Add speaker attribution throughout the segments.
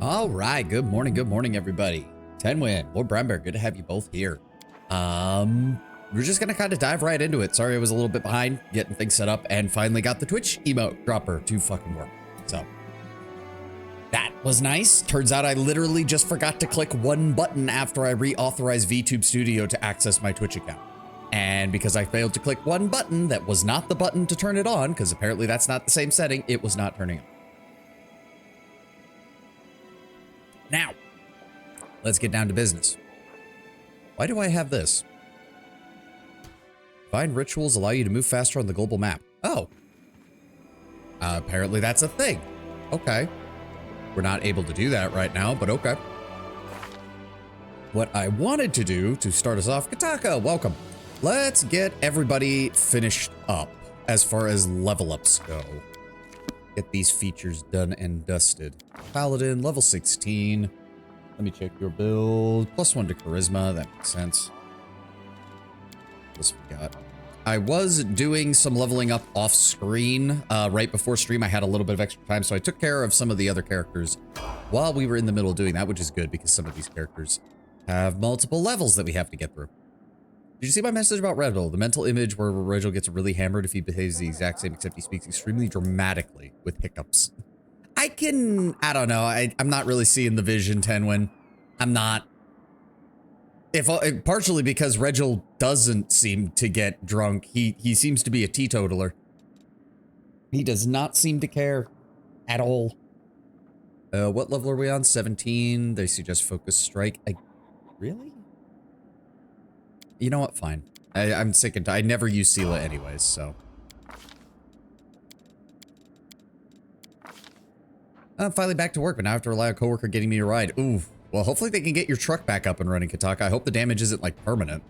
Speaker 1: All right, good morning, everybody. Tenwin, Lord Brownbear, good to have you both here. We're just gonna kind of dive right into it. Sorry I was a little bit behind getting things set up and finally got the Twitch emote dropper to fucking work. So that was nice. Turns out I literally just forgot to click one button after I reauthorized VTube Studio to access my Twitch account. And because I failed to click one button that was not the button to turn it on, because apparently that's not the same setting, it was not turning on. Now, let's get down to business. Why do I have this? Divine rituals allow you to move faster on the global map. Oh. Apparently that's a thing. Okay. We're not able to do that right now, but okay. What I wanted to do to start us off, Kataka, welcome. Let's get everybody finished up as far as level ups go. Get these features done and dusted. Paladin, level 16. Let me check your build. +1 to charisma, that makes sense. What's we got? I was doing some leveling up off screen. Right before stream, I had a little bit of extra time, so I took care of some of the other characters while we were in the middle of doing that, which is good because some of these characters have multiple levels that we have to get through. Did you see my message about Redbull? The mental image where Regil gets really hammered if he behaves the exact same, except he speaks extremely dramatically with hiccups. I don't know. I'm not really seeing the vision, Tenwin. I'm not. Partially because Regil doesn't seem to get drunk. He seems to be a teetotaler. He does not seem to care at all. What level are we on? 17. They suggest focus strike. Really? You know what? Fine. I'm sick and I never use Sela anyways, so. I'm finally back to work, but now I have to rely on a coworker getting me a ride. Ooh. Well, hopefully they can get your truck back up and running, Kataka. I hope the damage isn't, like, permanent.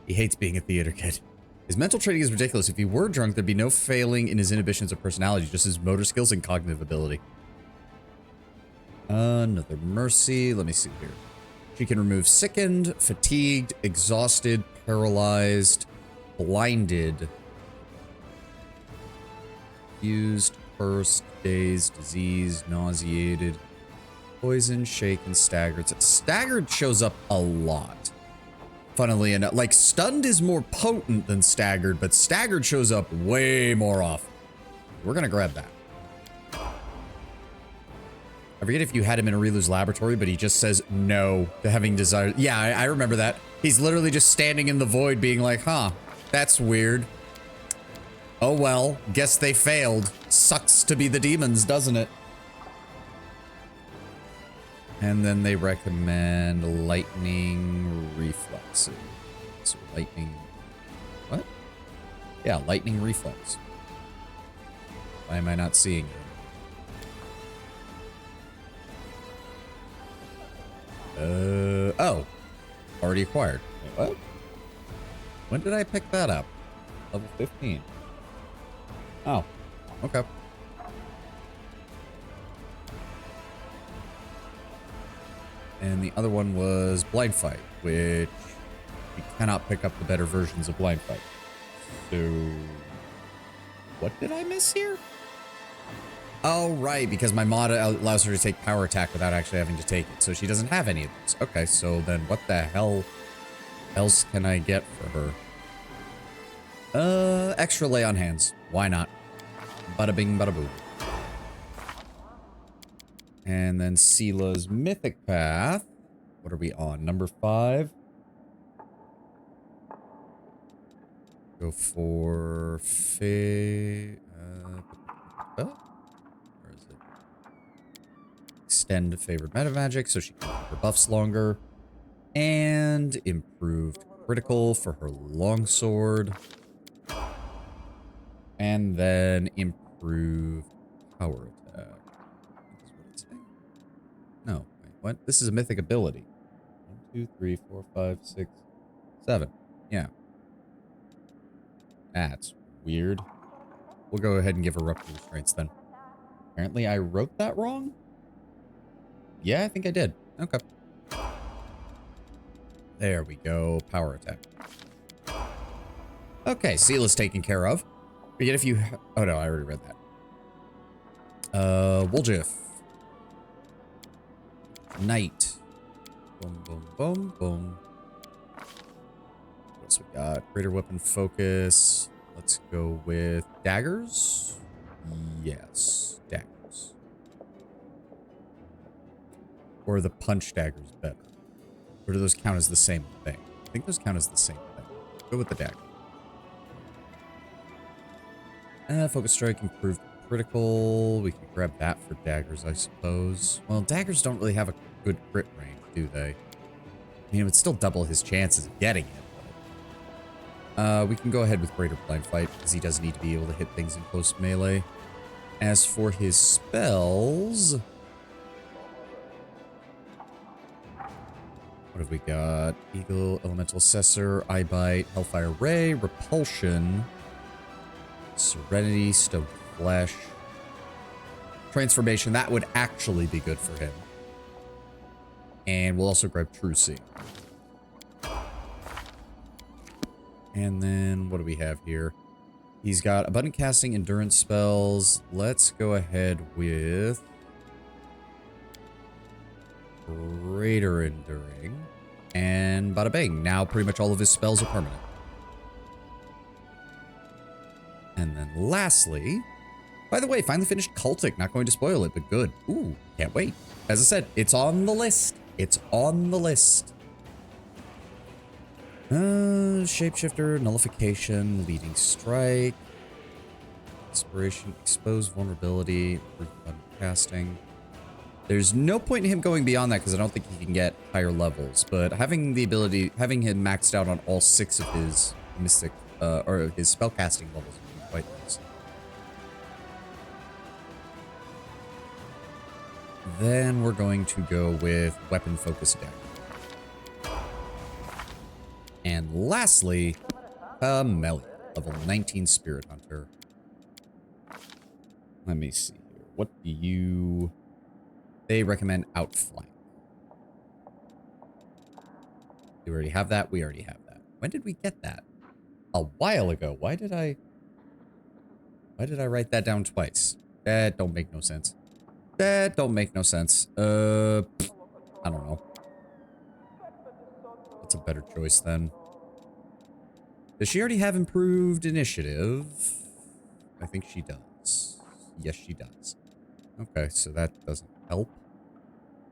Speaker 1: He hates being a theater kid. His mental training is ridiculous. If he were drunk, there'd be no failing in his inhibitions or personality, just his motor skills and cognitive ability. Another mercy. Let me see here. She can remove sickened, fatigued, exhausted, paralyzed, blinded, confused, cursed, dazed, diseased, nauseated, poisoned, shaken, staggered. Staggered shows up a lot. Funnily enough, like stunned is more potent than staggered, but staggered shows up way more often. We're gonna grab that. I forget if you had him in Arilu's laboratory, but he just says no to having desire. Yeah, I remember that. He's literally just standing in the void being like, huh, that's weird. Oh well, guess they failed. Sucks to be the demons, doesn't it? And then they recommend lightning reflex. So lightning, what? Yeah, lightning reflex. Why am I not seeing it? Oh, already acquired. What? When did I pick that up? Level 15. Oh, okay. And the other one was Blind Fight, which you cannot pick up the better versions of Blind Fight. So, what did I miss here? Oh, right, because my mod allows her to take power attack without actually having to take it. So she doesn't have any of those. Okay, so then what the hell else can I get for her? Extra lay on hands. Why not? Bada bing, bada boom. And then Sela's mythic path. What are we on? Number 5. Go for extend favored meta magic so she can keep her buffs longer, and improved critical for her longsword, and then improved power attack. That's what it's saying. No, wait, what? This is a mythic ability. 1, 2, 3, 4, 5, 6, 7. Yeah. That's weird. We'll go ahead and give her rupture restraints then. Apparently I wrote that wrong? Yeah, I think I did. Okay. There we go. Power attack. Okay, Sela's taken care of. Forget if you... Oh, no, I already read that. Woljif. Knight. Boom, boom, boom, boom. What else we got? Greater weapon focus. Let's go with daggers. Yes, daggers. Or the punch daggers better. Or do those count as the same thing? I think those count as the same thing. Go with the dagger. Focus strike, improved critical. We can grab that for daggers, I suppose. Well, daggers don't really have a good crit range, do they? I mean, it would still double his chances of getting it. But, we can go ahead with greater blind fight, because he does need to be able to hit things in close melee. As for his spells... What have we got? Eagle, Elemental Assessor, Eye Bite, Hellfire Ray, Repulsion, Serenity, Stone Flesh, Transformation. That would actually be good for him. And we'll also grab True Seeing. And then, what do we have here? He's got Abundant Casting, Endurance Spells. Let's go ahead with... Greater Enduring. And bada bang. Now pretty much all of his spells are permanent. And then lastly... By the way, finally finished Cultic. Not going to spoil it, but good. Ooh, can't wait. As I said, it's on the list. It's on the list. Shapeshifter, Nullification, Leading Strike, Inspiration, Expose Vulnerability, Improved Casting. There's no point in him going beyond that because I don't think he can get higher levels, but having the ability, having him maxed out on all 6 of his mystic, or his spellcasting levels would be quite nice. Then we're going to go with Weapon Focus Dagger. And lastly, Melly, level 19 Spirit Hunter. Let me see here. What do you... They recommend outflank. Do we already have that? We already have that. When did we get that? A while ago. Why did I write that down twice? That don't make no sense. That don't make no sense. I don't know. What's a better choice then? Does she already have improved initiative? I think she does. Yes, she does. Okay, so that doesn't help.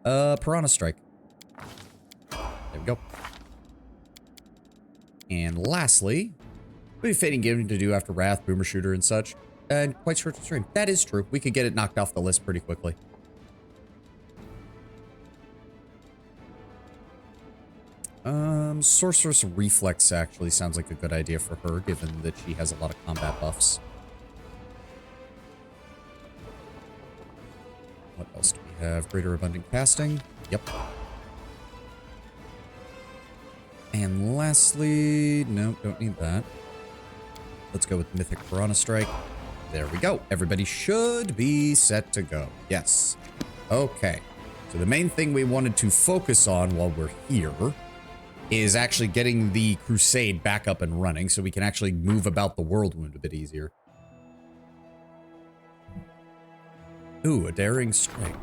Speaker 1: Piranha Strike. There we go. And lastly, what a fitting game to do after Wrath, Boomer Shooter, and such. And quite short to stream. That is true. We could get it knocked off the list pretty quickly. Sorceress Reflex actually sounds like a good idea for her, given that she has a lot of combat buffs. What else do we have? Greater Abundant Casting. Yep. And lastly... No, don't need that. Let's go with Mythic Piranha Strike. There we go. Everybody should be set to go. Yes. Okay. So the main thing we wanted to focus on while we're here is actually getting the crusade back up and running so we can actually move about the Worldwound a bit easier. Ooh, a daring strike.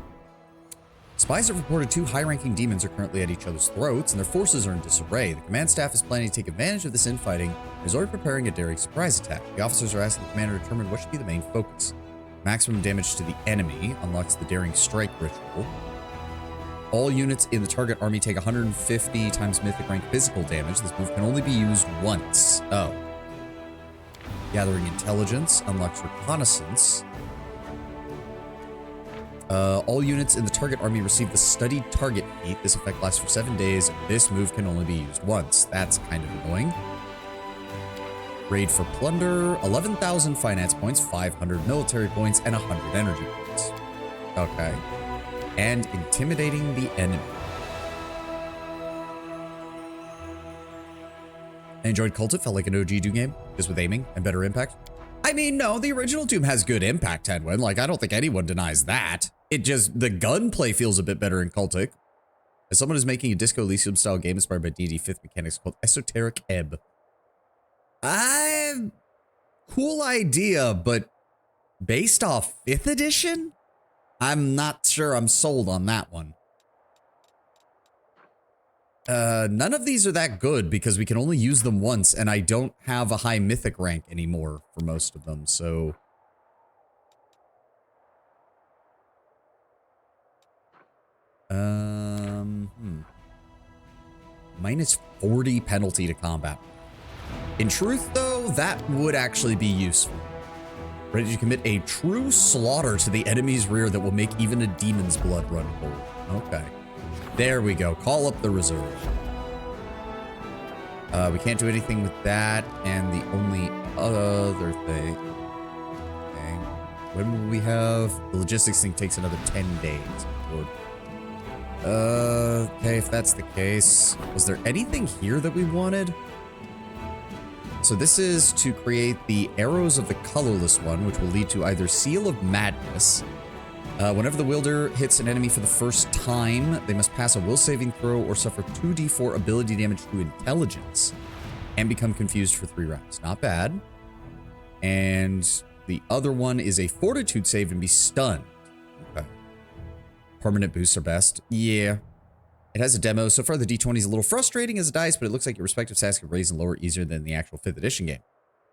Speaker 1: Spies have reported 2 high-ranking demons are currently at each other's throats, and their forces are in disarray. The command staff is planning to take advantage of this infighting and is already preparing a daring surprise attack. The officers are asking the commander to determine what should be the main focus. Maximum damage to the enemy unlocks the daring strike ritual. All units in the target army take 150 times mythic rank physical damage. This move can only be used once. Oh. Gathering intelligence unlocks reconnaissance. All units in the target army receive the studied target feat. This effect lasts for 7 days. This move can only be used once. That's kind of annoying. Raid for plunder, 11,000 finance points, 500 military points, and 100 energy points. Okay. And intimidating the enemy. I enjoyed Cult. It felt like an OG Doom game, just with aiming and better impact. I mean, no, the original Doom has good impact, Hedwin. Like, I don't think anyone denies that. It just, the gunplay feels a bit better in Cultic. As someone who's making a Disco Elysium style game inspired by D&D 5th mechanics called Esoteric Ebb. Cool idea, but based off 5th edition? I'm not sure I'm sold on that one. None of these are that good because we can only use them once, and I don't have a high mythic rank anymore for most of them, so... Minus 40 penalty to combat. In truth, though, that would actually be useful. Ready to commit a true slaughter to the enemy's rear that will make even a demon's blood run cold. Okay. There we go. Call up the reserve. We can't do anything with that, and the only other thing... Okay. When will we have... The logistics thing takes another 10 days. Lord. Okay, if that's the case. Was there anything here that we wanted? So this is to create the Arrows of the Colorless One, which will lead to either Seal of Madness. Whenever the wielder hits an enemy for the first time, they must pass a will saving throw or suffer 2d4 ability damage to intelligence and become confused for 3 rounds. Not bad. And the other one is a fortitude save and be stunned. Okay. Permanent boosts are best. Yeah. It has a demo. So far, the D20 is a little frustrating as a dice, but it looks like your respective stats can raise and lower easier than the actual 5th edition game.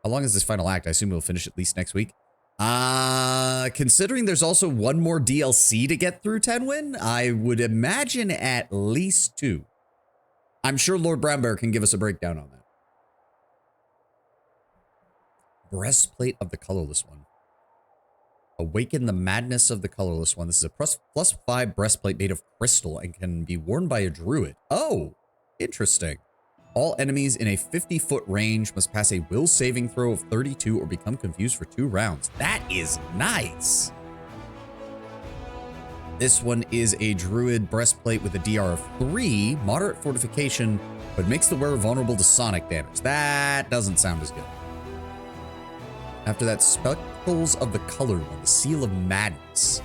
Speaker 1: How long is this final act? I assume we'll finish at least next week. Considering there's also one more DLC to get through 10-win, I would imagine at least 2. I'm sure Lord Brownbear can give us a breakdown on that. Breastplate of the Colorless One. Awaken the Madness of the Colorless One. This is a plus 5 breastplate made of crystal and can be worn by a druid. Oh, interesting. All enemies in a 50-foot range must pass a will saving throw of 32 or become confused for 2 rounds. That is nice. This one is a druid breastplate with a DR of 3, moderate fortification, but makes the wearer vulnerable to sonic damage. That doesn't sound as good. After that, Spectacles of the Colored One, the Seal of Madness.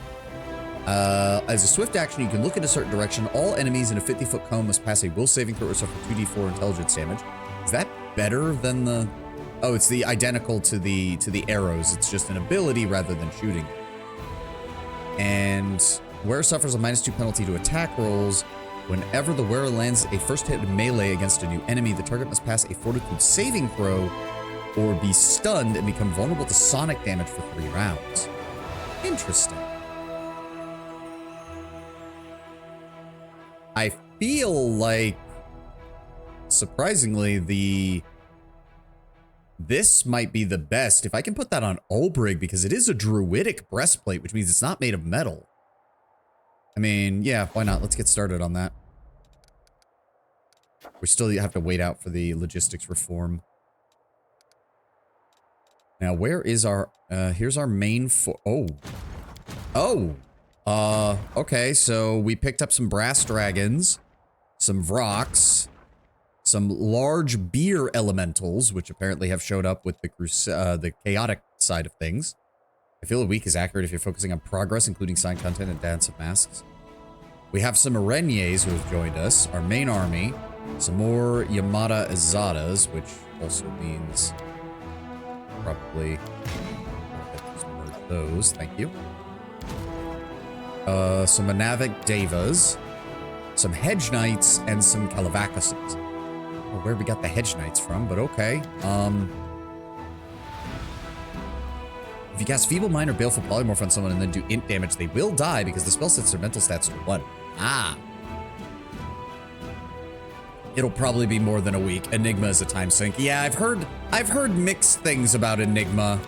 Speaker 1: As a swift action, you can look in a certain direction. All enemies in a 50-foot cone must pass a will saving throw or suffer 2d4 intelligence damage. Is that better than the... Oh, it's the identical to the arrows. It's just an ability rather than shooting. And wearer suffers a -2 penalty to attack rolls. Whenever the wearer lands a first hit melee against a new enemy, the target must pass a fortitude saving throw or be stunned and become vulnerable to sonic damage for 3 rounds. Interesting. I feel like, surprisingly, this might be the best. If I can put that on Olbrig, because it is a druidic breastplate, which means it's not made of metal. I mean, yeah, why not? Let's get started on that. We still have to wait out for the logistics reform. Now, where is our, here's our main okay, so we picked up some brass dragons, some Vrox, some large beer elementals, which apparently have showed up with the chaotic side of things. I feel a week is accurate if you're focusing on progress, including side content and Dance of Masks. We have some Areniers who have joined us, our main army, some more Yamada Azadas, which also means... Probably merge those, thank you. Some Manavik Devas, some Hedge Knights, and some Kalavakas. Oh, where we got the Hedge Knights from, but okay. If you cast Feeble Mind or Baleful Polymorph on someone and then do int damage, they will die because the spell sets their mental stats to 1. Ah. It'll probably be more than a week. Enigma is a time sink. Yeah, I've heard mixed things about Enigma.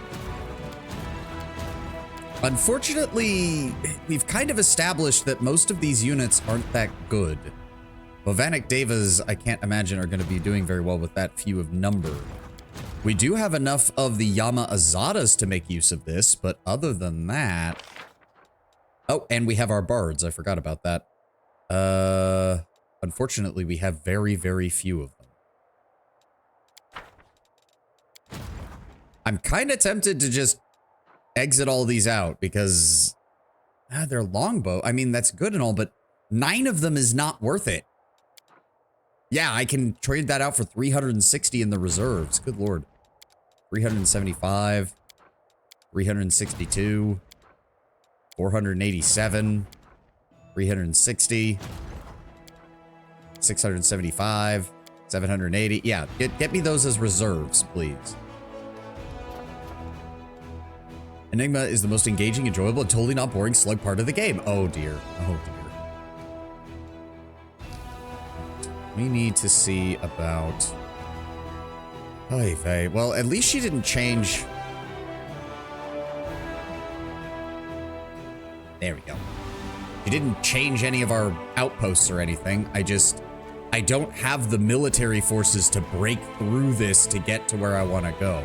Speaker 1: Unfortunately, we've kind of established that most of these units aren't that good. Bovanik Devas, I can't imagine, are going to be doing very well with that few of number. We do have enough of the Yama Azadas to make use of this, but other than that... Oh, and we have our bards. I forgot about that. Unfortunately, we have very, very few of them. I'm kind of tempted to just exit all these out because they're longbow. I mean, that's good and all, but 9 of them is not worth it. Yeah, I can trade that out for 360 in the reserves. Good lord. 375, 362, 487, 360. 675, 780. Yeah, get me those as reserves, please. Enigma is the most engaging, enjoyable, and totally not boring slug part of the game. Oh dear. Oh dear. We need to see about... Oy vey. Well, at least she didn't change... There we go. She didn't change any of our outposts or anything. I don't have the military forces to break through this to get to where I want to go.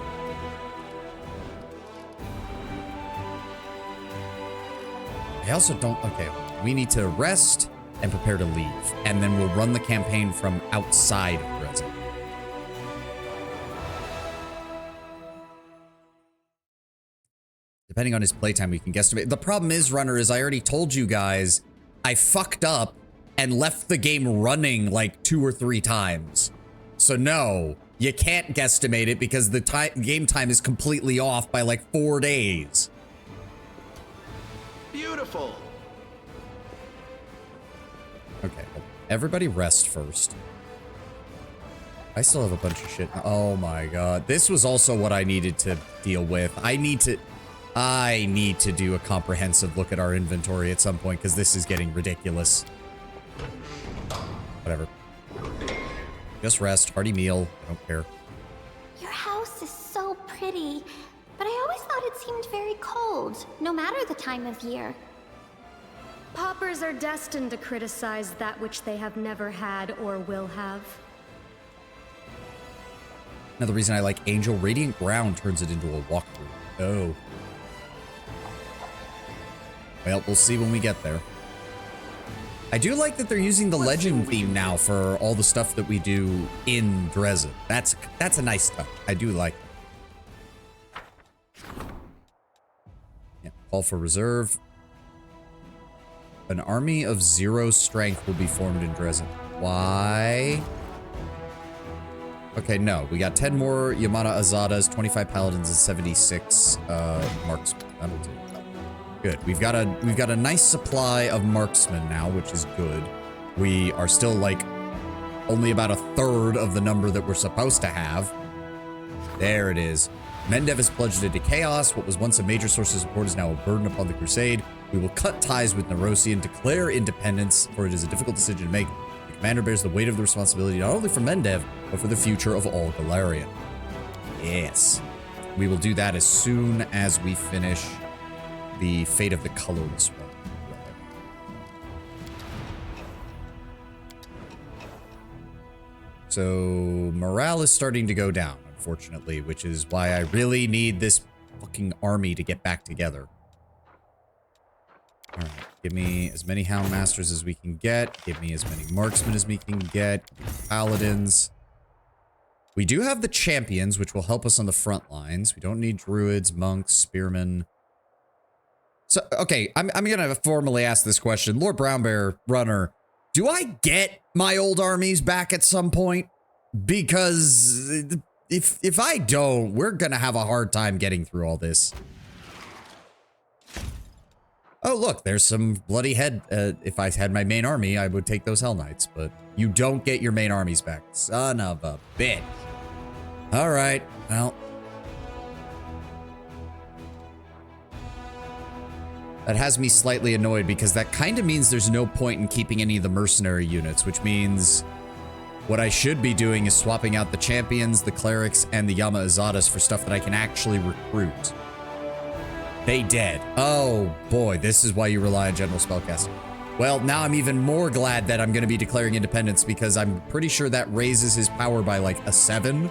Speaker 1: I also don't... Okay, we need to rest and prepare to leave. And then we'll run the campaign from outside of Dresden. Depending on his playtime, we can guesstimate. The problem is, Runner, is I already told you guys I fucked up and left the game running like 2 or 3 times. So no, you can't guesstimate it because the game time is completely off by like 4 days.
Speaker 2: Beautiful.
Speaker 1: Okay, well, everybody rest first. I still have a bunch of shit. Oh my god. This was also what I needed to deal with. I need to do a comprehensive look at our inventory at some point because this is getting ridiculous. Whatever. Just rest, hearty meal. I don't care.
Speaker 3: Your house is so pretty, but I always thought it seemed very cold, no matter the time of year.
Speaker 4: Paupers are destined to criticize that which they have never had or will have.
Speaker 1: Another reason I like Angel, Radiant Ground turns it into a walkthrough. Oh. Well, we'll see when we get there. I do like that they're using the legend theme now for all the stuff that we do in Dresden. That's a nice touch. I do like it. Yeah, call for reserve. An army of 0 strength will be formed in Dresden. Why? Okay, no. We got 10 more Yamada Azadas, 25 paladins, and 76 marksmen. That'll do. Good. We've got a nice supply of marksmen now, which is good. We are still like only about 1/3 of the number that we're supposed to have. There it is. Mendev has plunged into chaos. What was once a major source of support is now a burden upon the crusade. We will cut ties with Nerosian, declare independence, for it is a difficult decision to make. The commander bears the weight of the responsibility not only for Mendev, but for the future of all Galarian. Yes. We will do that as soon as we finish the Fate of the Colorless one. So morale is starting to go down, unfortunately, which is why I really need this fucking army to get back together. All right, give me as many Houndmasters as we can get. Give me as many Marksmen as we can get. Paladins. We do have the Champions, which will help us on the front lines. We don't need Druids, Monks, Spearmen. So, okay, I'm gonna formally ask this question. Lord Brownbear, Runner, do I get my old armies back at some point? Because if I don't, we're gonna have a hard time getting through all this. Oh, look, there's some bloody head. If I had my main army, I would take those Hell Knights, but you don't get your main armies back. Son of a bitch. All right, well. That has me slightly annoyed because that kind of means there's no point in keeping any of the mercenary units, which means what I should be doing is swapping out the champions, the clerics, and the Yama Azadas for stuff that I can actually recruit. They dead. Oh boy, this is why you rely on general spellcasting. Well, now I'm even more glad that I'm going to be declaring independence because I'm pretty sure that raises his power by like a 7.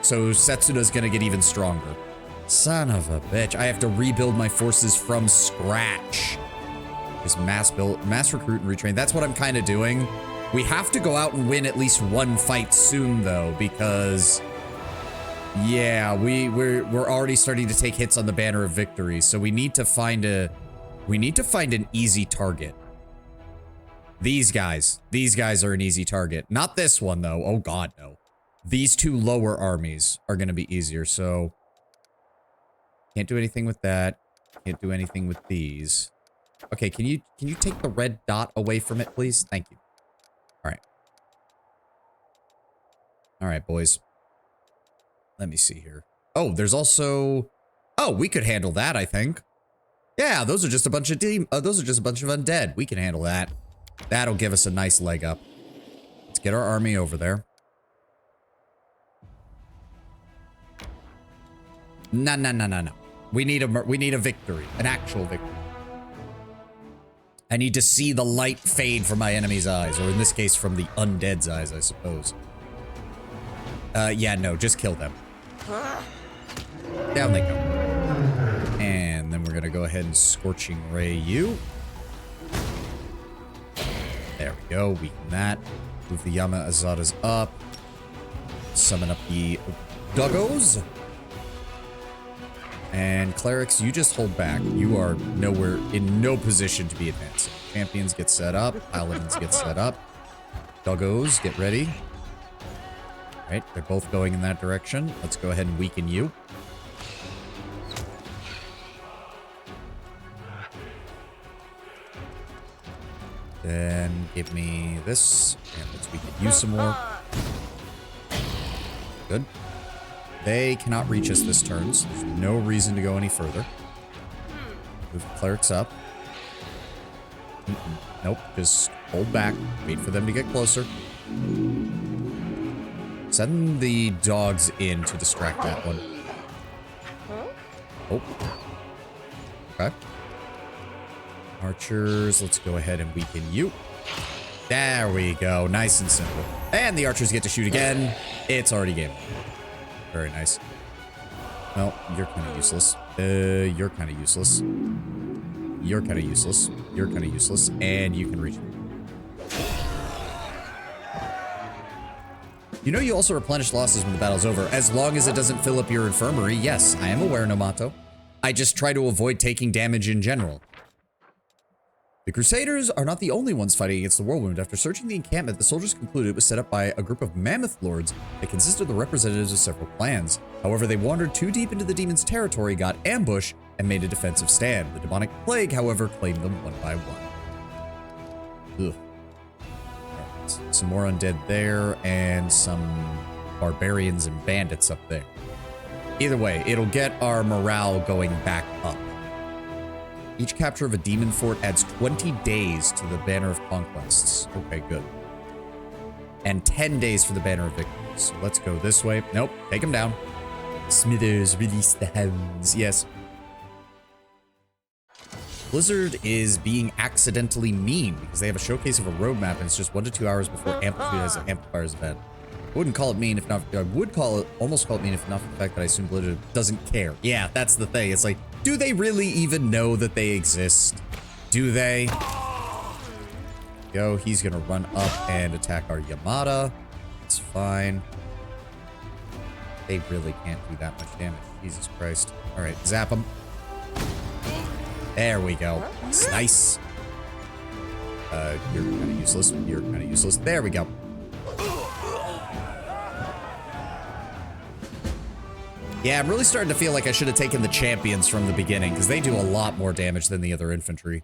Speaker 1: So Setsuda's going to get even stronger. Son of a bitch. I have to rebuild my forces from scratch. Just mass recruit and retrain. That's what I'm kind of doing. We have to go out and win at least one fight soon though, because yeah, we're already starting to take hits on the banner of victory. So we need to find an easy target. These guys are an easy target. Not this one though. Oh god, no. These 2 lower armies are going to be easier. So can't do anything with that. Can't do anything with these. Okay, can you take the red dot away from it, please? Thank you. All right. All right, boys. Let me see here. Oh, there's also... Oh, we could handle that, I think. Yeah, those are just a bunch of undead. We can handle that. That'll give us a nice leg up. Let's get our army over there. No, no, no, no, no. We need a victory. An actual victory. I need to see the light fade from my enemy's eyes, or in this case, from the undead's eyes, I suppose. Yeah, no, just kill them. Down they go. And then we're gonna go ahead and Scorching Ray you. There we go, weaken that. Move the Yama Azadas up. Summon up the Doggos. And Clerics, you just hold back. You are in no position to be advancing. Champions get set up. Paladins get set up. Doggos, get ready. All right, they're both going in that direction. Let's go ahead and weaken you. Then give me this, and let's weaken you some more. Good. They cannot reach us this turn, so there's no reason to go any further. Move the clerics up. Nope, just hold back. Wait for them to get closer. Send the dogs in to distract that one. Oh. Okay. Archers, let's go ahead and weaken you. There we go. Nice and simple. And the archers get to shoot again. It's already game. Very nice. Well, you're kind of useless. You're kind of useless. You're kind of useless. You're kind of useless. And you can reach it. You know you also replenish losses when the battle's over, as long as it doesn't fill up your infirmary. Yes, I am aware, Nomato. I just try to avoid taking damage in general. The Crusaders are not the only ones fighting against the Worldwound. After searching the encampment, the soldiers concluded it was set up by a group of mammoth lords that consisted of the representatives of several clans. However, they wandered too deep into the demon's territory, got ambushed, and made a defensive stand. The demonic plague, however, claimed them one by one. Ugh. Right. Some more undead there, and some barbarians and bandits up there. Either way, it'll get our morale going back up. Each capture of a demon fort adds 20 days to the Banner of Conquests. Okay, good. And 10 days for the Banner of Victories. So let's go this way. Nope, take them down. Smithers, release the hounds. Yes. Blizzard is being accidentally mean because they have a showcase of a roadmap and it's just 1 to 2 hours before Amplitude has an Amplifiers event. I wouldn't call it mean if not, I would almost call it mean if not for the fact that I assume Blizzard doesn't care. Yeah, that's the thing. It's like, do they really even know that they exist? Do they? Go, he's gonna run up and attack our Yamada. It's fine. They really can't do that much damage. Jesus Christ. All right, zap them. There we go. It's nice. You're kind of useless. You're kind of useless. There we go. Yeah, I'm really starting to feel like I should have taken the champions from the beginning, because they do a lot more damage than the other infantry.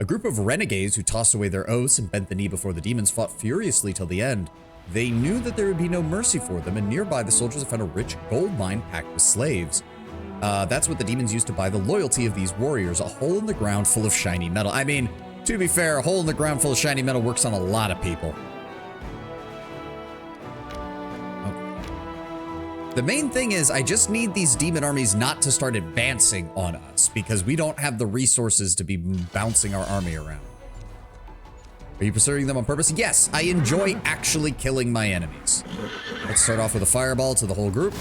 Speaker 1: A group of renegades who tossed away their oaths and bent the knee before the demons fought furiously till the end. They knew that there would be no mercy for them, and nearby the soldiers had found a rich gold mine packed with slaves. That's what the demons used to buy the loyalty of these warriors, a hole in the ground full of shiny metal. I mean, to be fair, a hole in the ground full of shiny metal works on a lot of people. The main thing is I just need these demon armies not to start advancing on us because we don't have the resources to be bouncing our army around. Are you pursuing them on purpose? Yes, I enjoy actually killing my enemies. Let's start off with a fireball to the whole group.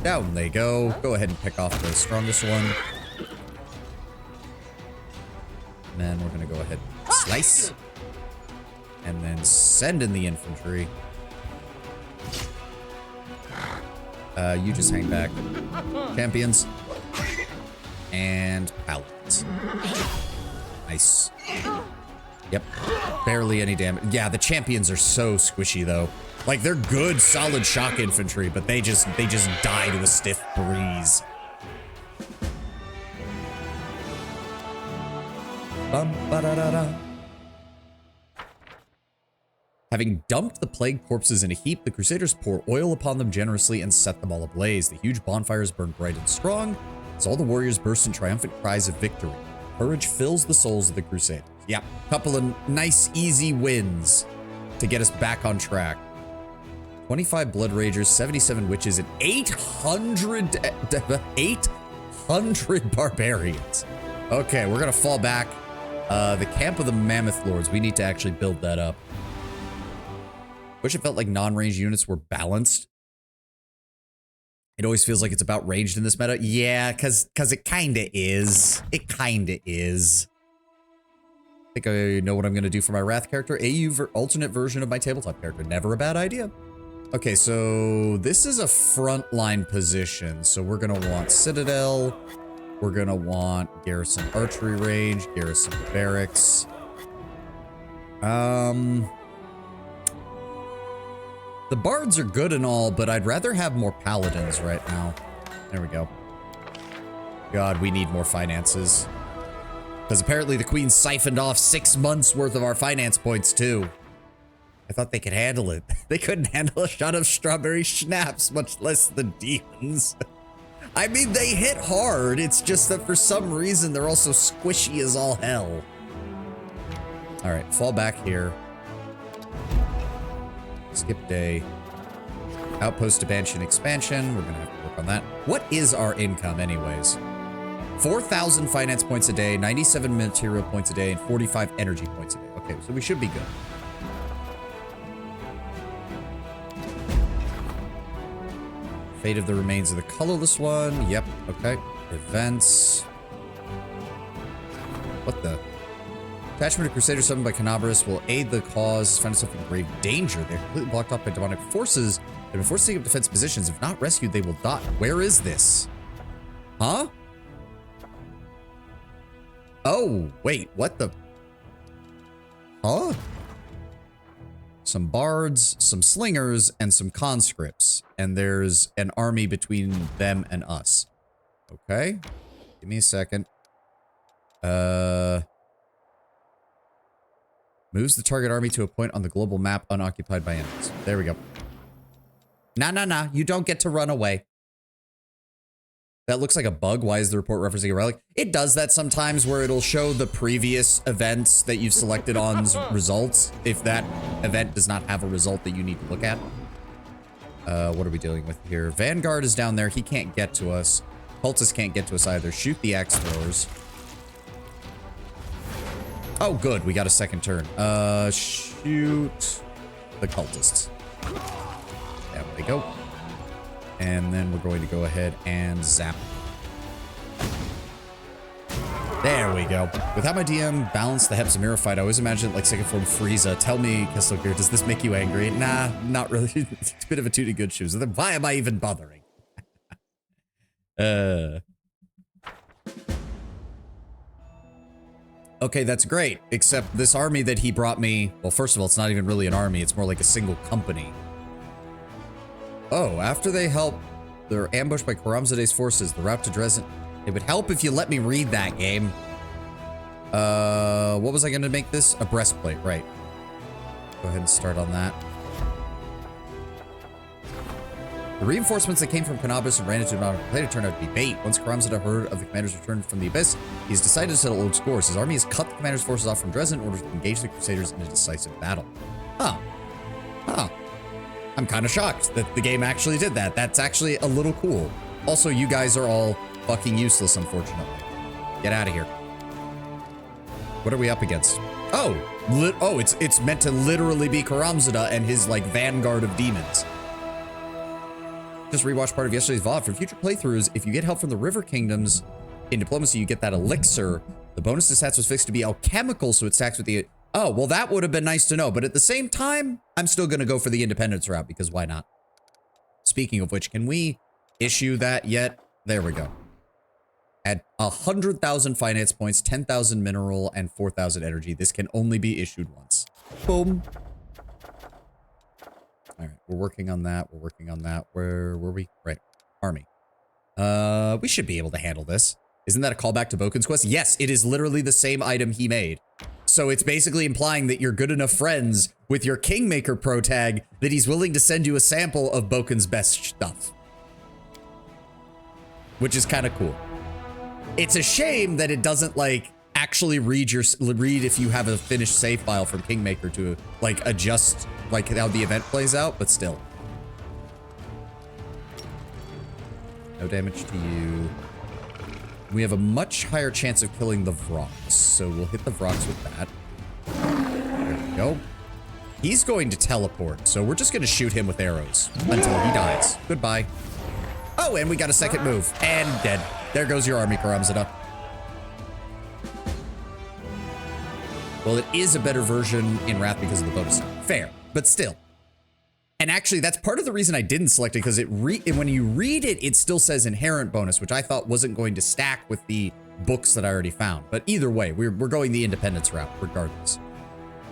Speaker 1: Down they go. Go ahead and pick off the strongest one. And then we're going to go ahead and slice. And then send in the infantry. You just hang back. Champions. And paladins. Nice. Yep. Barely any damage. Yeah, the champions are so squishy, though. Like, they're good, solid shock infantry, but they just die to a stiff breeze. Bum, ba, da, da, da. Having dumped the plague corpses in a heap, the Crusaders pour oil upon them generously and set them all ablaze. The huge bonfires burn bright and strong as all the warriors burst in triumphant cries of victory. Courage fills the souls of the Crusaders. Yeah, couple of nice, easy wins to get us back on track. 25 Blood Ragers, 77 Witches, and 800 Barbarians. Okay, we're gonna fall back. The Camp of the Mammoth Lords, we need to actually build that up. Wish it felt like non-ranged units were balanced. It always feels like it's about ranged in this meta. Yeah, because it kinda is. It kinda is. I think I know what I'm gonna do for my Wrath character. Alternate version of my tabletop character. Never a bad idea. Okay, so this is a frontline position. So we're gonna want Citadel. We're gonna want Garrison Archery Range, Garrison Barracks. The bards are good and all, but I'd rather have more paladins right now. There we go. God, we need more finances. Because apparently the queen siphoned off 6 months worth of our finance points too. I thought they could handle it. They couldn't handle a shot of strawberry schnapps, much less the demons. I mean, they hit hard. It's just that for some reason, they're also squishy as all hell. All right, fall back here. Skip day. Outpost expansion. We're gonna have to work on that. What is our income anyways? 4,000 finance points a day, 97 material points a day, and 45 energy points a day. Okay, so we should be good. Fate of the remains of the colorless one. Yep, okay. Events. What the? Attachment of Crusaders summoned by Canabris will aid the cause, find itself in grave danger. They're completely blocked off by demonic forces. They've been forced to take up defense positions. If not rescued, they will die. Where is this? Huh? Oh, wait, what the? Huh? Some bards, some slingers, and some conscripts. And there's an army between them and us. Okay. Give me a second. Moves the target army to a point on the global map unoccupied by enemies. There we go. Nah. You don't get to run away. That looks like a bug. Why is the report referencing a relic? It does that sometimes where it'll show the previous events that you've selected on's results if that event does not have a result that you need to look at. What are we dealing with here? Vanguard is down there. He can't get to us. Cultists can't get to us either. Shoot the axe throwers. Oh, good. We got a second turn. Shoot the cultists. There we go. And then we're going to go ahead and zap. There we go. With how my DM balanced the Hepzimera fight, I always imagine it like second form Frieza. Tell me, Kisselgear, does this make you angry? Nah, not really. It's a bit of a tooty good shoes. Then why am I even bothering? Okay, that's great. Except this army that he brought me, well, first of all, it's not even really an army. It's more like a single company. Oh, after they help, they're ambushed by Karamzade's forces. The route to Dresden. It would help if you let me read that game. What was I going to make this? A breastplate, right. Go ahead and start on that. The reinforcements that came from Canabis and ran into an plate turned out to be bait. Once Karamzada heard of the commander's return from the Abyss, he's decided to settle old scores. His army has cut the commander's forces off from Dresden in order to engage the Crusaders in a decisive battle. Huh. I'm kind of shocked that the game actually did that. That's actually a little cool. Also, you guys are all fucking useless, unfortunately. Get out of here. What are we up against? Oh, it's meant to literally be Karamzada and his, like, vanguard of demons. Just rewatched part of yesterday's VOD. For future playthroughs, if you get help from the River Kingdoms in Diplomacy, you get that elixir. The bonus to stats was fixed to be alchemical, so it stacks with the... Oh, well, that would have been nice to know. But at the same time, I'm still going to go for the independence route, because why not? Speaking of which, can we issue that yet? There we go. At 100,000 finance points, 10,000 mineral, and 4,000 energy. This can only be issued once. Boom. All right, we're working on that. We're working on that. Where were we? Right, army. We should be able to handle this. Isn't that a callback to Boken's quest? Yes, it is literally the same item he made. So it's basically implying that you're good enough friends with your Kingmaker pro tag that he's willing to send you a sample of Boken's best stuff. Which is kind of cool. It's a shame that it doesn't like actually read if you have a finished save file from Kingmaker to like adjust like how the event plays out, but still. No damage to you. We have a much higher chance of killing the Vrox, so we'll hit the Vrox with that. There we go. He's going to teleport, so we're just going to shoot him with arrows until he dies. Goodbye. Oh, and we got a second move. And dead. There goes your army, Karamzada. Well, it is a better version in Wrath because of the bonus. Fair, but still. And actually, that's part of the reason I didn't select it, because when you read it, it still says inherent bonus, which I thought wasn't going to stack with the books that I already found. But either way, we're going the independence route, regardless.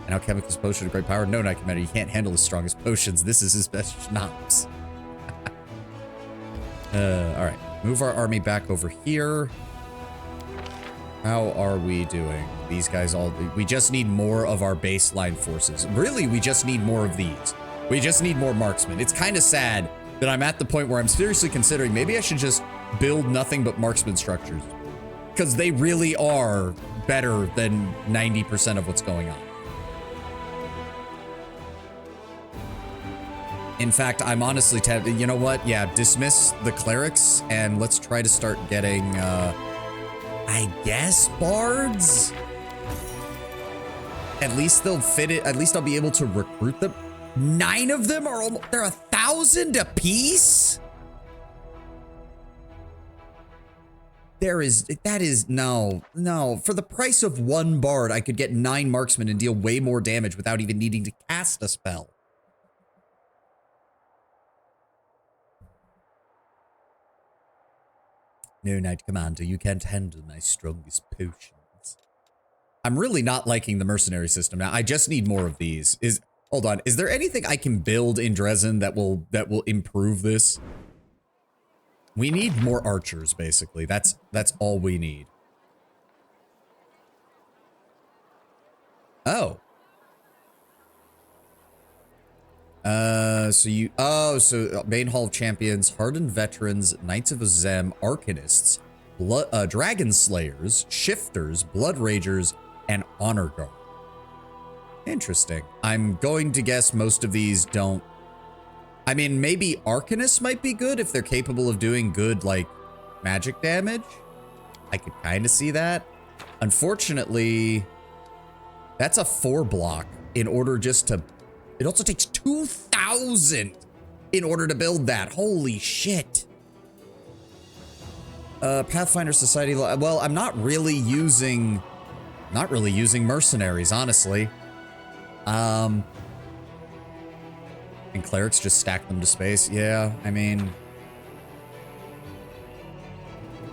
Speaker 1: And Alchemical's potion of great power. No, Knight Commander, you can't handle his strongest potions. This is his best schnapps. All right, move our army back over here. How are we doing? These guys we just need more of our baseline forces. Really, we just need more of these. We just need more marksmen. It's kind of sad that I'm at the point where I'm seriously considering maybe I should just build nothing but marksman structures, because they really are better than 90% of what's going on. In fact, I'm honestly tempted. You know what? Yeah, dismiss the clerics and let's try to start getting, I guess, bards? At least they'll fit it. At least I'll be able to recruit them. 9 of them are almost, they're 1,000 a piece? No. For the price of 1 bard, I could get 9 marksmen and deal way more damage without even needing to cast a spell. No, Knight Commander, you can't handle my strongest potions. I'm really not liking the mercenary system now. I just need more of these. Hold on, is there anything I can build in Dresden that will improve this? We need more archers, basically. That's all we need. Oh. So Main Hall of Champions, Hardened Veterans, Knights of Azem, Arcanists, Dragon Slayers, Shifters, Blood Ragers, and Honor Guard. Interesting. I'm going to guess most of these don't. I mean, maybe Arcanists might be good if they're capable of doing good, like, magic damage. I could kind of see that. Unfortunately, that's a 4 block in order just to... It also takes 2,000 in order to build that. Holy shit. Pathfinder Society. Well, I'm not really using mercenaries, honestly. And clerics just stack them to space. Yeah, I mean,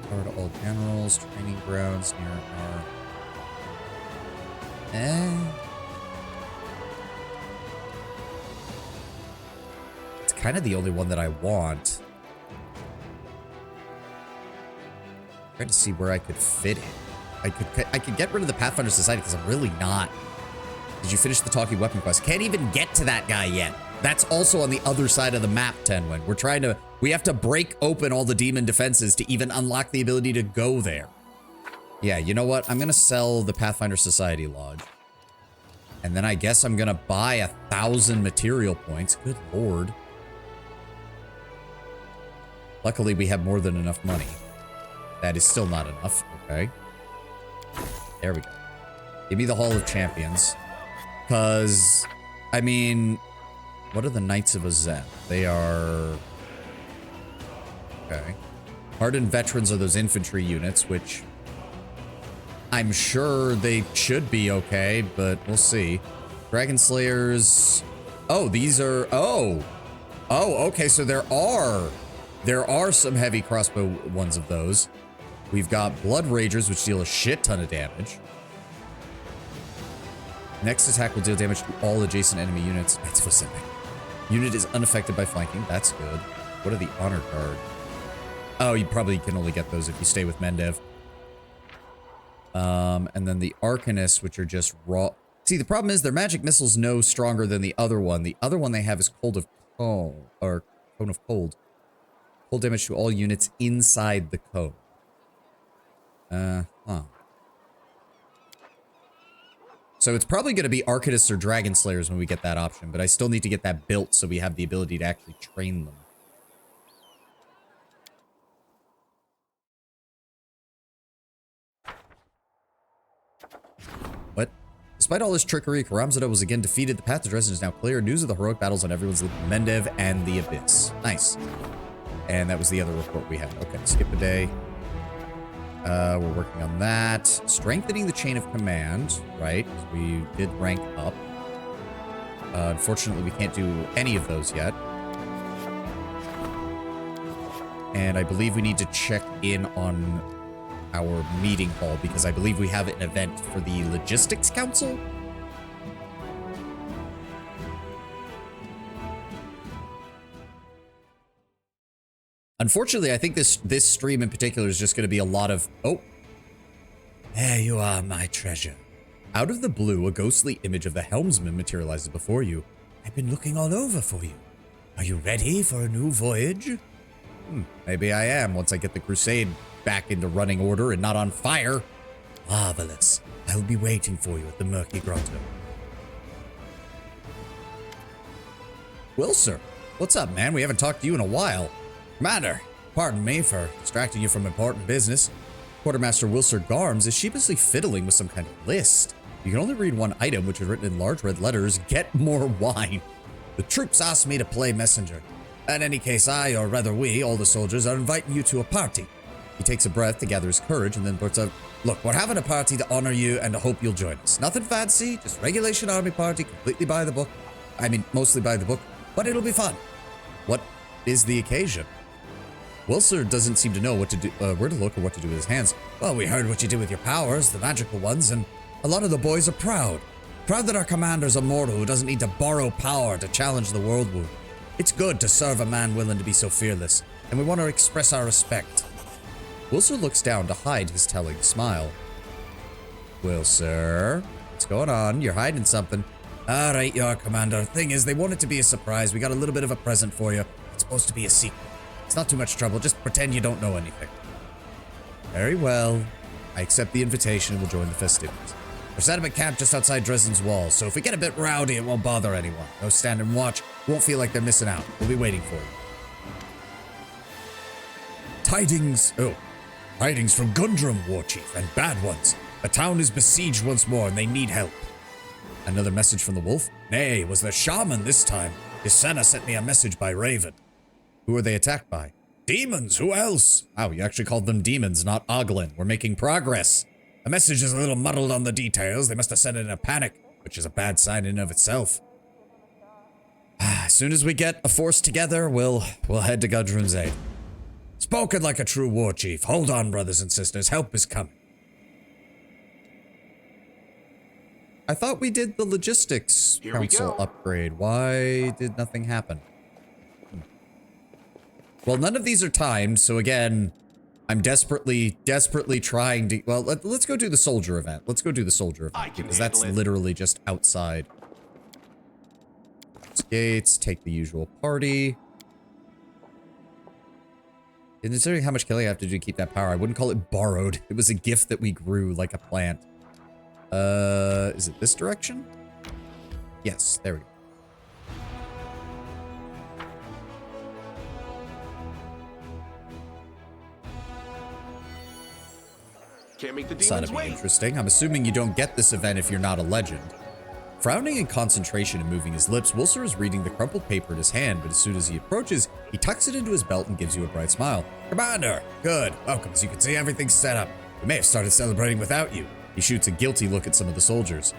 Speaker 1: power to all generals, training grounds near our. It's kind of the only one that I want. I'm trying to see where I could fit it. I could get rid of the Pathfinder Society because I'm really not. Did you finish the talking weapon quest? Can't even get to that guy yet. That's also on the other side of the map, Tenwin. We have to break open all the demon defenses to even unlock the ability to go there. Yeah, you know what? I'm gonna sell the Pathfinder Society Lodge. And then I guess I'm gonna buy 1,000 material points. Good lord. Luckily, we have more than enough money. That is still not enough. Okay. There we go. Give me the Hall of Champions. Because, I mean, what are the Knights of Azem? They are... Okay. Hardened Veterans are those infantry units, which I'm sure they should be okay, but we'll see. Dragon Slayers... Oh, these are... Oh, okay, so there are some heavy crossbow ones of those. We've got Blood Ragers, which deal a shit ton of damage. Next attack will deal damage to all adjacent enemy units. That's specific. Unit is unaffected by flanking. That's good. What are the Honor Guard? Oh, you probably can only get those if you stay with Mendev. And then the Arcanists, which are just raw. See, the problem is their magic missile's no stronger than the other one. The other one they have is Cold of Cone, or Cone of Cold. Cold damage to all units inside the cone. So it's probably going to be Arcanists or Dragon Slayers when we get that option, but I still need to get that built so we have the ability to actually train them. What? Despite all this trickery, Karamzada was again defeated. The path to Dresden is now clear. News of the heroic battles on everyone's lips. Mendev and the Abyss. Nice. And that was the other report we had. Okay, skip a day. We're working on that. Strengthening the chain of command, right? We did rank up. Unfortunately, we can't do any of those yet. And I believe we need to check in on our meeting hall because I believe we have an event for the Logistics Council. Unfortunately, I think this stream in particular is just going to be a lot of... Oh. There you are, my treasure. Out of the blue, a ghostly image of the helmsman materializes before you. I've been looking all over for you. Are you ready for a new voyage? Maybe I am once I get the crusade back into running order and not on fire. Marvelous. I will be waiting for you at the Murky Grotto. Well, sir. What's up, man? We haven't talked to you in a while. Commander, pardon me for distracting you from important business. Quartermaster Wilser Garms is sheepishly fiddling with some kind of list. You can only read one item, which is written in large red letters, "Get more wine." The troops asked me to play messenger. In any case, I, or rather we, all the soldiers, are inviting you to a party. He takes a breath to gather his courage and then blurts out, "Look, we're having a party to honor you and to hope you'll join us. Nothing fancy, just regulation army party, completely by the book. I mean, mostly by the book, but it'll be fun." What is the occasion? Wilser doesn't seem to know what to do, where to look or what to do with his hands. Well, we heard what you did with your powers, the magical ones, and a lot of the boys are proud. Proud that our commander's a mortal who doesn't need to borrow power to challenge the Worldwound. It's good to serve a man willing to be so fearless, and we want to express our respect. Wilser looks down to hide his telling smile. Wilser, what's going on? You're hiding something. All right, you are, Commander. Thing is, they want it to be a surprise. We got a little bit of a present for you. It's supposed to be a secret. It's not too much trouble. Just pretend you don't know anything. Very well. I accept the invitation and will join the festivities. We're set up a camp just outside Dresden's walls, so if we get a bit rowdy, it won't bother anyone. No stand and watch. Won't feel like they're missing out. We'll be waiting for you. Tidings. Oh. Tidings from Gundrum, Warchief, and bad ones. The town is besieged once more, and they need help. Another message from the wolf? Nay, it was the shaman this time. Yasena sent me a message by Raven. Who are they attacked by? Demons, who else? Wow, you actually called them demons, not Oglin. We're making progress. The message is a little muddled on the details. They must have sent it in a panic, which is a bad sign in and of itself. As soon as we get a force together, we'll head to Gudrun's aid. Spoken like a true war chief. Hold on, brothers and sisters. Help is coming. I thought we did the logistics council upgrade. Why did nothing happen? Well, none of these are timed, so again, I'm desperately trying to... Well, let's go do the soldier event. Let's go do the soldier event, because that's literally just outside. Gates, take the usual party. Considering how much killing I have to do to keep that power, I wouldn't call it borrowed. It was a gift that we grew like a plant. Is it this direction? Yes, there we go.
Speaker 2: Can't make the
Speaker 1: This ought
Speaker 2: demons
Speaker 1: to be
Speaker 2: wait.
Speaker 1: interesting. I'm assuming you don't get this event if you're not a legend. Frowning in concentration and moving his lips, Wilser is reading the crumpled paper in his hand, but as soon as he approaches, he tucks it into his belt and gives you a bright smile. Commander! Good. Welcome. As you can see, everything's set up. We may have started celebrating without you. He shoots a guilty look at some of the soldiers.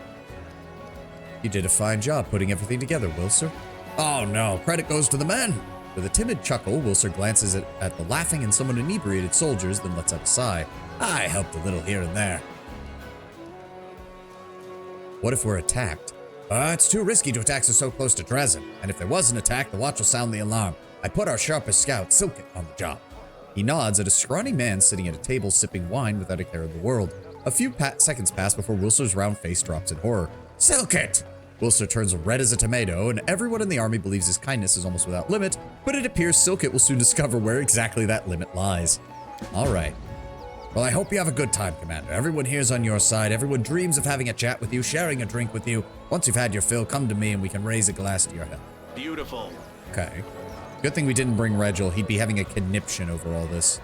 Speaker 1: You did a fine job putting everything together, Wilser. Oh no, credit goes to the men. With a timid chuckle, Wilser glances at the laughing and somewhat inebriated soldiers, then lets out a sigh. I helped a little here and there. What if we're attacked? It's too risky to attack so close to Dresden, and if there was an attack, the watch will sound the alarm. I put our sharpest scout, Silket, on the job. He nods at a scrawny man sitting at a table sipping wine without a care in the world. A few seconds pass before Wilster's round face drops in horror. Silk it! Wilster turns red as a tomato, and everyone in the army believes his kindness is almost without limit, but it appears Silkit will soon discover where exactly that limit lies. Alright. Well, I hope you have a good time, Commander. Everyone here's on your side. Everyone dreams of having a chat with you, sharing a drink with you. Once you've had your fill, come to me and we can raise a glass to your health.
Speaker 2: Beautiful.
Speaker 1: Okay. Good thing we didn't bring Regil. He'd be having a conniption over all this.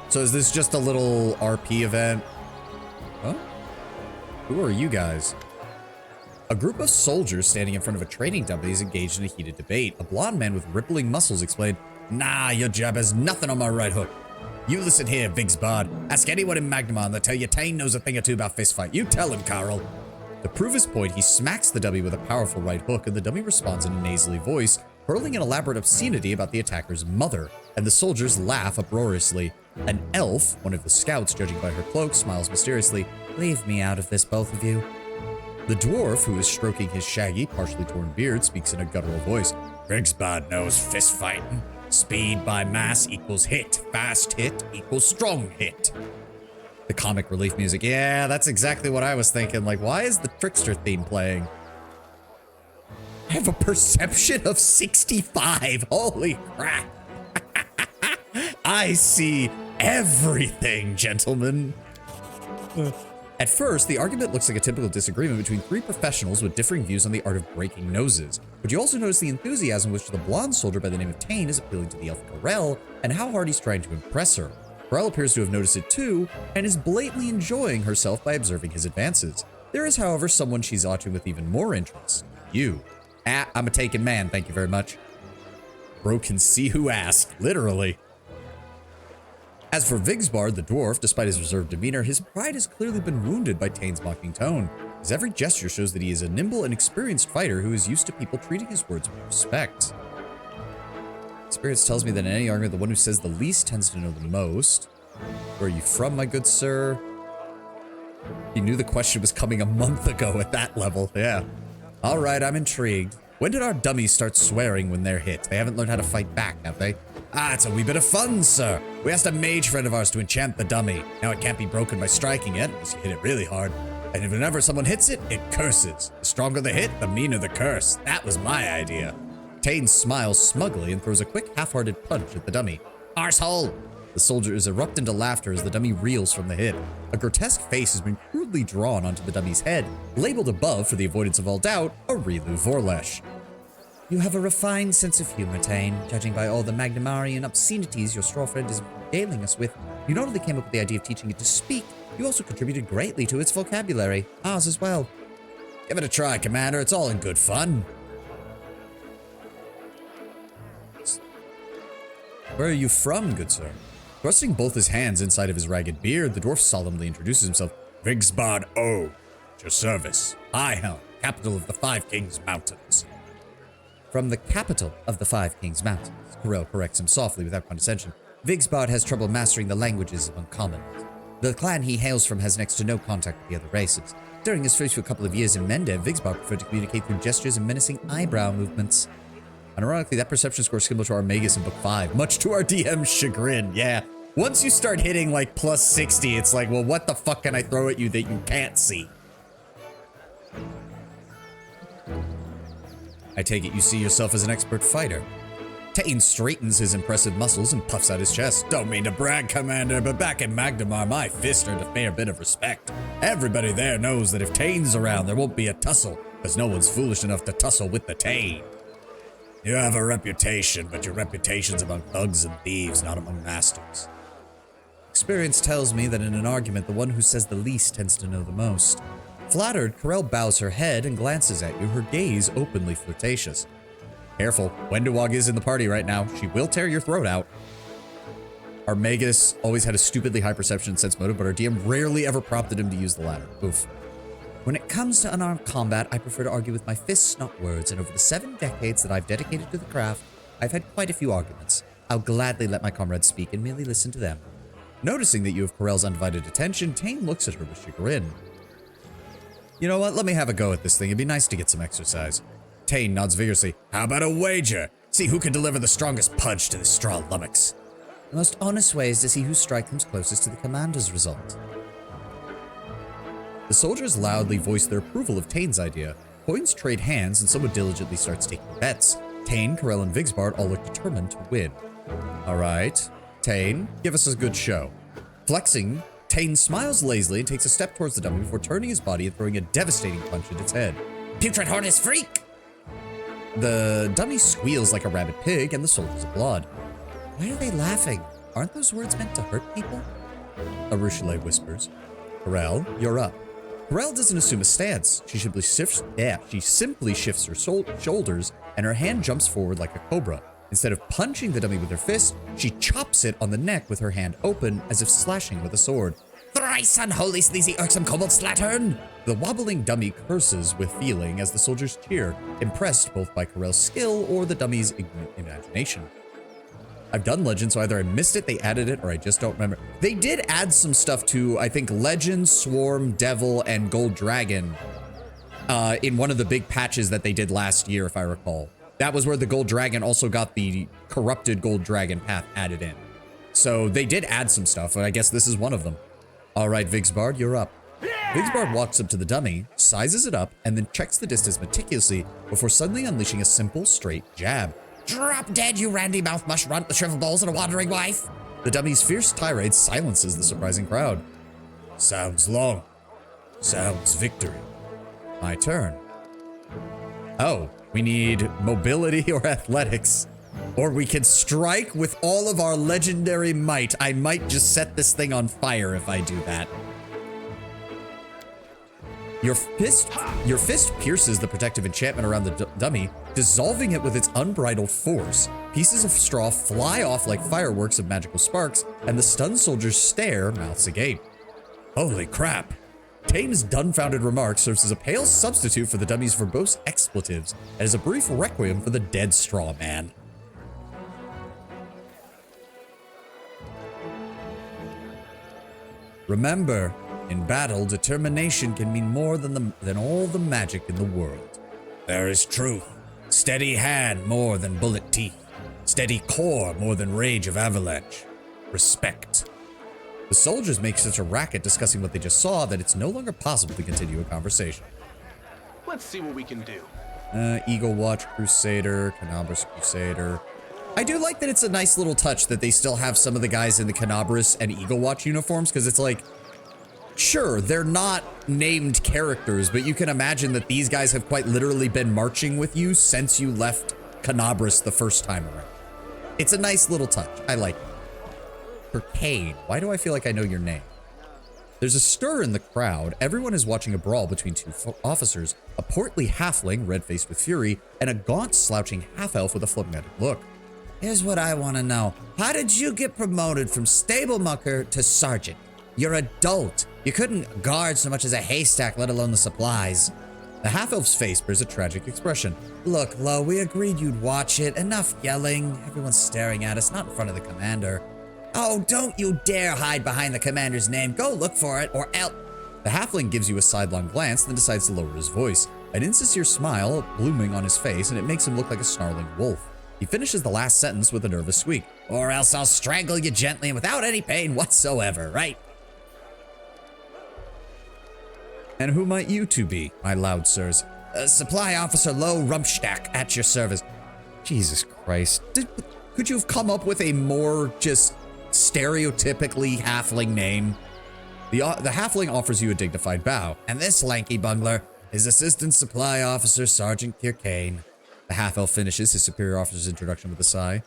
Speaker 1: So is this just a little RP event? Huh? Who are you guys? A group of soldiers standing in front of a training dummy is engaged in a heated debate. A blonde man with rippling muscles explained, "Nah, your jab has nothing on my right hook. You listen here, Vigsbard. Ask anyone in Magnamon, they'll tell you Tane knows a thing or two about fistfight. You tell him, Carl." To prove his point, he smacks the dummy with a powerful right hook, and the dummy responds in a nasally voice, hurling an elaborate obscenity about the attacker's mother, and the soldiers laugh uproariously. An elf, one of the scouts judging by her cloak, smiles mysteriously. "Leave me out of this, both of you." The dwarf, who is stroking his shaggy, partially torn beard, speaks in a guttural voice. "Vigsbard knows fist fighting. Speed by mass equals hit. Fast hit equals strong hit." The comic relief music. Yeah, that's exactly what I was thinking. Like, why is the Trickster theme playing? I have a perception of 65. Holy crap. I see everything, gentlemen. At first, the argument looks like a typical disagreement between three professionals with differing views on the art of breaking noses. But you also notice the enthusiasm with which the blonde soldier by the name of Tane is appealing to the elf Corel, and how hard he's trying to impress her. Corel appears to have noticed it too, and is blatantly enjoying herself by observing his advances. There is, however, someone she's watching with even more interest. You. I'm a taken man, thank you very much. Bro can see who asked, literally. As for Vigsbard, the dwarf, despite his reserved demeanor, his pride has clearly been wounded by Tane's mocking tone. His every gesture shows that he is a nimble and experienced fighter who is used to people treating his words with respect. Experience tells me that in any argument, the one who says the least tends to know the most. Where are you from, my good sir? He knew the question was coming a month ago at that level, yeah. All right, I'm intrigued. When did our dummies start swearing when they're hit? They haven't learned how to fight back, have they? It's a wee bit of fun, sir. We asked a mage friend of ours to enchant the dummy. Now it can't be broken by striking it, unless you hit it really hard. And if whenever someone hits it, it curses. The stronger the hit, the meaner the curse. That was my idea. Tane smiles smugly and throws a quick, half-hearted punch at the dummy. Arsehole! The soldiers erupt into laughter as the dummy reels from the hit. A grotesque face has been crudely drawn onto the dummy's head, labeled above, for the avoidance of all doubt, a Rilu Vorlesh. You have a refined sense of humor, Tane, judging by all the Magnamarian obscenities your straw friend is regaling us with. You not only came up with the idea of teaching it to speak, you also contributed greatly to its vocabulary, ours as well. Give it a try, Commander, it's all in good fun. Where are you from, good sir? Thrusting both his hands inside of his ragged beard, the dwarf solemnly introduces himself. Vigsbard O, at your service. High Helm, capital of the Five Kings Mountains. From the capital of the Five Kings Mountains, Corel corrects him softly without condescension. Vigsbard has trouble mastering the languages of uncommon. The clan he hails from has next to no contact with the other races. During his first couple of years in Mendev, Vigsbard preferred to communicate through gestures and menacing eyebrow movements. And ironically, that perception score is similar to our Magus in Book 5, much to our DM's chagrin, yeah. Once you start hitting like plus 60, it's like, well, what the fuck can I throw at you that you can't see? I take it you see yourself as an expert fighter. Tane straightens his impressive muscles and puffs out his chest. Don't mean to brag, Commander, but back in Magnamar, my fist earned a fair bit of respect. Everybody there knows that if Tane's around, there won't be a tussle, because no one's foolish enough to tussle with the Tane. You have a reputation, but your reputation's among thugs and thieves, not among masters. Experience tells me that in an argument, the one who says the least tends to know the most. Flattered, Corel bows her head and glances at you, her gaze openly flirtatious. Careful, Wenduag is in the party right now. She will tear your throat out. Our Magus always had a stupidly high perception and sense motive, but our DM rarely ever prompted him to use the latter. Oof. When it comes to unarmed combat, I prefer to argue with my fists, not words, and over the 7 decades that I've dedicated to the craft, I've had quite a few arguments. I'll gladly let my comrades speak and merely listen to them. Noticing that you have Corel's undivided attention, Tane looks at her with chagrin. You know what? Let me have a go at this thing. It'd be nice to get some exercise. Tane nods vigorously. How about a wager? See who can deliver the strongest punch to this straw lummox. The most honest way is to see whose strike comes closest to the commander's result. The soldiers loudly voice their approval of Tane's idea. Coins trade hands and someone diligently starts taking bets. Tane, Corel, and Vigsbard all look determined to win. Alright, Tane, give us a good show. Flexing, Tane smiles lazily and takes a step towards the dummy before turning his body and throwing a devastating punch at its head. Putrid hornless freak! The dummy squeals like a rabid pig and the soldiers applaud. Why are they laughing? Aren't those words meant to hurt people? Arushale whispers. Corel, you're up. Corel doesn't assume a stance. She simply shifts her shoulders and her hand jumps forward like a cobra. Instead of punching the dummy with her fist, she chops it on the neck with her hand open as if slashing with a sword. Thrice unholy, sleazy, irksome kobold slattern! The wobbling dummy curses with feeling as the soldiers cheer, impressed both by Corel's skill or the dummy's imagination. I've done Legend, so either I missed it, they added it, or I just don't remember. They did add some stuff to, I think, Legend, Swarm, Devil, and Gold Dragon in one of the big patches that they did last year, if I recall. That was where the Gold Dragon also got the corrupted Gold Dragon path added in. So they did add some stuff, and I guess this is one of them. All right, Vigsbard, you're up. Vigsbard walks up to the dummy, sizes it up, and then checks the distance meticulously before suddenly unleashing a simple, straight jab. Drop dead, you randy mouth mush runt with shriveled balls and a wandering wife! The dummy's fierce tirade silences the surprising crowd. Sounds long. Sounds victory. My turn. Oh, we need mobility or athletics. Or we can strike with all of our legendary might. I might just set this thing on fire if I do that. Your fist pierces the protective enchantment around the dummy, dissolving it with its unbridled force. Pieces of straw fly off like fireworks of magical sparks, and the stunned soldiers stare, mouths agape. Holy crap. Tane's dumbfounded remark serves as a pale substitute for the dummy's verbose expletives, and as a brief requiem for the dead straw man. Remember, in battle, determination can mean more than all the magic in the world. There is truth. Steady hand more than bullet teeth. Steady core more than rage of avalanche. Respect. The soldiers make such a racket discussing what they just saw that it's no longer possible to continue a conversation.
Speaker 2: Let's see what we can do.
Speaker 1: Eagle Watch Crusader, Canabras Crusader. I do like that it's a nice little touch that they still have some of the guys in the Canabras and Eagle Watch uniforms, because it's like, sure, they're not named characters, but you can imagine that these guys have quite literally been marching with you since you left Canabras the first time around. It's a nice little touch. I like it. Percane, why do I feel like I know your name? There's a stir in the crowd. Everyone is watching a brawl between two officers, a portly halfling, red-faced with fury, and a gaunt, slouching half-elf with a phlegmatic look. Here's what I want to know. How did you get promoted from stable mucker to sergeant? You're a dolt. You couldn't guard so much as a haystack, let alone the supplies. The half-elf's face bears a tragic expression. Look, Lo, we agreed you'd watch it. Enough yelling. Everyone's staring at us, not in front of the commander. Oh, don't you dare hide behind the commander's name. Go look for it, or else. The halfling gives you a sidelong glance, then decides to lower his voice. An insincere smile blooming on his face, and it makes him look like a snarling wolf. He finishes the last sentence with a nervous squeak. Or else I'll strangle you gently and without any pain whatsoever, right? And who might you two be, my loud sirs? Supply Officer Lo Rumpstack at your service. Jesus Christ. Could you have come up with a more just stereotypically halfling name? The halfling offers you a dignified bow. And this lanky bungler is Assistant Supply Officer Sergeant Kirkane. The half-elf finishes his superior officer's introduction with a sigh.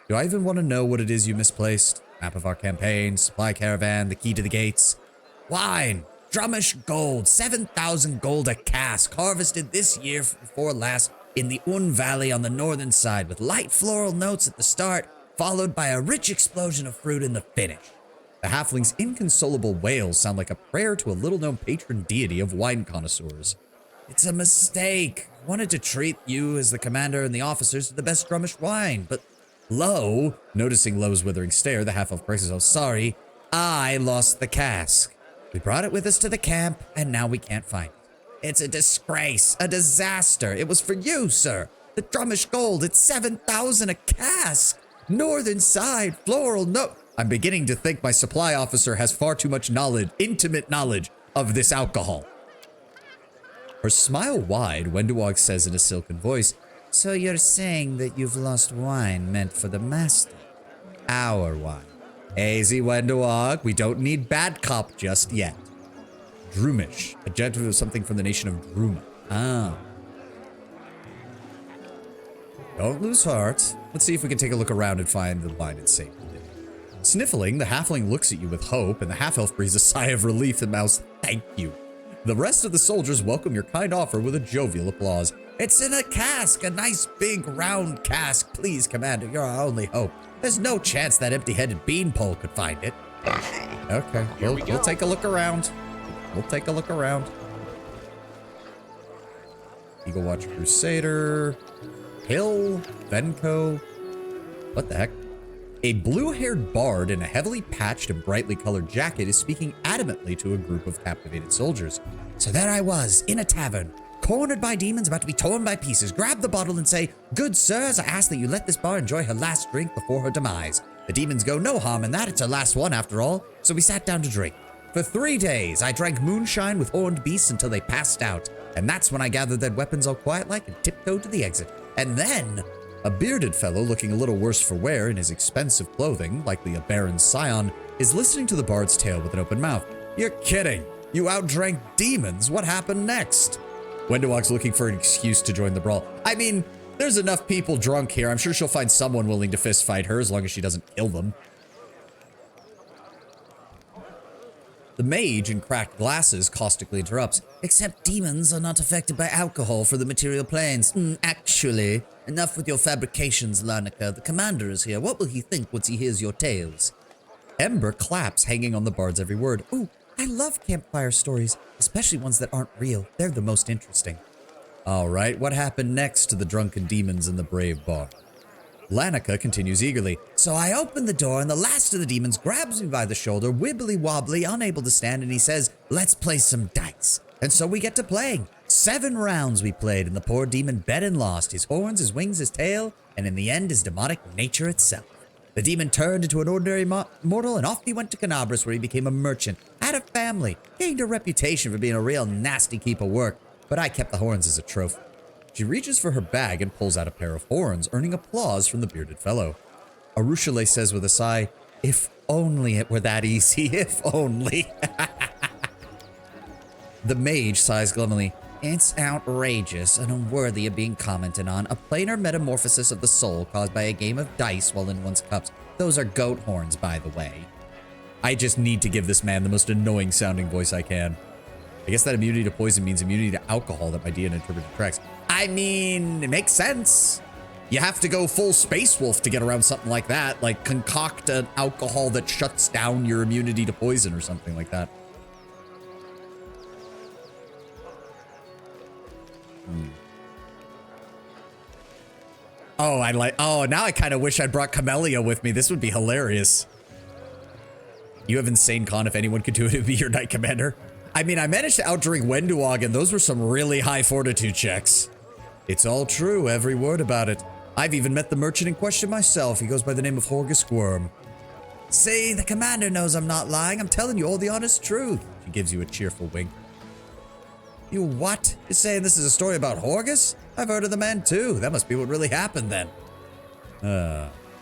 Speaker 1: Do I even want to know what it is you misplaced? Map of our campaign, supply caravan, the key to the gates. Wine! Drumish gold, 7,000 gold a cask, harvested this year before last in the Un Valley on the northern side, with light floral notes at the start, followed by a rich explosion of fruit in the finish. The halfling's inconsolable wails sound like a prayer to a little-known patron deity of wine connoisseurs. It's a mistake. I wanted to treat you as the commander and the officers to the best Drumish wine, but Lo, noticing Lo's withering stare, the half-elf breaks himself. Sorry, I lost the cask. We brought it with us to the camp, and now we can't find it. It's a disgrace, a disaster. It was for you, sir. The Drumish gold, it's 7,000 a cask. Northern side, floral, no. I'm beginning to think my supply officer has far too much knowledge, intimate knowledge of this alcohol. Her smile wide, Wenduag says in a silken voice, so you're saying that you've lost wine meant for the master? Our wine. Easy, Wenduag. We don't need bad cop just yet. Drumish. Adjective of something from the nation of Druma. Ah. Don't lose heart. Let's see if we can take a look around and find the wine it's safe to do. Sniffling, the halfling looks at you with hope, and the half-elf breathes a sigh of relief and mouths, thank you. The rest of the soldiers welcome your kind offer with a jovial applause. It's in a cask, a nice big round cask. Please, Commander, you're our only hope. There's no chance that empty-headed beanpole could find it. Okay, we'll take a look around. We'll take a look around. Eagle Watch Crusader. Hill. Venko. What the heck? A blue-haired bard in a heavily patched and brightly colored jacket is speaking adamantly to a group of captivated soldiers. So there I was, in a tavern, cornered by demons about to be torn by pieces, grab the bottle and say, good sirs, I ask that you let this bar enjoy her last drink before her demise. The demons go, no harm in that, it's her last one after all. So we sat down to drink. For 3 days, I drank moonshine with horned beasts until they passed out. And that's when I gathered their weapons all quiet-like and tiptoed to the exit. And then, a bearded fellow looking a little worse for wear in his expensive clothing, likely a baron's scion, is listening to the bard's tale with an open mouth. You're kidding. You outdrank demons. What happened next? Wenduag's looking for an excuse to join the brawl. I mean, there's enough people drunk here. I'm sure she'll find someone willing to fist fight her as long as she doesn't kill them. The mage in cracked glasses caustically interrupts. Except demons are not affected by alcohol for the material planes. Actually, enough with your fabrications, Lanica. The commander is here. What will he think once he hears your tales? Ember claps, hanging on the bard's every word. Ooh, I love campfire stories, especially ones that aren't real. They're the most interesting. All right, what happened next to the drunken demons in the brave bar? Lanica continues eagerly. So I open the door and the last of the demons grabs me by the shoulder, wibbly wobbly, unable to stand, and he says, let's play some dice. And so we get to playing. 7 rounds we played, and the poor demon bet and lost. His horns, his wings, his tail, and in the end, his demonic nature itself. The demon turned into an ordinary mortal, and off he went to Canabras, where he became a merchant, had a family, gained a reputation for being a real nasty keep of work, but I kept the horns as a trophy. She reaches for her bag and pulls out a pair of horns, earning applause from the bearded fellow. Arushale says with a sigh, if only it were that easy, if only. The mage sighs gloomily. It's outrageous and unworthy of being commented on. A planar metamorphosis of the soul caused by a game of dice while in one's cups. Those are goat horns, by the way. I just need to give this man the most annoying sounding voice I can. I guess that immunity to poison means immunity to alcohol that my DN interpreter tracks. I mean, it makes sense. You have to go full Space Wolf to get around something like that. Like concoct an alcohol that shuts down your immunity to poison or something like that. Oh, now I kind of wish I'd brought Camellia with me. This would be hilarious. You have insane con. If anyone could do it, it'd be your Knight Commander. I mean, I managed to outdrink Wenduag, and those were some really high fortitude checks. It's all true, every word about it. I've even met the merchant in question myself. He goes by the name of Horgus Worm. See, the commander knows I'm not lying. I'm telling you all the honest truth. She gives you a cheerful wink. You what? You're saying this is a story about Horgus? I've heard of the man too. That must be what really happened then.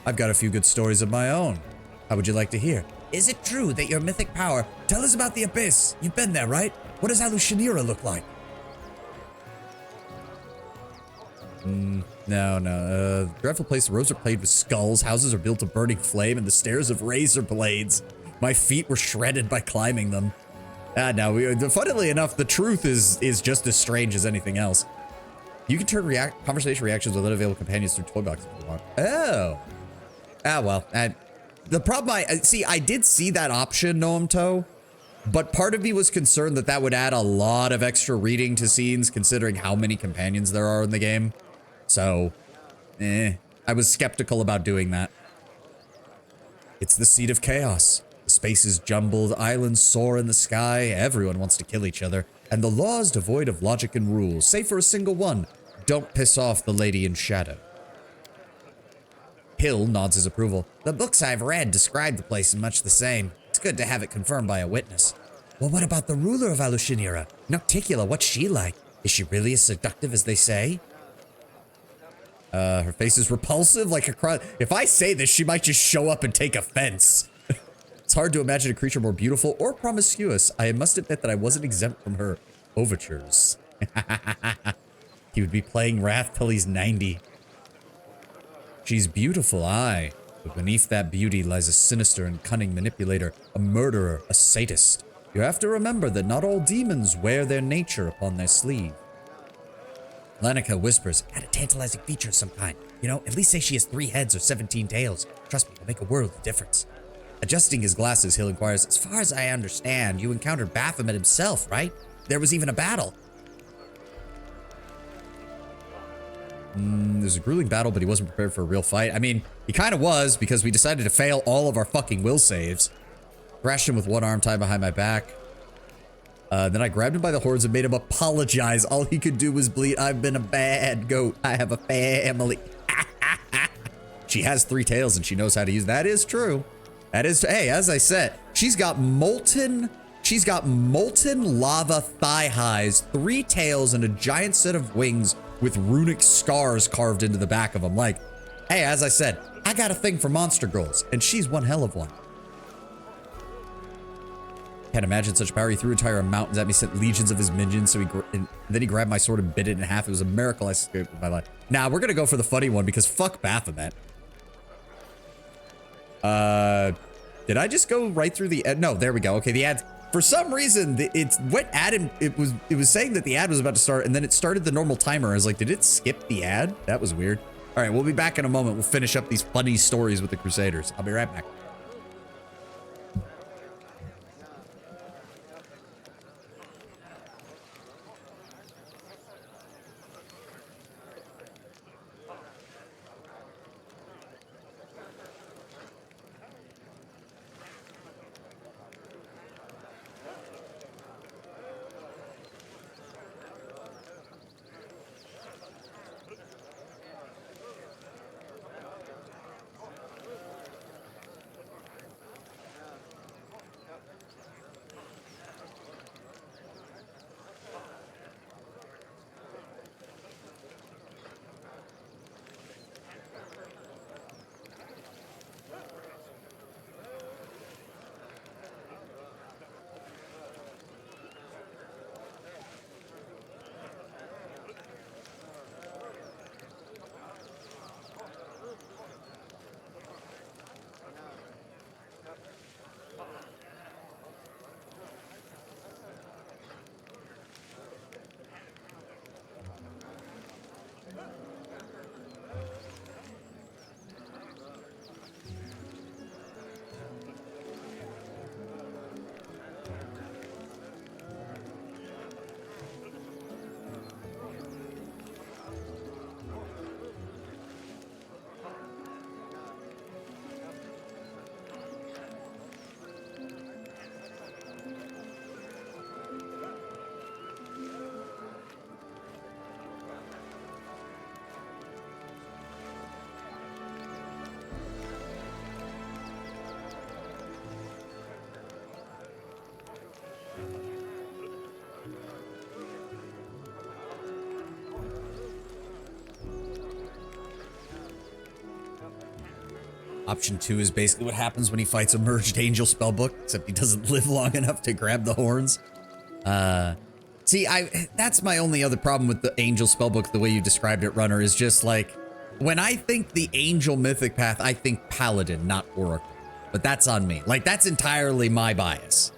Speaker 1: I've got a few good stories of my own. How would you like to hear? Is it true that your mythic power... Tell us about the Abyss. You've been there, right? What does Alushanira look like? No. Dreadful place. The roads are paved with skulls. Houses are built of burning flame, and the stairs of razor blades. My feet were shredded by climbing them. No. Funnily enough, the truth is just as strange as anything else. You can turn conversation reactions with unavailable companions through toy boxes if you want. Oh. Well. The problem I did see that option, Noam Toe, but part of me was concerned that would add a lot of extra reading to scenes considering how many companions there are in the game. So, I was skeptical about doing that. It's the seat of chaos. The space is jumbled, islands soar in the sky, everyone wants to kill each other, and the law is devoid of logic and rules, save for a single one. Don't piss off the lady in shadow. Hill nods his approval. The books I've read describe the place much the same. It's good to have it confirmed by a witness. Well, what about the ruler of Alushinira? Nocticula, what's she like? Is she really as seductive as they say? Her face is repulsive like a crowd. If I say this, she might just show up and take offense. It's hard to imagine a creature more beautiful or promiscuous. I must admit that I wasn't exempt from her overtures. He would be playing Wrath till he's 90. She's beautiful, aye. But beneath that beauty lies a sinister and cunning manipulator, a murderer, a sadist. You have to remember that not all demons wear their nature upon their sleeve. Lanika whispers, had a tantalizing feature of some kind. You know, at least say she has 3 heads or 17 tails. Trust me, it'll make a world of difference. Adjusting his glasses, Hill inquires, as far as I understand, you encountered Baphomet himself, right? There was even a battle. There's a grueling battle, but he wasn't prepared for a real fight. I mean, he kind of was, because we decided to fail all of our fucking will saves. Thrashed him with one arm tied behind my back. Then I grabbed him by the horns and made him apologize. All he could do was bleat, I've been a bad goat. I have a family. She has 3 tails and she knows how to use. That is true. That is, hey, as I said, she's got molten lava thigh highs, 3 tails, and a giant set of wings with runic scars carved into the back of them. Like, hey, as I said, I got a thing for monster girls, and she's one hell of one. Can't imagine such power. He threw entire mountains at me, sent legions of his minions, so and then he grabbed my sword and bit it in half. It was a miracle I escaped with my life. Now, we're gonna go for the funny one, because fuck Baphomet. Did I just go right through the ad? No, there we go. Okay, the ad. For some reason, it's what ad it was saying that the ad was about to start, and then it started the normal timer. I was like, did it skip the ad? That was weird. All right, we'll be back in a moment. We'll finish up these funny stories with the Crusaders. I'll be right back. Option 2 is basically what happens when he fights a merged angel spellbook, except he doesn't live long enough to grab the horns. See, that's my only other problem with the angel spellbook, the way you described it, Runner, is just like, when I think the angel mythic path, I think paladin, not oracle. But that's on me. Like, that's entirely my bias.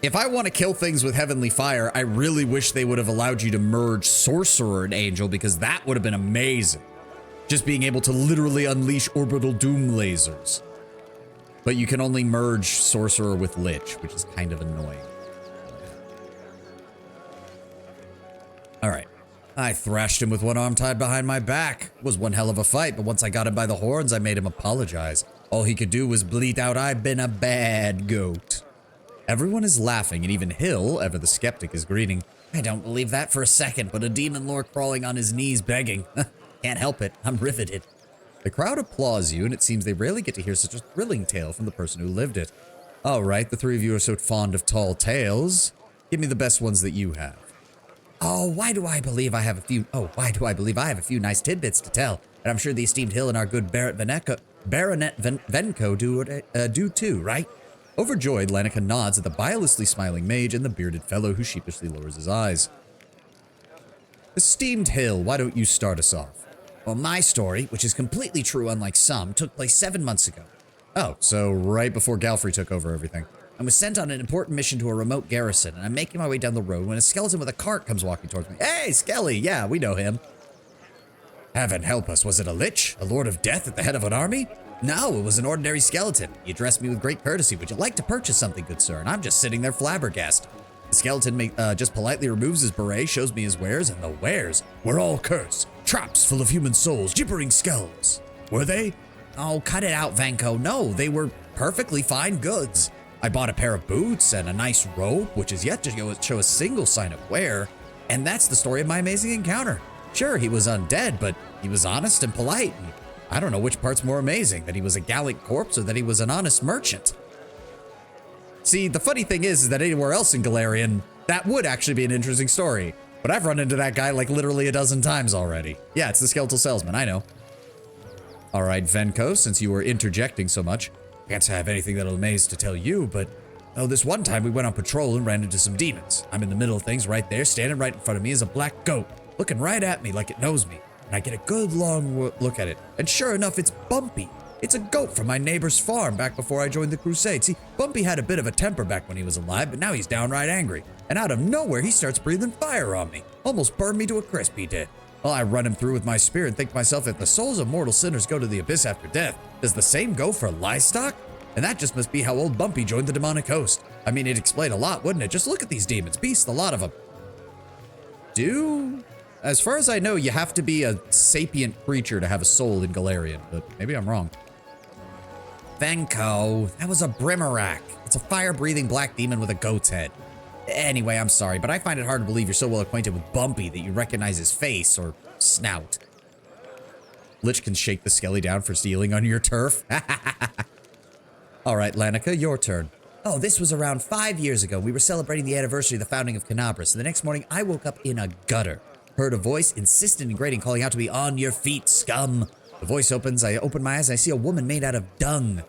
Speaker 1: If I want to kill things with heavenly fire, I really wish they would have allowed you to merge sorcerer and angel, because that would have been amazing. Just being able to literally unleash orbital doom lasers. But you can only merge sorcerer with lich, which is kind of annoying. All right. I thrashed him with one arm tied behind my back. It was one hell of a fight, but once I got him by the horns, I made him apologize. All he could do was bleat out, I've been a bad goat. Everyone is laughing, and even Hill, ever the skeptic, is greeting. I don't believe that for a second, but a demon lord crawling on his knees begging. Can't help it. I'm riveted. The crowd applauds you, and it seems they rarely get to hear such a thrilling tale from the person who lived it. All right, the three of you are so fond of tall tales. Give me the best ones that you have. Why do I believe I have a few nice tidbits to tell? And I'm sure the esteemed Hill and our good Baronet Venko do too, right? Overjoyed, Lanica nods at the biliously smiling mage and the bearded fellow who sheepishly lowers his eyes. Esteemed Hill, why don't you start us off? Well, my story, which is completely true unlike some, took place 7 months ago. Oh, so right before Galfrey took over everything. I was sent on an important mission to a remote garrison, and I'm making my way down the road when a skeleton with a cart comes walking towards me. Hey, Skelly! Yeah, we know him. Heaven help us, was it a lich? A lord of death at the head of an army? No, it was an ordinary skeleton. He addressed me with great courtesy. Would you like to purchase something, good sir? And I'm just sitting there flabbergasted. The skeleton just politely removes his beret, shows me his wares, and the wares were all cursed. Traps full of human souls, gibbering skulls. Were they? Oh, cut it out, Vanko. No, they were perfectly fine goods. I bought a pair of boots and a nice robe, which is yet to show a single sign of wear. And that's the story of my amazing encounter. Sure, he was undead, but he was honest and polite. And I don't know which part's more amazing, that he was a gallant corpse or that he was an honest merchant. See, the funny thing is that anywhere else in Galarian, that would actually be an interesting story. But I've run into that guy like literally a dozen times already. Yeah, it's the skeletal salesman, I know. All right, Venko, since you were interjecting so much, I can't say I have anything that'll amaze to tell you, but this one time we went on patrol and ran into some demons. I'm in the middle of things right there, standing right in front of me is a black goat, looking right at me like it knows me. And I get a good long look at it, and sure enough, it's Bumpy. It's a goat from my neighbor's farm back before I joined the crusade. See, Bumpy had a bit of a temper back when he was alive, but now he's downright angry. And out of nowhere, he starts breathing fire on me. Almost burned me to a crisp, he did. Well, I run him through with my spear and think to myself, if the souls of mortal sinners go to the abyss after death, does the same go for livestock? And that just must be how old Bumpy joined the demonic host. I mean, it'd explain a lot, wouldn't it? Just look at these demons, beasts, a lot of them. As far as I know, you have to be a sapient creature to have a soul in Galarian, but maybe I'm wrong. Venko, that was a Brimarak. It's a fire-breathing black demon with a goat's head. Anyway, I'm sorry, but I find it hard to believe you're so well acquainted with Bumpy that you recognize his face or snout. Lich can shake the skelly down for stealing on your turf. All right, Lanica, your turn. Oh, this was around 5 years ago. We were celebrating the anniversary of the founding of Canabras, and the next morning I woke up in a gutter. Heard a voice, insistent and grating, calling out to me, "On your feet, scum!" The voice opens, I open my eyes, and I see a woman made out of dung.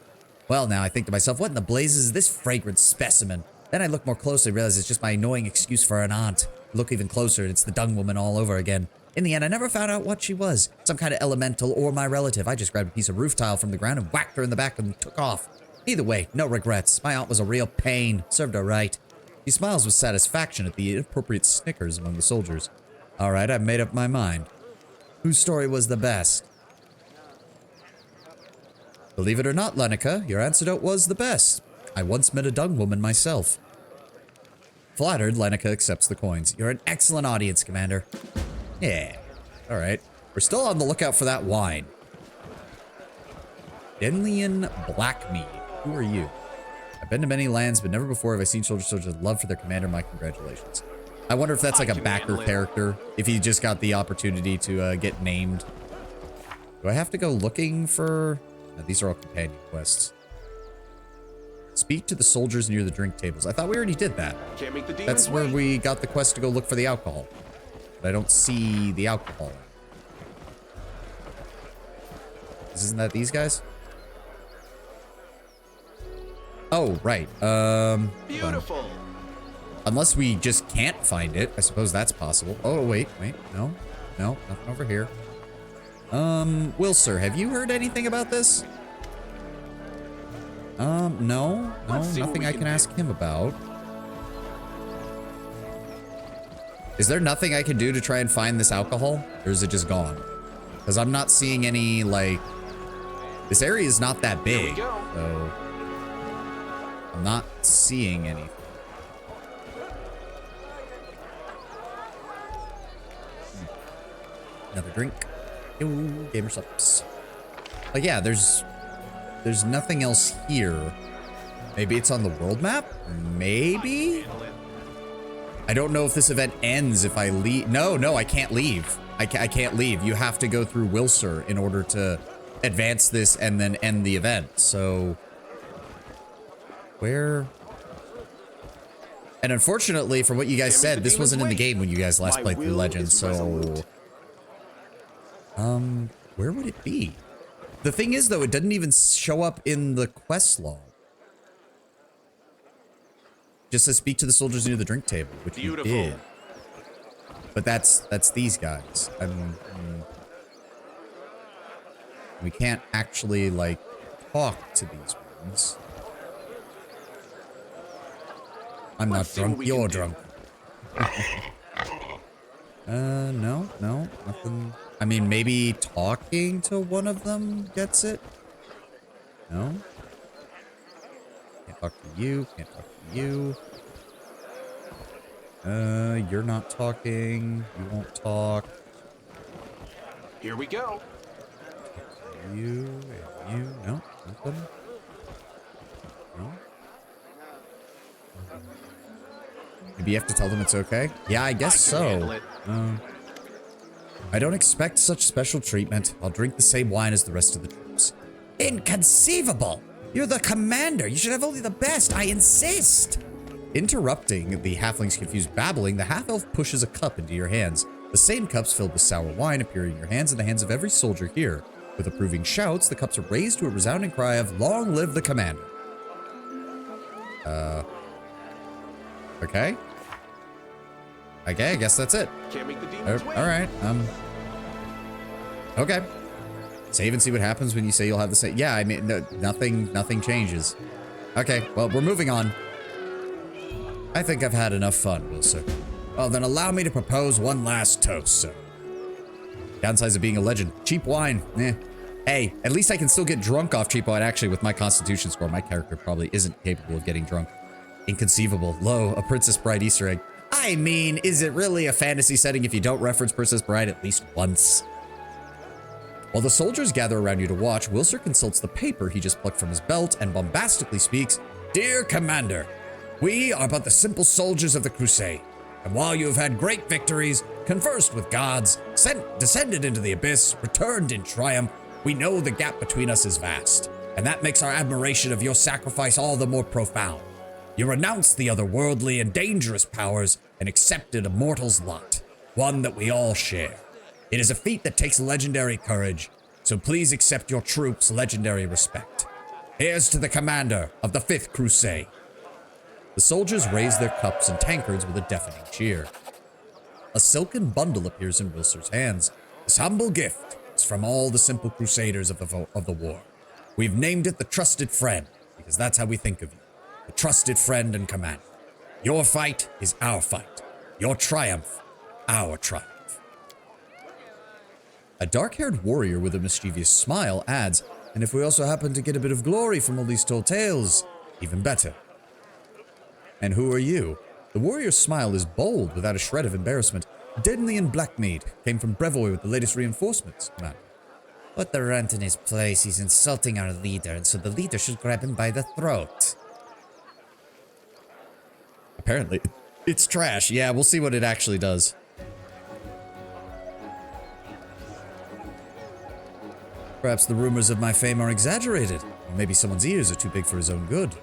Speaker 1: Well, now I think to myself, what in the blazes is this fragrant specimen? Then I look more closely, realize it's just my annoying excuse for an aunt. Look even closer, and it's the dung woman all over again. In the end, I never found out what she was. Some kind of elemental or my relative. I just grabbed a piece of roof tile from the ground and whacked her in the back and took off. Either way, no regrets. My aunt was a real pain. Served her right. He smiles with satisfaction at the inappropriate snickers among the soldiers. All right, I've made up my mind. Whose story was the best? Believe it or not, Lanica, your antidote was the best. I once met a dung woman myself. Flattered, Lanica accepts the coins. You're an excellent audience, Commander. Yeah. All right. We're still on the lookout for that wine. Denlian Blackmead. Who are you? I've been to many lands, but never before have I seen soldiers with love for their commander. My congratulations. I wonder if that's like a backer character. If he just got the opportunity to get named. Do I have to go looking for... No, these are all companion quests. Speak to the soldiers near the drink tables. I thought we already did that.
Speaker 2: Can't make the demons
Speaker 1: That's where we got the quest to go look for the alcohol. But I don't see the alcohol. Isn't that these guys? Oh, right.
Speaker 2: Beautiful.
Speaker 1: Unless we just can't find it. I suppose that's possible. Oh, wait. No, nothing over here. Will, sir, have you heard anything about this? No, nothing I can ask him about. Is there nothing I can do to try and find this alcohol? Or is it just gone? Because I'm not seeing any, like... This area is not that big, so... I'm not seeing anything. Another drink. Ooh, gamer subs. Like, yeah, there's nothing else here. Maybe it's on the world map? Maybe? I don't know if this event ends if I leave. No, I can't leave. I can't leave. You have to go through Wilser in order to advance this and then end the event. So where? And unfortunately, from what you guys said, this wasn't in the game when you guys last played through Legends. So, where would it be? The thing is, though, it doesn't even show up in the quest log. Just says speak to the soldiers near the drink table, which we did. But that's these guys. We can't actually, like, talk to these ones. I'm not drunk, you're drunk. No, nothing. I mean, maybe talking to one of them gets it? No? Can't talk to you, can't talk to you. You're not talking, you won't talk.
Speaker 2: Here we go.
Speaker 1: You, and you, no, nothing. No? Maybe you have to tell them it's okay? Yeah, I guess so. I don't expect such special treatment. I'll drink the same wine as the rest of the troops. Inconceivable! You're the commander! You should have only the best! I insist! Interrupting the halfling's confused babbling, the half-elf pushes a cup into your hands. The same cups filled with sour wine appear in your hands and the hands of every soldier here. With approving shouts, the cups are raised to a resounding cry of, "Long live the commander!" Okay. Okay, I guess that's it.
Speaker 2: Can't make the demons wait.
Speaker 1: Alright, okay. Save and see what happens when you say you'll have the same. Yeah, I mean, no, nothing changes. Okay, well, we're moving on. I think I've had enough fun, Will, sir. Well, then allow me to propose one last toast, sir. Downsides of being a legend. Cheap wine, eh. Hey, at least I can still get drunk off cheap wine. Actually, with my constitution score, my character probably isn't capable of getting drunk. Inconceivable. Lo, a Princess Bride Easter egg. I mean, is it really a fantasy setting if you don't reference Princess Bride at least once? While the soldiers gather around you to watch, Wilser consults the paper he just plucked from his belt and bombastically speaks, "Dear Commander, we are but the simple soldiers of the Crusade, and while you have had great victories, conversed with gods, descended into the abyss, returned in triumph, we know the gap between us is vast, and that makes our admiration of your sacrifice all the more profound. You renounced the otherworldly and dangerous powers and accepted a mortal's lot, one that we all share. It is a feat that takes legendary courage, so please accept your troops' legendary respect. Here's to the commander of the 5th Crusade." The soldiers raise their cups and tankards with a deafening cheer. A silken bundle appears in Wilser's hands. This humble gift is from all the simple crusaders of the war. We've named it the Trusted Friend, because that's how we think of you. The trusted friend and commander. Your fight is our fight. Your triumph, our triumph. A dark-haired warrior with a mischievous smile adds, "And if we also happen to get a bit of glory from all these tall tales, even better." "And who are you?" The warrior's smile is bold without a shred of embarrassment. "Denley and Blackmead came from Brevoy with the latest reinforcements, commander." "Put the runt in his place. He's insulting our leader, and so the leader should grab him by the throat." Apparently, it's trash. Yeah, we'll see what it actually does. Perhaps the rumors of my fame are exaggerated, or maybe someone's ears are too big for his own good.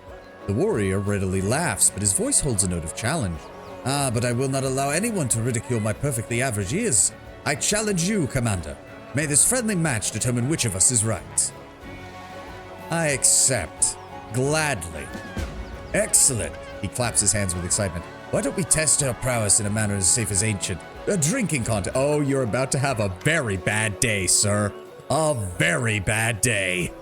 Speaker 1: The warrior readily laughs, but his voice holds a note of challenge. But I will not allow anyone to ridicule my perfectly average ears. I challenge you, Commander. May this friendly match determine which of us is right. I accept. Gladly. Excellent. He claps his hands with excitement. Why don't we test our prowess in a manner as safe as ancient? A drinking contest. Oh, you're about to have a very bad day, sir. A very bad day.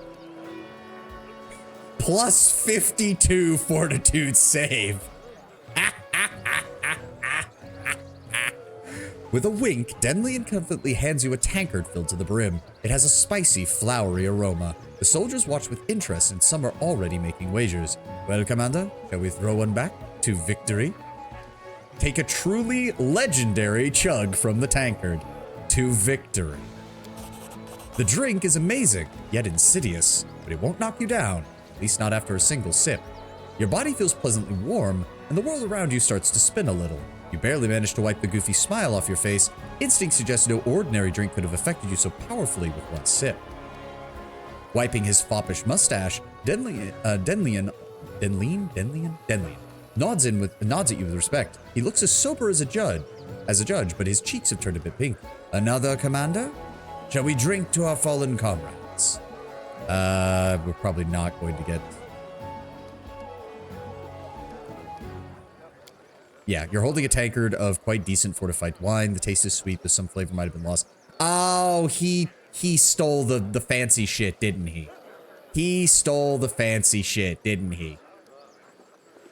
Speaker 1: Plus 52 fortitude save. With a wink, Denley confidently hands you a tankard filled to the brim. It has a spicy, flowery aroma. The soldiers watch with interest, and some are already making wagers. Well, Commander, shall we throw one back to victory? Take a truly legendary chug from the tankard. To victory. The drink is amazing, yet insidious, but it won't knock you down, at least not after a single sip. Your body feels pleasantly warm, and the world around you starts to spin a little. You barely manage to wipe the goofy smile off your face. Instinct suggests no ordinary drink could have affected you so powerfully with one sip. Wiping his foppish mustache, Denlian nods at you with respect. He looks as sober as a judge, but his cheeks have turned a bit pink. Another, Commander? Shall we drink to our fallen comrades? We're probably not going to get... Yeah, you're holding a tankard of quite decent fortified wine. The taste is sweet, but some flavor might have been lost. Oh, he stole the fancy shit, didn't he? He stole the fancy shit, didn't he?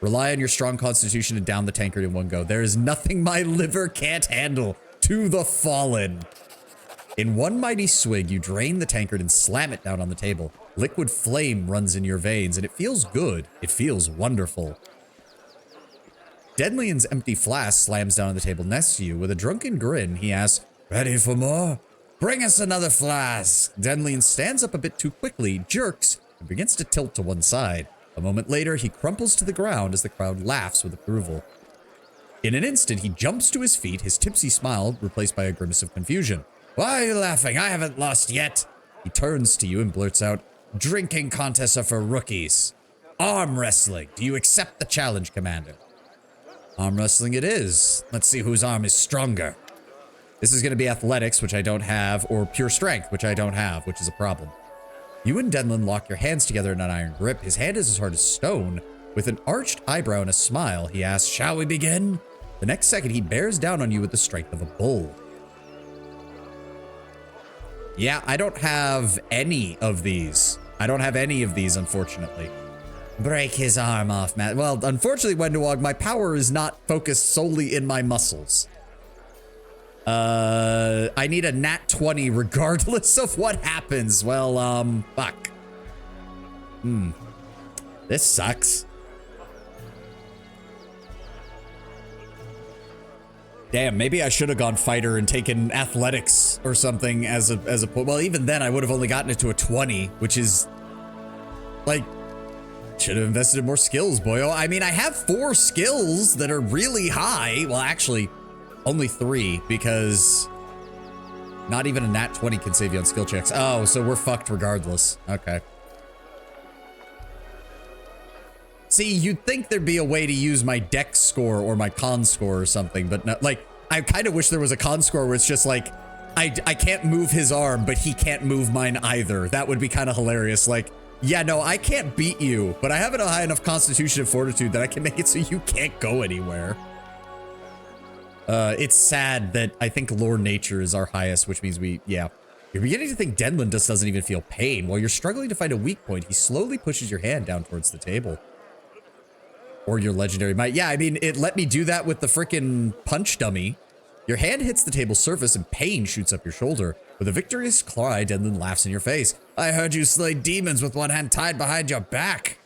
Speaker 1: Rely on your strong constitution to down the tankard in one go. There is nothing my liver can't handle. To the fallen. In one mighty swig, you drain the tankard and slam it down on the table. Liquid flame runs in your veins, and it feels good. It feels wonderful. Denlian's empty flask slams down on the table next to you. With a drunken grin, he asks, "Ready for more? Bring us another flask." Denlian stands up a bit too quickly, jerks, and begins to tilt to one side. A moment later, he crumples to the ground as the crowd laughs with approval. In an instant, he jumps to his feet, his tipsy smile replaced by a grimace of confusion. "Why are you laughing? I haven't lost yet." He turns to you and blurts out, "Drinking contests are for rookies. Arm wrestling. Do you accept the challenge, Commander?" Arm wrestling it is. Let's see whose arm is stronger. This is going to be athletics, which I don't have, or pure strength, which I don't have, which is a problem. You and Denlin lock your hands together in an iron grip. His hand is as hard as stone. With an arched eyebrow and a smile, he asks, "Shall we begin?" The next second, he bears down on you with the strength of a bull. Yeah, I don't have any of these. I don't have any of these, unfortunately. Break his arm off, Matt. Well, unfortunately, Wenduag, my power is not focused solely in my muscles. I need a nat 20 regardless of what happens. Well, fuck. This sucks. Damn, maybe I should have gone fighter and taken athletics or something as a well, even then I would have only gotten it to a 20, which is like, should have invested in more skills, boyo. I mean, I have 4 skills that are really high. Well, actually, only 3, because not even a nat 20 can save you on skill checks. Oh, so we're fucked regardless. Okay. See, you'd think there'd be a way to use my dex score or my con score or something, but no, like, I kind of wish there was a con score where it's just like, I can't move his arm, but he can't move mine either. That would be kind of hilarious. Like, yeah, no, I can't beat you, but I have a high enough constitution and fortitude that I can make it so you can't go anywhere. It's sad that I think lore nature is our highest, which means yeah. You're beginning to think Denlin just doesn't even feel pain. While you're struggling to find a weak point, he slowly pushes your hand down towards the table. Or your legendary might. Yeah, I mean, it let me do that with the frickin' punch dummy. Your hand hits the table's surface and pain shoots up your shoulder. With a victorious cry, Denlin laughs in your face. "I heard you slay demons with one hand tied behind your back.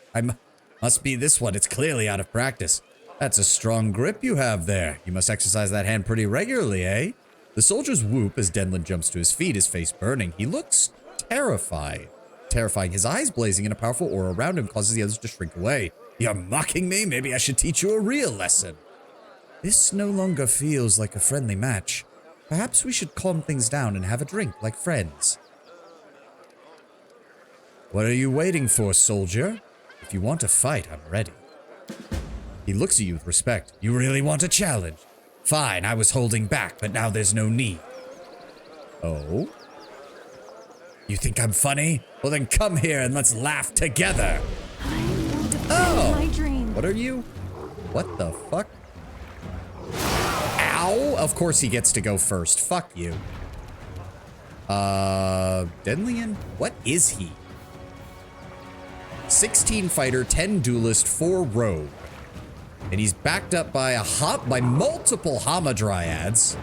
Speaker 1: Must be this one. It's clearly out of practice." "That's a strong grip you have there. You must exercise that hand pretty regularly, eh?" The soldiers whoop as Denlin jumps to his feet, his face burning. He looks terrified. Terrifying. His eyes blazing and a powerful aura around him causes the others to shrink away. "You're mocking me? Maybe I should teach you a real lesson." "This no longer feels like a friendly match. Perhaps we should calm things down and have a drink like friends." "What are you waiting for, soldier? If you want to fight, I'm ready." He looks at you with respect. "You really want a challenge? Fine, I was holding back, but now there's no need." "Oh? You think I'm funny? Well then come here and let's laugh together." Oh!
Speaker 4: My dream.
Speaker 1: What are you? What the fuck? Ow! Of course he gets to go first. Fuck you. Denlian? What is he? 16 fighter, 10 duelist, 4 rogue. And he's backed up by by multiple Hamadryads.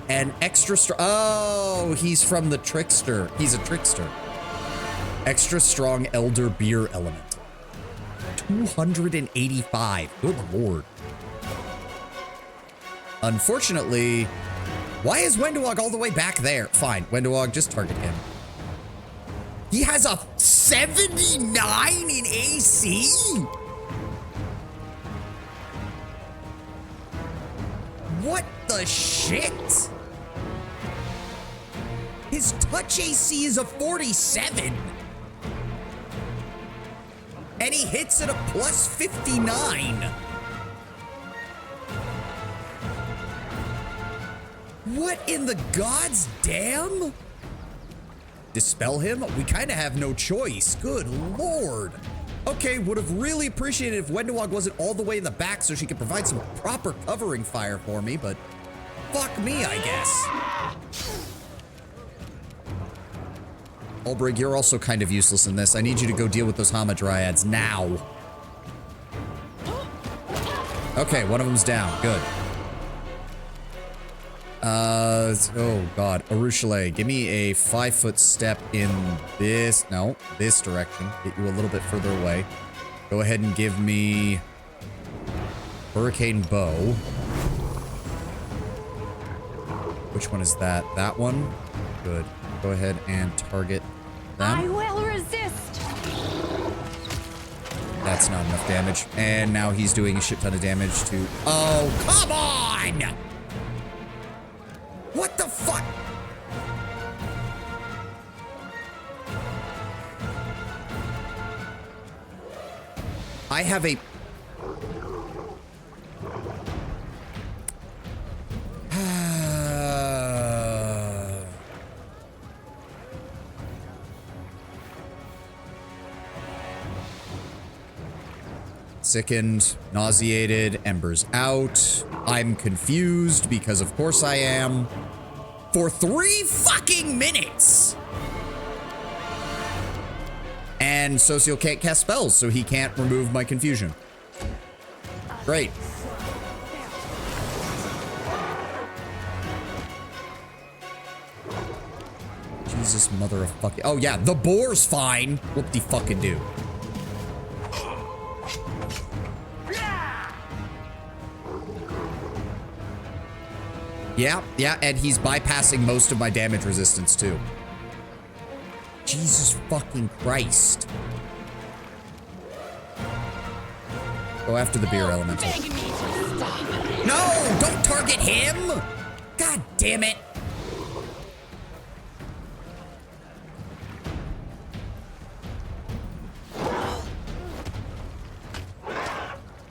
Speaker 1: And extra strong. Oh, he's from the trickster. He's a trickster. Extra strong elder beer element. 285. Good lord. Unfortunately, why is Wenduag all the way back there? Fine, Wenduag, just target him. He has a 79 in AC? What the shit? His touch AC is a 47. only hits at a plus 59. What in the gods damn? Dispel him? We kind of have no choice. Good lord. Okay, would have really appreciated if Wenduag wasn't all the way in the back so she could provide some proper covering fire for me, but fuck me, I guess. Ulbrig, you're also kind of useless in this. I need you to go deal with those Hamadryads now. Okay, one of them's down. Good. Oh god. Arushale, give me a 5-foot step in this, no, this direction. Get you a little bit further away. Go ahead and give me Hurricane Bow. Which one is that? That one? Good. Go ahead and target them.
Speaker 4: I will resist.
Speaker 1: That's not enough damage. And now he's doing a shit ton of damage to... Oh, come on! What the fuck? I have a... Sickened, nauseated, embers out. I'm confused because of course I am. For 3 fucking minutes! And Socio can't cast spells, so he can't remove my confusion. Great. Jesus mother of fucking... Oh yeah, the boar's fine. Whoop-de-fucking-do. Yeah, and he's bypassing most of my damage resistance, too. Jesus fucking Christ. Go after the beer elemental. No, don't target him! God damn it.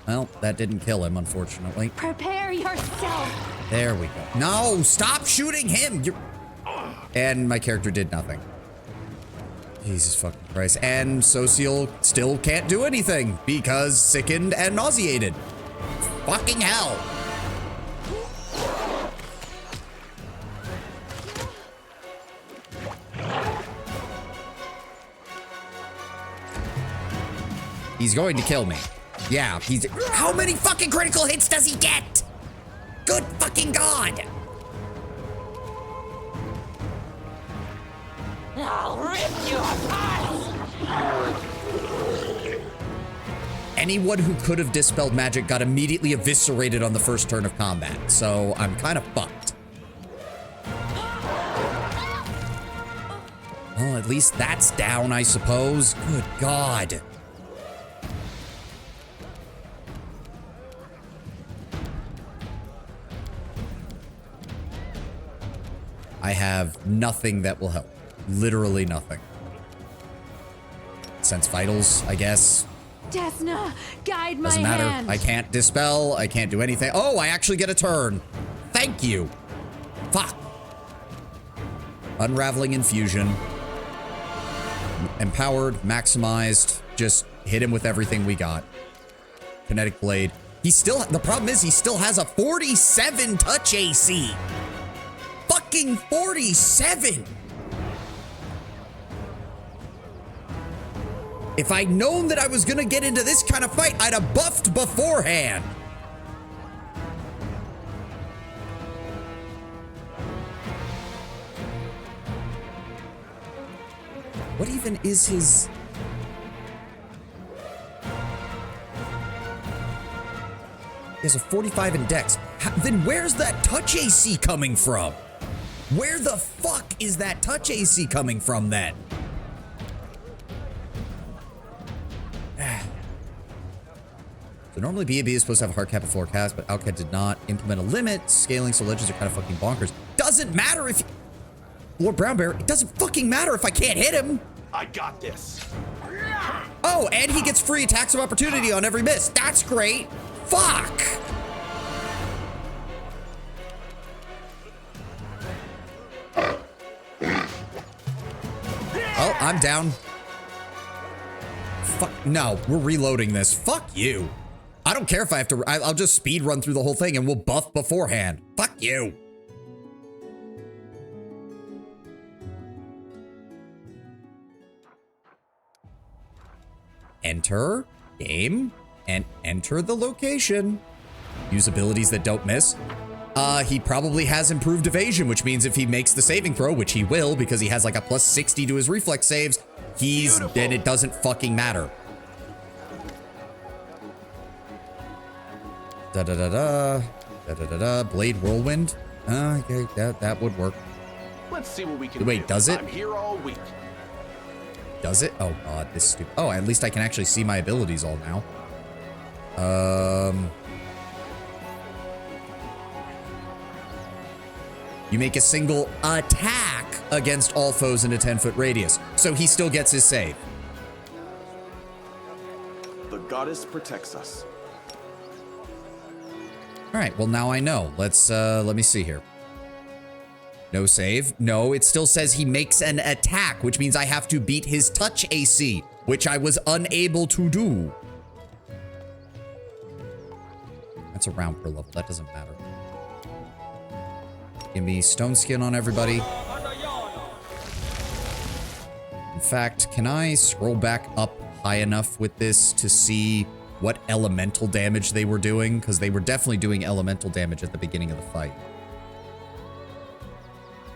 Speaker 1: Well, that didn't kill him, unfortunately.
Speaker 4: Prepare yourself.
Speaker 1: There we go. No, stop shooting him! And my character did nothing. Jesus fucking Christ. And Social still can't do anything because sickened and nauseated. Fucking hell. He's going to kill me. Yeah, he's... How many fucking critical hits does he get? Good fucking God!
Speaker 5: I'll rip you apart!
Speaker 1: Anyone who could have dispelled magic got immediately eviscerated on the first turn of combat, so I'm kind of fucked. Well, at least that's down, I suppose. Good God. I have nothing that will help. Literally nothing. Sense vitals, I guess.
Speaker 4: Desna, guide my
Speaker 1: Doesn't matter.
Speaker 4: hand.
Speaker 1: I can't dispel. I can't do anything. Oh, I actually get a turn. Thank you. Fuck. Unraveling infusion. Empowered, maximized. Just hit him with everything we got. Kinetic blade. He still, the problem is he still has a 47 touch AC. Fucking 47. If I'd known that I was gonna get into this kind of fight, I'd have buffed beforehand. What even is his... He has a 45 in dex. Then where's that touch AC coming from? Where the fuck is that touch AC coming from then? So normally BAB is supposed to have a hard cap at 4 cast, but Outcat did not implement a limit. Scaling, so legends are kind of fucking bonkers. Doesn't matter if... Lord Brown Bear, it doesn't fucking matter if I can't hit him.
Speaker 2: I got this.
Speaker 1: Oh, Oh, and he gets free attacks of opportunity on every miss. That's great. Fuck. Oh, I'm down. Fuck, no, we're reloading this. Fuck you. I don't care if I have to, I'll just speed run through the whole thing and we'll buff beforehand. Fuck you. Enter game and enter the location. Use abilities that don't miss. He probably has improved evasion, which means if he makes the saving throw, which he will because he has like a plus 60 to his reflex saves, then it doesn't fucking matter. Blade Whirlwind. Okay, that would work.
Speaker 2: Let's see what we can
Speaker 1: Wait,
Speaker 2: do.
Speaker 1: does it?
Speaker 2: I'm here all week.
Speaker 1: Does it? Oh god, this is stupid. Oh, at least I can actually see my abilities all now. You make a single attack against all foes in a 10-foot radius, so he still gets his save.
Speaker 2: The goddess protects us.
Speaker 1: All right, well now I know. Let me see here. No save. No, it still says he makes an attack, which means I have to beat his touch AC, which I was unable to do. That's a round per level. That doesn't matter. Give me stone skin on everybody. In fact, can I scroll back up high enough with this to see what elemental damage they were doing? Because they were definitely doing elemental damage at the beginning of the fight.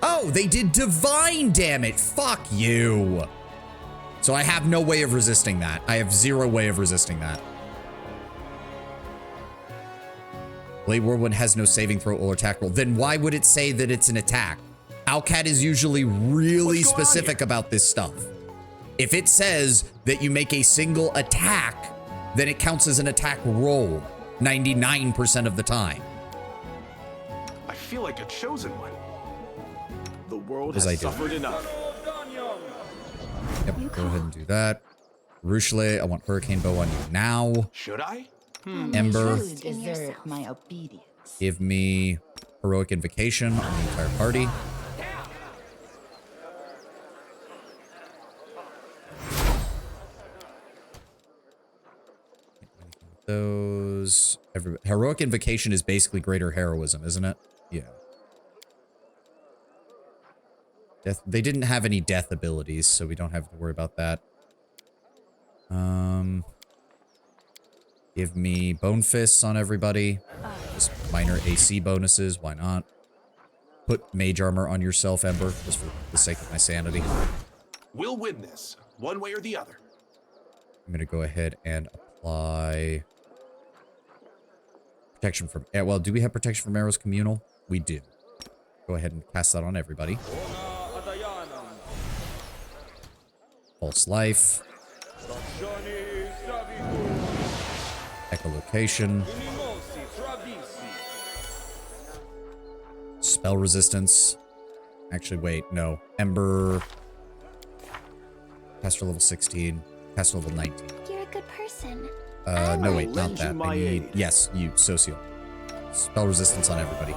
Speaker 1: Oh, they did divine damage. Fuck you. So I have no way of resisting that. I have zero way of resisting that. Blade Whirlwind has no saving throw or attack roll. Then why would it say that it's an attack? Owlcat is usually really specific about this stuff. If it says that you make a single attack, then it counts as an attack roll 99% of the time.
Speaker 2: I feel like a chosen one. The world
Speaker 1: As I
Speaker 2: has
Speaker 1: do.
Speaker 2: suffered enough.
Speaker 1: Yep, go ahead and do that. Ruchelet, I want Hurricane Bow on you now.
Speaker 2: Should I?
Speaker 1: Ember,
Speaker 6: You deserve my obedience.
Speaker 1: give me Heroic Invocation on the entire party. Those Heroic Invocation is basically greater heroism, isn't it? Yeah. Death, they didn't have any death abilities, so we don't have to worry about that. Give me Bone Fists on everybody. Just minor AC bonuses, why not? Put Mage Armor on yourself, Ember, just for the sake of my sanity.
Speaker 2: We'll win this, one way or the other.
Speaker 1: I'm gonna go ahead and apply protection from, well, do we have protection from arrows communal? We do. Go ahead and cast that on everybody. False life. Echolocation. Spell resistance. Actually, wait, no. Ember. Caster level 16. Caster level 19.
Speaker 3: You're a good person.
Speaker 1: No, wait, not
Speaker 2: lend you
Speaker 1: that.
Speaker 2: my
Speaker 1: I need,
Speaker 2: aid.
Speaker 1: yes, you, Socio. Spell resistance on everybody.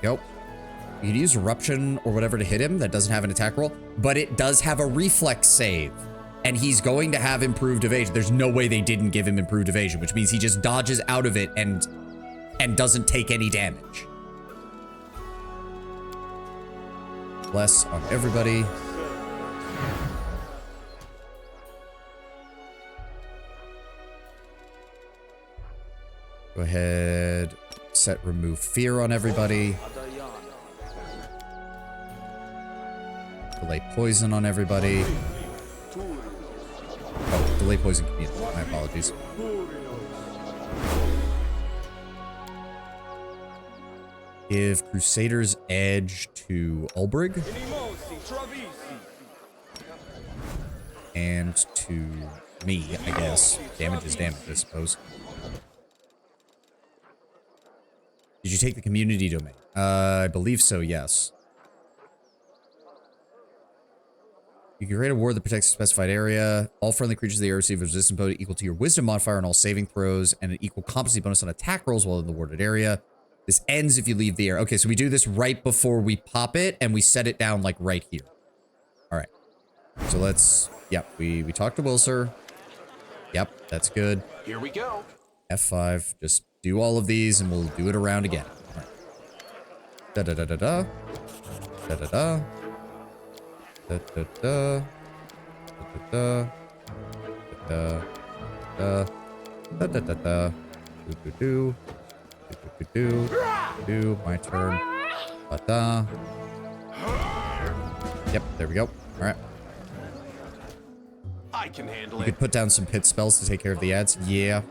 Speaker 1: Yep. You can use Eruption or whatever to hit him. That doesn't have an attack roll, but it does have a reflex save. And he's going to have improved evasion. There's no way they didn't give him improved evasion, which means he just dodges out of it and doesn't take any damage. Bless on everybody. Go ahead, set remove fear on everybody. Delay poison on everybody. Oh, delay poison community. My apologies. Give Crusader's Edge to Ulbrig. And to me, I guess. Damage is damage, I suppose. Did you take the community domain? I believe so, yes. You can create a ward that protects a specified area. All friendly creatures of the area receive a resistance bonus equal to your wisdom modifier on all saving throws and an equal competency bonus on attack rolls while in the warded area. This ends if you leave the area. Okay, so we do this right before we pop it and we set it down like right here. All right. So let's, yep, we talked to Wilser. Yep, that's good.
Speaker 2: Here we go.
Speaker 1: F5, just do all of these and we'll do it around again. All right. Da-da-da-da-da. Da-da-da. Da-da-da. Da-da-da. Da-da-da. Da-da-da-da. Do-do-do. Do-do-do. My turn. Da-da. Yep, there we go. All right.
Speaker 2: I can handle
Speaker 1: You
Speaker 2: it.
Speaker 1: could put down some pit spells to take care of the ads. Yeah.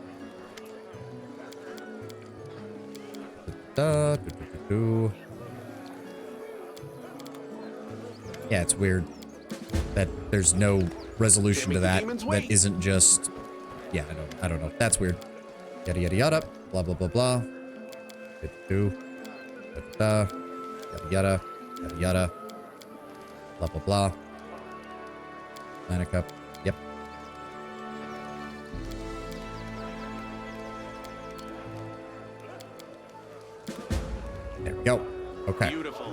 Speaker 1: Da, do, do, do, do. Yeah, it's weird that there's no resolution to that. That isn't just. Yeah, I don't know. That's weird. Yada yada yada. Blah blah blah blah. Do da da. Yada yada. Yada yada. Blah blah blah. Mana cup. Yep. There we go. Okay.
Speaker 2: Beautiful.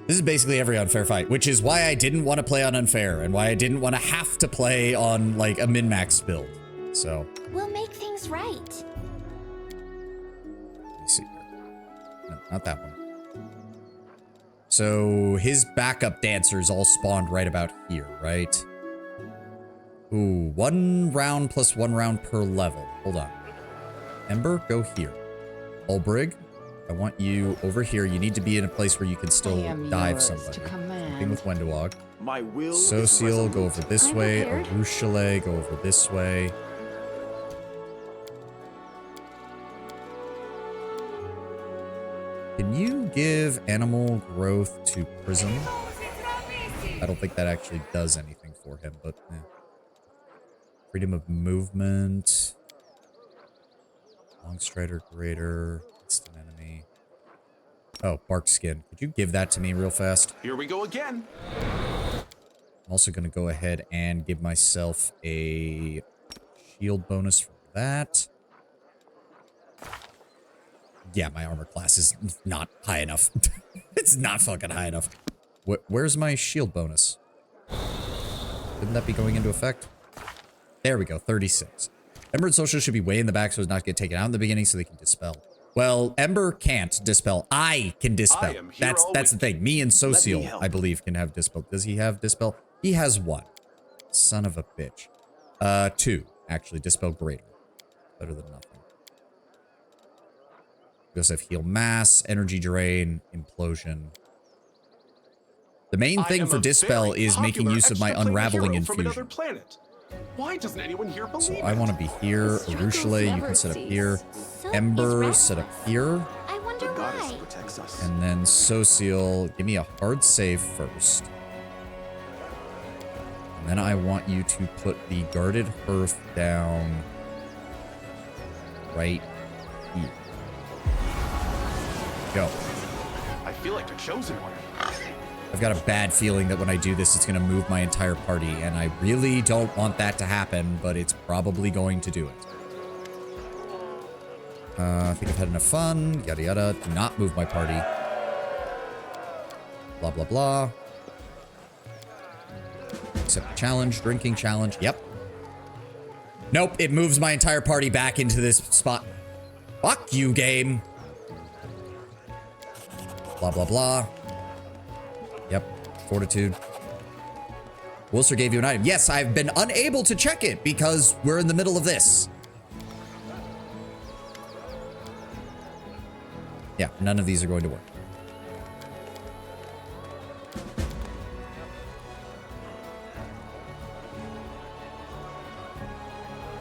Speaker 1: This is basically every unfair fight, which is why I didn't want to play on unfair and why I didn't want to have to play on like a min-max build. So.
Speaker 3: We'll make things right.
Speaker 1: Let me see here. No, not that one. So his backup dancers all spawned right about here, right? Ooh, 1 round plus 1 round per level. Hold on. Ember, go here. Ulbrig, I want you over here. You need to be in a place where you can still dive somebody. Same with Wenduag.
Speaker 2: My will.
Speaker 1: Sociel, go over this way. Arushale, go over this way. Can you give animal growth to Prism? I don't think that actually does anything for him, but eh. Freedom of movement. Long strider greater. Instant enemy. Oh, bark skin. Could you give that to me real fast?
Speaker 2: Here we go again.
Speaker 1: I'm also going to go ahead and give myself a shield bonus for that. Yeah, my armor class is not high enough. It's not fucking high enough. Where's my shield bonus? Shouldn't that be going into effect? There we go, 36. Ember and Social should be way in the back so as not to get taken out in the beginning so they can dispel. Well, Ember can't dispel. I can dispel. That's the thing. Me and Sociel, I believe, can have dispel. Does he have dispel? He has 1. Son of a bitch. 2, actually. Dispel greater. Better than nothing. We also have heal mass, energy drain, implosion. The main thing for dispel is making use of my unraveling infusion.
Speaker 2: Why doesn't anyone here believe
Speaker 1: So I want to be here. Arushale, you can set up here.
Speaker 3: So
Speaker 1: Ember,
Speaker 3: is
Speaker 1: set up here.
Speaker 3: I wonder why.
Speaker 2: protects us.
Speaker 1: And then Sociel, give me a hard save first. And then I want you to put the guarded hearth down right here. Go.
Speaker 2: I feel like the chosen one.
Speaker 1: I've got a bad feeling that when I do this, it's going to move my entire party, and I really don't want that to happen, but it's probably going to do it. I think I've had enough fun. Yada yada. Do not move my party. Blah, blah, blah. Accept the challenge. Drinking challenge. Yep. Nope. It moves my entire party back into this spot. Fuck you, game. Blah, blah, blah. Yep. Fortitude. Wilser gave you an item. Yes, I've been unable to check it because we're in the middle of this. Yeah, none of these are going to work.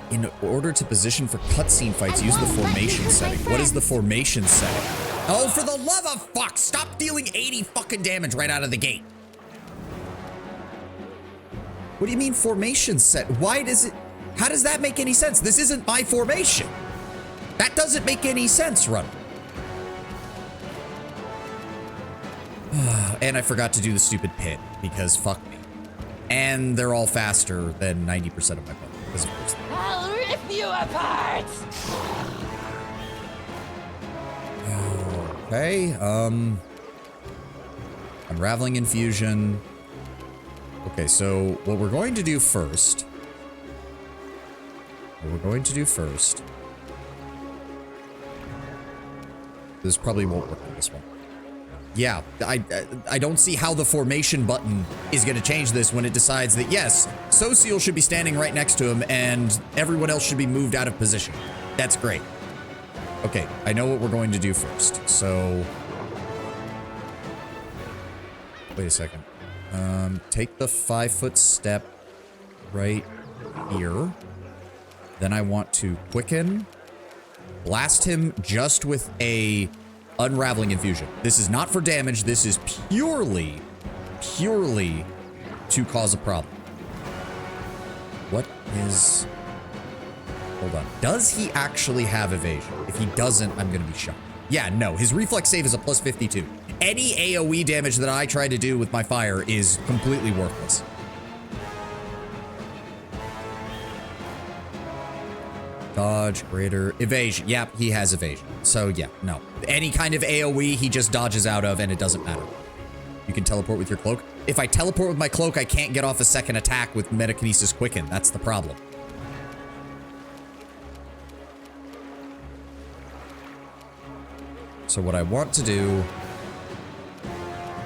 Speaker 1: In order to position for cutscene fights, use the formation setting. What is the formation setting? Oh, for the love of fuck, stop dealing 80 fucking damage right out of the gate. What do you mean formation set? Why does it, how does that make any sense? This isn't my formation. That doesn't make any sense, Run. And I forgot to do the stupid pit because fuck me. And they're all faster than 90% of my build. Because of course.
Speaker 5: I'll rip you apart!
Speaker 1: Okay, unraveling infusion. Okay, so what we're going to do first. This probably won't work on this one. Yeah, I don't see how the formation button is going to change this when it decides that, yes, Social should be standing right next to him and everyone else should be moved out of position. That's great. Okay, I know what we're going to do first. So, wait a second. Take the 5-foot step right here. Then I want to quicken, blast him just with a unraveling infusion. This is not for damage. This is purely to cause a problem. What is... Hold on. Does he actually have evasion? If he doesn't, I'm going to be shocked. Yeah, no. His reflex save is a plus 52. Any AoE damage that I try to do with my fire is completely worthless. Dodge, greater, evasion. Yep, he has evasion. So yeah, no. Any kind of AoE he just dodges out of and it doesn't matter. You can teleport with your cloak. If I teleport with my cloak, I can't get off a second attack with Metakinesis Quicken. That's the problem. So what I want to do...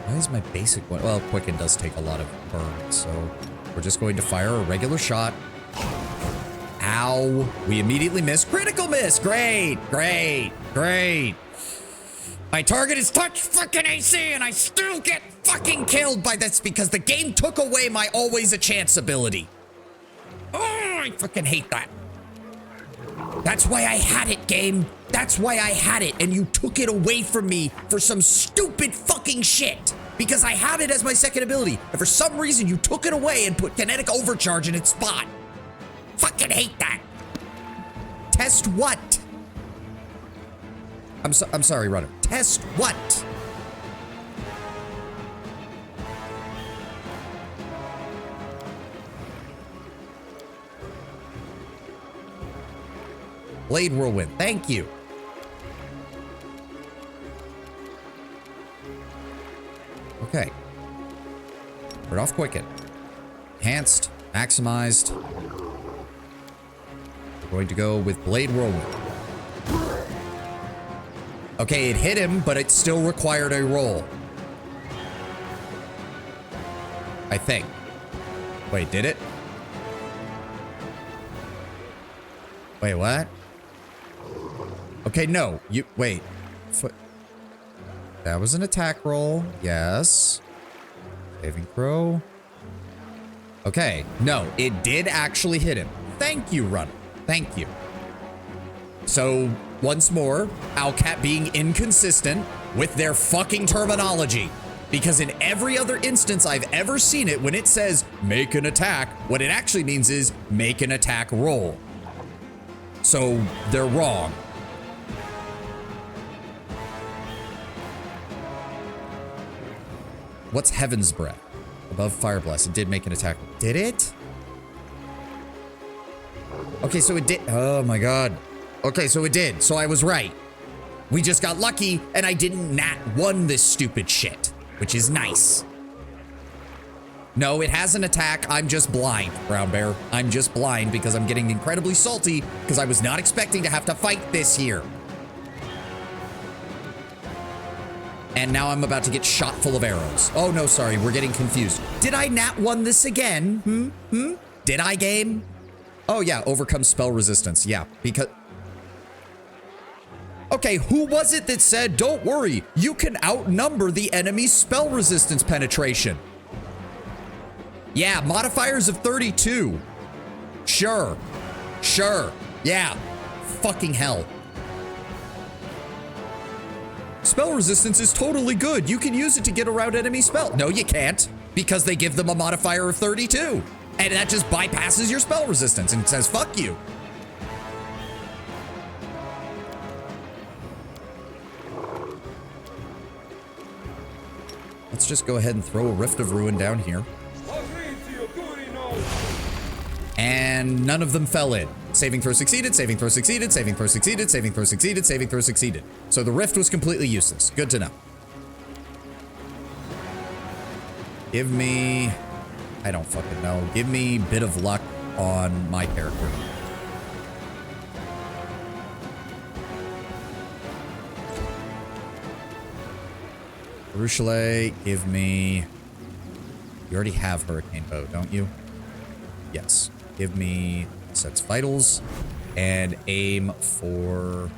Speaker 1: Why is my basic one? Well, Quicken does take a lot of burn, so we're just going to fire a regular shot. Ow. We immediately miss. Critical miss. Great. Great. Great. My target is touch fucking AC and I still get fucking killed by this because the game took away my always a chance ability. Oh, I fucking hate that. That's why I had it, game. That's why I had it, and you took it away from me for some stupid fucking shit. Because I had it as my second ability, and for some reason you took it away and put kinetic overcharge in its spot. Fucking hate that. Test what? I'm sorry, Runner. Test what? Blade Whirlwind. Thank you. Okay. Turn off Quicken. Enhanced. Maximized. We're going to go with Blade Whirlwind. Okay, it hit him, but it still required a roll. I think. Wait, did it? Wait, what? Okay, no. You, wait. That was an attack roll. Yes. Saving throw. Okay, no. It did actually hit him. Thank you, Runner. Thank you. So, once more, Owlcat being inconsistent with their fucking terminology. Because in every other instance I've ever seen it, when it says make an attack, what it actually means is make an attack roll. So, they're wrong. What's Heaven's Breath? Above Fire Blast. It did make an attack. Did it? Okay, so it did. Oh my god. Okay, so it did. So I was right. We just got lucky and I didn't nat 1 this stupid shit, which is nice. No, it has an attack. I'm just blind, Brown Bear. I'm just blind because I'm getting incredibly salty because I was not expecting to have to fight this here. And now I'm about to get shot full of arrows. Oh, no, sorry. We're getting confused. Did I nat 1 this again? Did I, game? Oh, yeah. Overcome spell resistance. Yeah, because... Okay, who was it that said, don't worry, you can outnumber the enemy's spell resistance penetration? Yeah, modifiers of 32. Sure. Sure. Yeah. Fucking hell. spell resistance is totally good. You can use it to get around enemy spell. No, you can't, because they give them a modifier of 32. And that just bypasses your spell resistance and says, fuck you. Let's just go ahead and throw a Rift of Ruin down here. And none of them fell in. Saving throw succeeded, saving throw succeeded, saving throw succeeded, saving throw succeeded, saving throw succeeded. So the Rift was completely useless. Good to know. Give me... I don't fucking know. Give me Bit of Luck on my character. Ruchelet, give me... You already have Hurricane Bow, don't you? Yes. Give me Sets Vitals and aim for...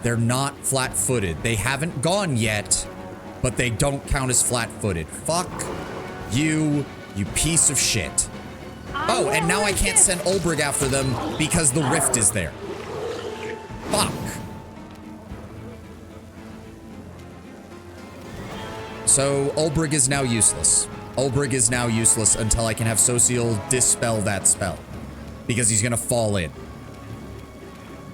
Speaker 1: They're not flat-footed. They haven't gone yet, but they don't count as flat-footed. Fuck you, you piece of shit. Oh, and now I can't send Olbrich after them because the Rift is there. Fuck. So Olbrich is now useless. Olbrich is now useless until I can have Social dispel that spell. Because he's gonna fall in.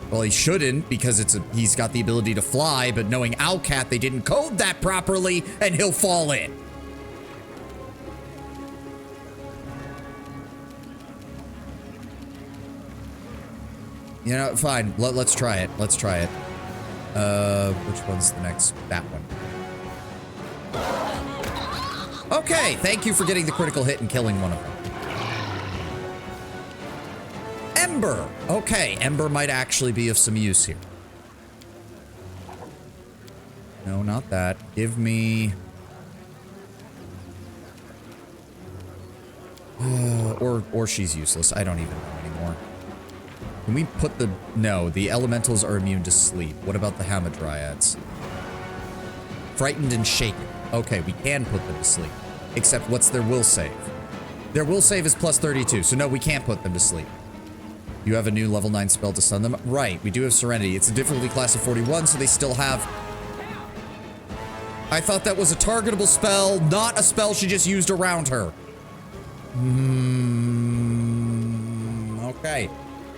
Speaker 1: Well, he shouldn't, because he's got the ability to fly, but knowing Owlcat, they didn't code that properly, and he'll fall in. You know, fine. Let's try it. Let's try it. Which one's the next? That one. Okay, thank you for getting the critical hit and killing one of them. Ember. Okay, Ember might actually be of some use here. No, not that. Give me... or she's useless. I don't even know anymore. Can we put the... No, the elementals are immune to sleep. What about the Hamadryads? Frightened and shaken. Okay, we can put them to sleep. Except what's their will save? Their will save is plus 32, so no, we can't put them to sleep. You have a new level 9 spell to stun them? Right, we do have Serenity. It's a difficulty class of 41, so they still have... I thought that was a targetable spell, not a spell she just used around her. Okay.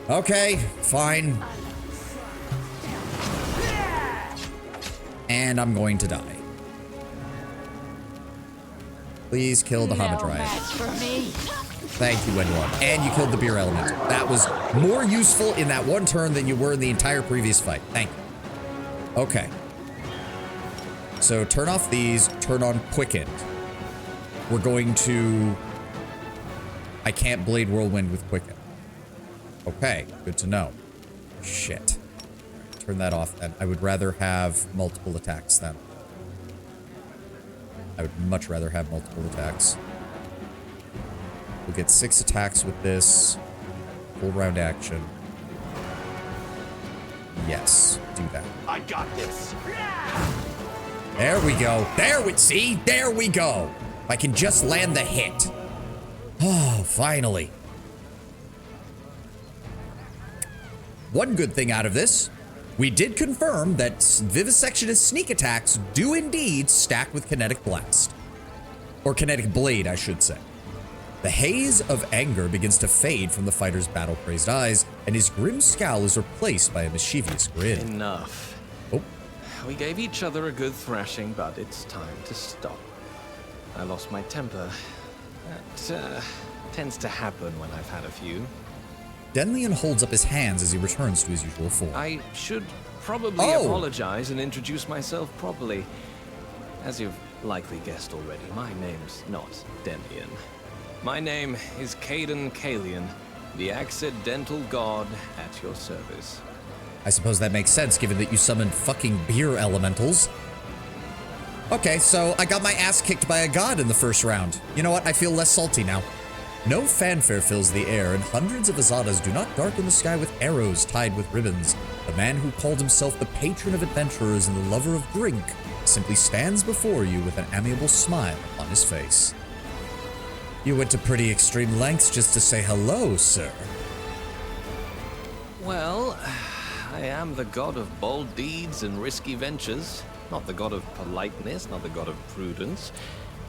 Speaker 1: Okay, fine. And I'm going to die. Please kill the Hamadryad. Thank you, Wenduag. And you killed the Beer Element. That was more useful in that one turn than you were in the entire previous fight. Thank you. Okay. So turn off these, turn on Quickened. We're going to... I can't Blade Whirlwind with Quicken. Okay, good to know. Shit. Turn that off then. I would rather have multiple attacks then. I would much rather have multiple attacks. We'll get 6 attacks with this. Full round action. Yes, do that.
Speaker 2: I got this.
Speaker 1: There we go. There we go. I can just land the hit. Oh, finally. One good thing out of this, we did confirm that Vivisectionist sneak attacks do indeed stack with Kinetic Blast. Or Kinetic Blade, I should say. The haze of anger begins to fade from the fighter's battle-crazed eyes, and his grim scowl is replaced by a mischievous grin.
Speaker 7: Enough.
Speaker 1: Oh.
Speaker 7: We gave each other a good thrashing, but it's time to stop. I lost my temper. That tends to happen when I've had a few.
Speaker 1: Denlian holds up his hands as he returns to his usual form.
Speaker 7: I should probably apologize and introduce myself properly. As you've likely guessed already, my name's not Denlian. My name is Caden Kalian, the accidental god at your service.
Speaker 1: I suppose that makes sense, given that you summoned fucking beer elementals. Okay, so I got my ass kicked by a god in the first round. You know what? I feel less salty now. No fanfare fills the air, and hundreds of Azadas do not darken the sky with arrows tied with ribbons. The man who called himself the patron of adventurers and the lover of drink simply stands before you with an amiable smile on his face. You went to pretty extreme lengths just to say hello, sir.
Speaker 7: Well, I am the god of bold deeds and risky ventures, not the god of politeness, not the god of prudence.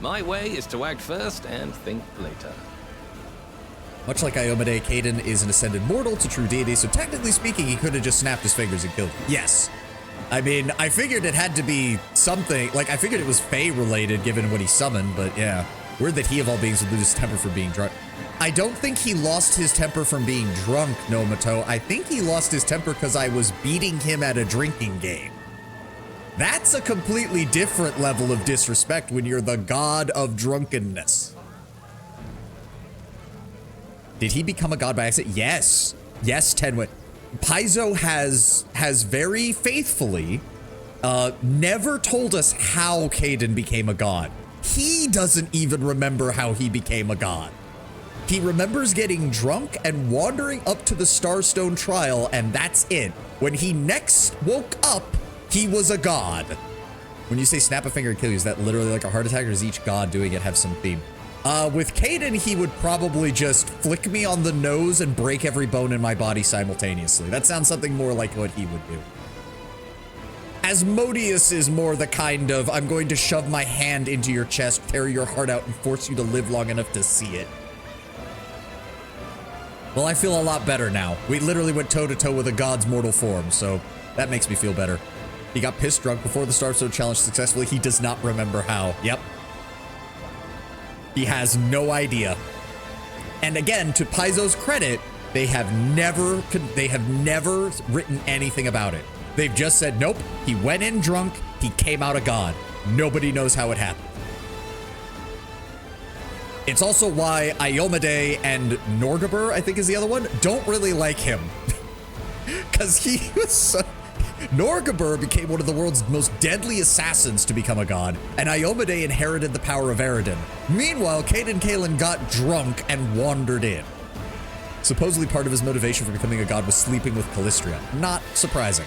Speaker 7: My way is to act first and think later.
Speaker 1: Much like Iomade, Caden is an ascended mortal to true deity, so technically speaking, he could have just snapped his fingers and killed him. Yes. I mean, I figured it had to be something, like, I figured it was Fae related given what he summoned, but yeah. Weird that he of all beings would lose his temper for being drunk. I don't think he lost his temper from being drunk, Nomato. I think he lost his temper because I was beating him at a drinking game. That's a completely different level of disrespect when you're the god of drunkenness. Did he become a god by accident? Yes. Yes, Tenwin. Paizo has very faithfully never told us how Caden became a god. He doesn't even remember how he became a god. He remembers getting drunk and wandering up to the Starstone trial, and that's it. When he next woke up, he was a god. When you say snap a finger and kill you, is that literally like a heart attack, or does each god doing it have some theme? With Caden, he would probably just flick me on the nose and break every bone in my body simultaneously. That sounds something more like what he would do. Asmodeus is more the kind of, I'm going to shove my hand into your chest, tear your heart out, and force you to live long enough to see it. Well, I feel a lot better now. We literally went toe-to-toe with a god's mortal form, so that makes me feel better. He got pissed drunk before the Starstone challenge successfully. He does not remember how. Yep. He has no idea. And again, to Paizo's credit, they have never written anything about it. They've just said, nope, he went in drunk, he came out a god. Nobody knows how it happened. It's also why Iomade and Norgabur, I think is the other one, don't really like him. Because he was so... Norgabur became one of the world's most deadly assassins to become a god, and Iomade inherited the power of Eredin. Meanwhile, Caden Kalen got drunk and wandered in. Supposedly part of his motivation for becoming a god was sleeping with Callistria. Not surprising.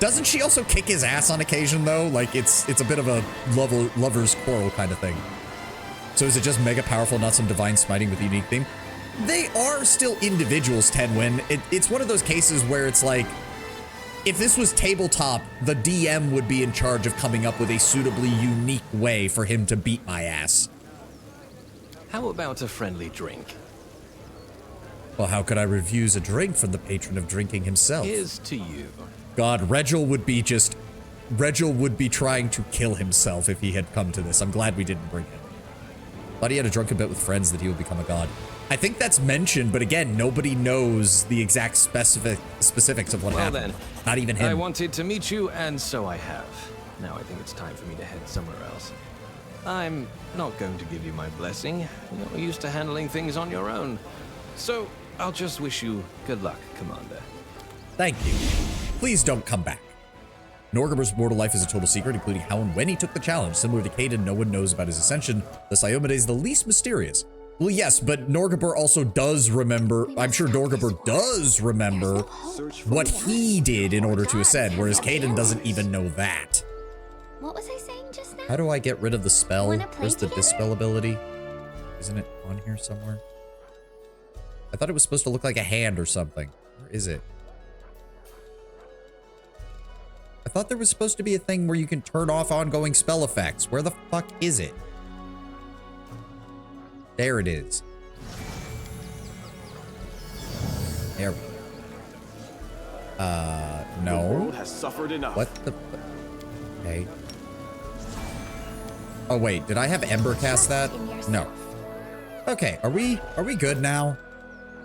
Speaker 1: Doesn't she also kick his ass on occasion, though? Like, it's a bit of a lover's quarrel kind of thing. So is it just mega powerful, not some divine smiting with a unique theme? They are still individuals, Tenwin. It's one of those cases where it's like, if this was tabletop, the DM would be in charge of coming up with a suitably unique way for him to beat my ass.
Speaker 7: How about a friendly drink?
Speaker 1: Well, how could I refuse a drink from the patron of drinking himself?
Speaker 7: Here's to you.
Speaker 1: God, Regil would be trying to kill himself if he had come to this. I'm glad we didn't bring him. Thought he had a drunken bet with friends that he would become a god. I think that's mentioned, but again, nobody knows the exact specifics of what happened.
Speaker 7: Then,
Speaker 1: not even him.
Speaker 7: I wanted to meet you, and so I have. Now I think it's time for me to head somewhere else. I'm not going to give you my blessing. You're used to handling things on your own. So I'll just wish you good luck, Commander.
Speaker 1: Thank you. Please don't come back. Norgabur's mortal life is a total secret, including how and when he took the challenge. Similar to Caden, no one knows about his ascension. Thus, Iomade is the least mysterious. Well, yes, but Norgabur also does remember, I'm sure Norgabur does remember what he did in order to ascend, whereas Caden doesn't even know that.
Speaker 3: What was I saying just now?
Speaker 1: How do I get rid of the spell?
Speaker 3: Wanna play
Speaker 1: Where's the
Speaker 3: together?
Speaker 1: dispel ability? Isn't it on here somewhere? I thought it was supposed to look like a hand or something. Where is it? I thought there was supposed to be a thing where you can turn off ongoing spell effects. Where the fuck is it? There it is. There we go.
Speaker 2: The
Speaker 1: No.
Speaker 2: world has suffered enough.
Speaker 1: What the? Okay. Oh wait, did I have Ember cast that? No. Okay, are we good now?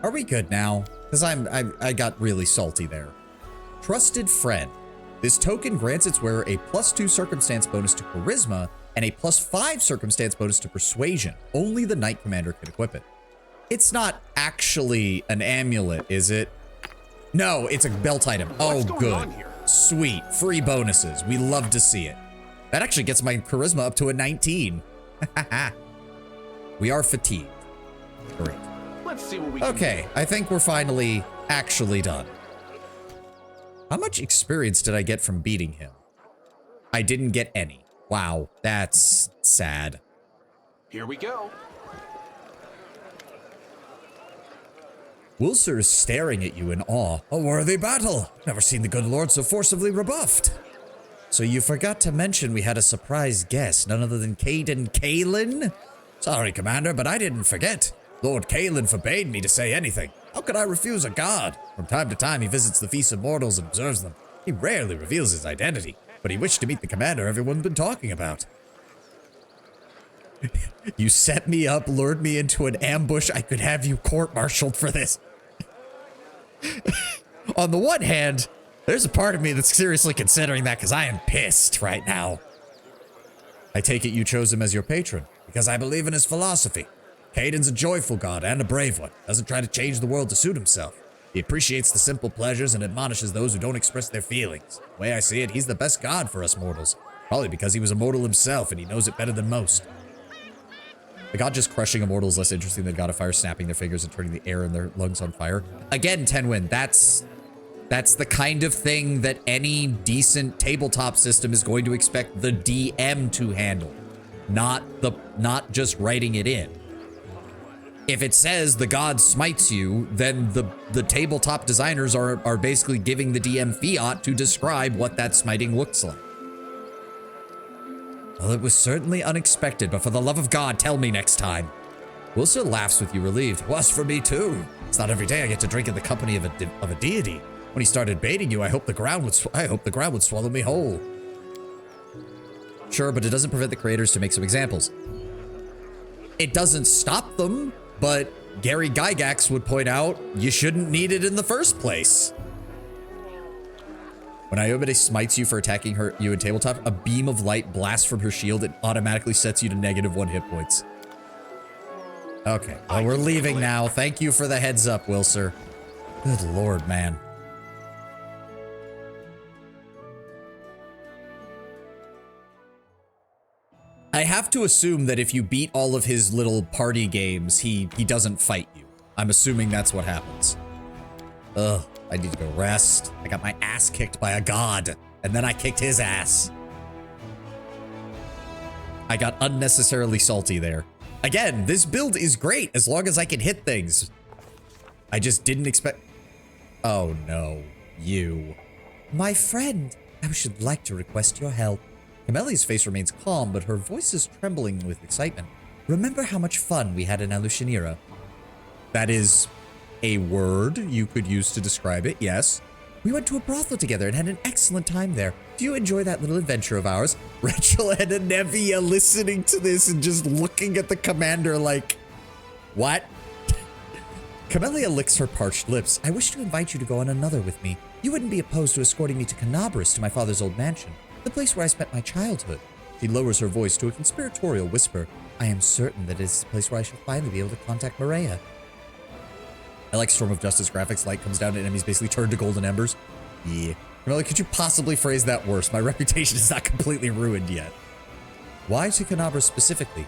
Speaker 1: Are we good now? Because I got really salty there. Trusted friend. This token grants its wearer a +2 circumstance bonus to charisma and a +5 circumstance bonus to persuasion. Only the Knight Commander can equip it. It's not actually an amulet, is it? No, it's a belt item.
Speaker 2: What's
Speaker 1: Oh,
Speaker 2: going
Speaker 1: good.
Speaker 2: on here?
Speaker 1: Sweet. Free bonuses. We love to see it. That actually gets my charisma up to a 19. We are fatigued. Great.
Speaker 2: Let's see what we can
Speaker 1: Okay, I think we're finally actually done. How much experience did I get from beating him? I didn't get any. Wow, that's sad.
Speaker 2: do. Here we go.
Speaker 1: Wilser is staring at you in awe. A worthy battle. Never seen the good lord so forcibly rebuffed. So you forgot to mention we had a surprise guest, none other than Caden Kalen? Sorry, Commander, but I didn't forget. Lord Kalen forbade me to say anything. How could I refuse a god? From time to time, he visits the Feast of Mortals and observes them. He rarely reveals his identity, but he wished to meet the commander everyone's been talking about. You set me up, lured me into an ambush. I could have you court-martialed for this. On the one hand, there's a part of me that's seriously considering that because I am pissed right now. I take it you chose him as your patron because I believe in his philosophy. Caden's a joyful god and a brave one. Doesn't try to change the world to suit himself. He appreciates the simple pleasures and admonishes those who don't express their feelings. The way I see it, he's the best god for us mortals. Probably because he was a mortal himself and he knows it better than most. The god just crushing a mortal is less interesting than god of fire snapping their fingers and turning the air in their lungs on fire. Again, Tenwin, that's the kind of thing that any decent tabletop system is going to expect the DM to handle, not just writing it in. If it says the god smites you, then the tabletop designers are basically giving the DM fiat to describe what that smiting looks like. Well, it was certainly unexpected, but for the love of God, tell me next time. Wilson laughs with you relieved. Was for me too. It's not every day I get to drink in the company of a deity. When he started baiting you, I hoped the ground would swallow me whole. Sure, but it doesn't prevent the creators to make some examples. It doesn't stop them, but Gary Gygax would point out you shouldn't need it in the first place. When Iomade smites you for attacking you in tabletop, a beam of light blasts from her shield and automatically sets you to -1 hit points. Okay, well, we're leaving now. Thank you for the heads up, Wilser. Good lord, man. I have to assume that if you beat all of his little party games, he doesn't fight you. I'm assuming that's what happens. Ugh, I need to go rest. I got my ass kicked by a god, and then I kicked his ass. I got unnecessarily salty there. Again, this build is great as long as I can hit things. I just didn't expect... Oh no, you. My friend, I should like to request your help. Camelia's face remains calm, but her voice is trembling with excitement. Remember how much fun we had in Alushanira? That is a word you could use to describe it, yes. We went to a brothel together and had an excellent time there. Do you enjoy that little adventure of ours? Rachel and Anevia listening to this and just looking at the commander like, what? Camellia licks her parched lips. I wish to invite you to go on another with me. You wouldn't be opposed to escorting me to Canabras, to my father's old mansion, the place where I spent my childhood. She lowers her voice to a conspiratorial whisper. I am certain that it is the place where I shall finally be able to contact Maria. I like Storm of Justice graphics. Light comes down and enemies basically turn to golden embers. Yeah. Really, could you possibly phrase that worse? My reputation is not completely ruined yet. Why to Canabras specifically?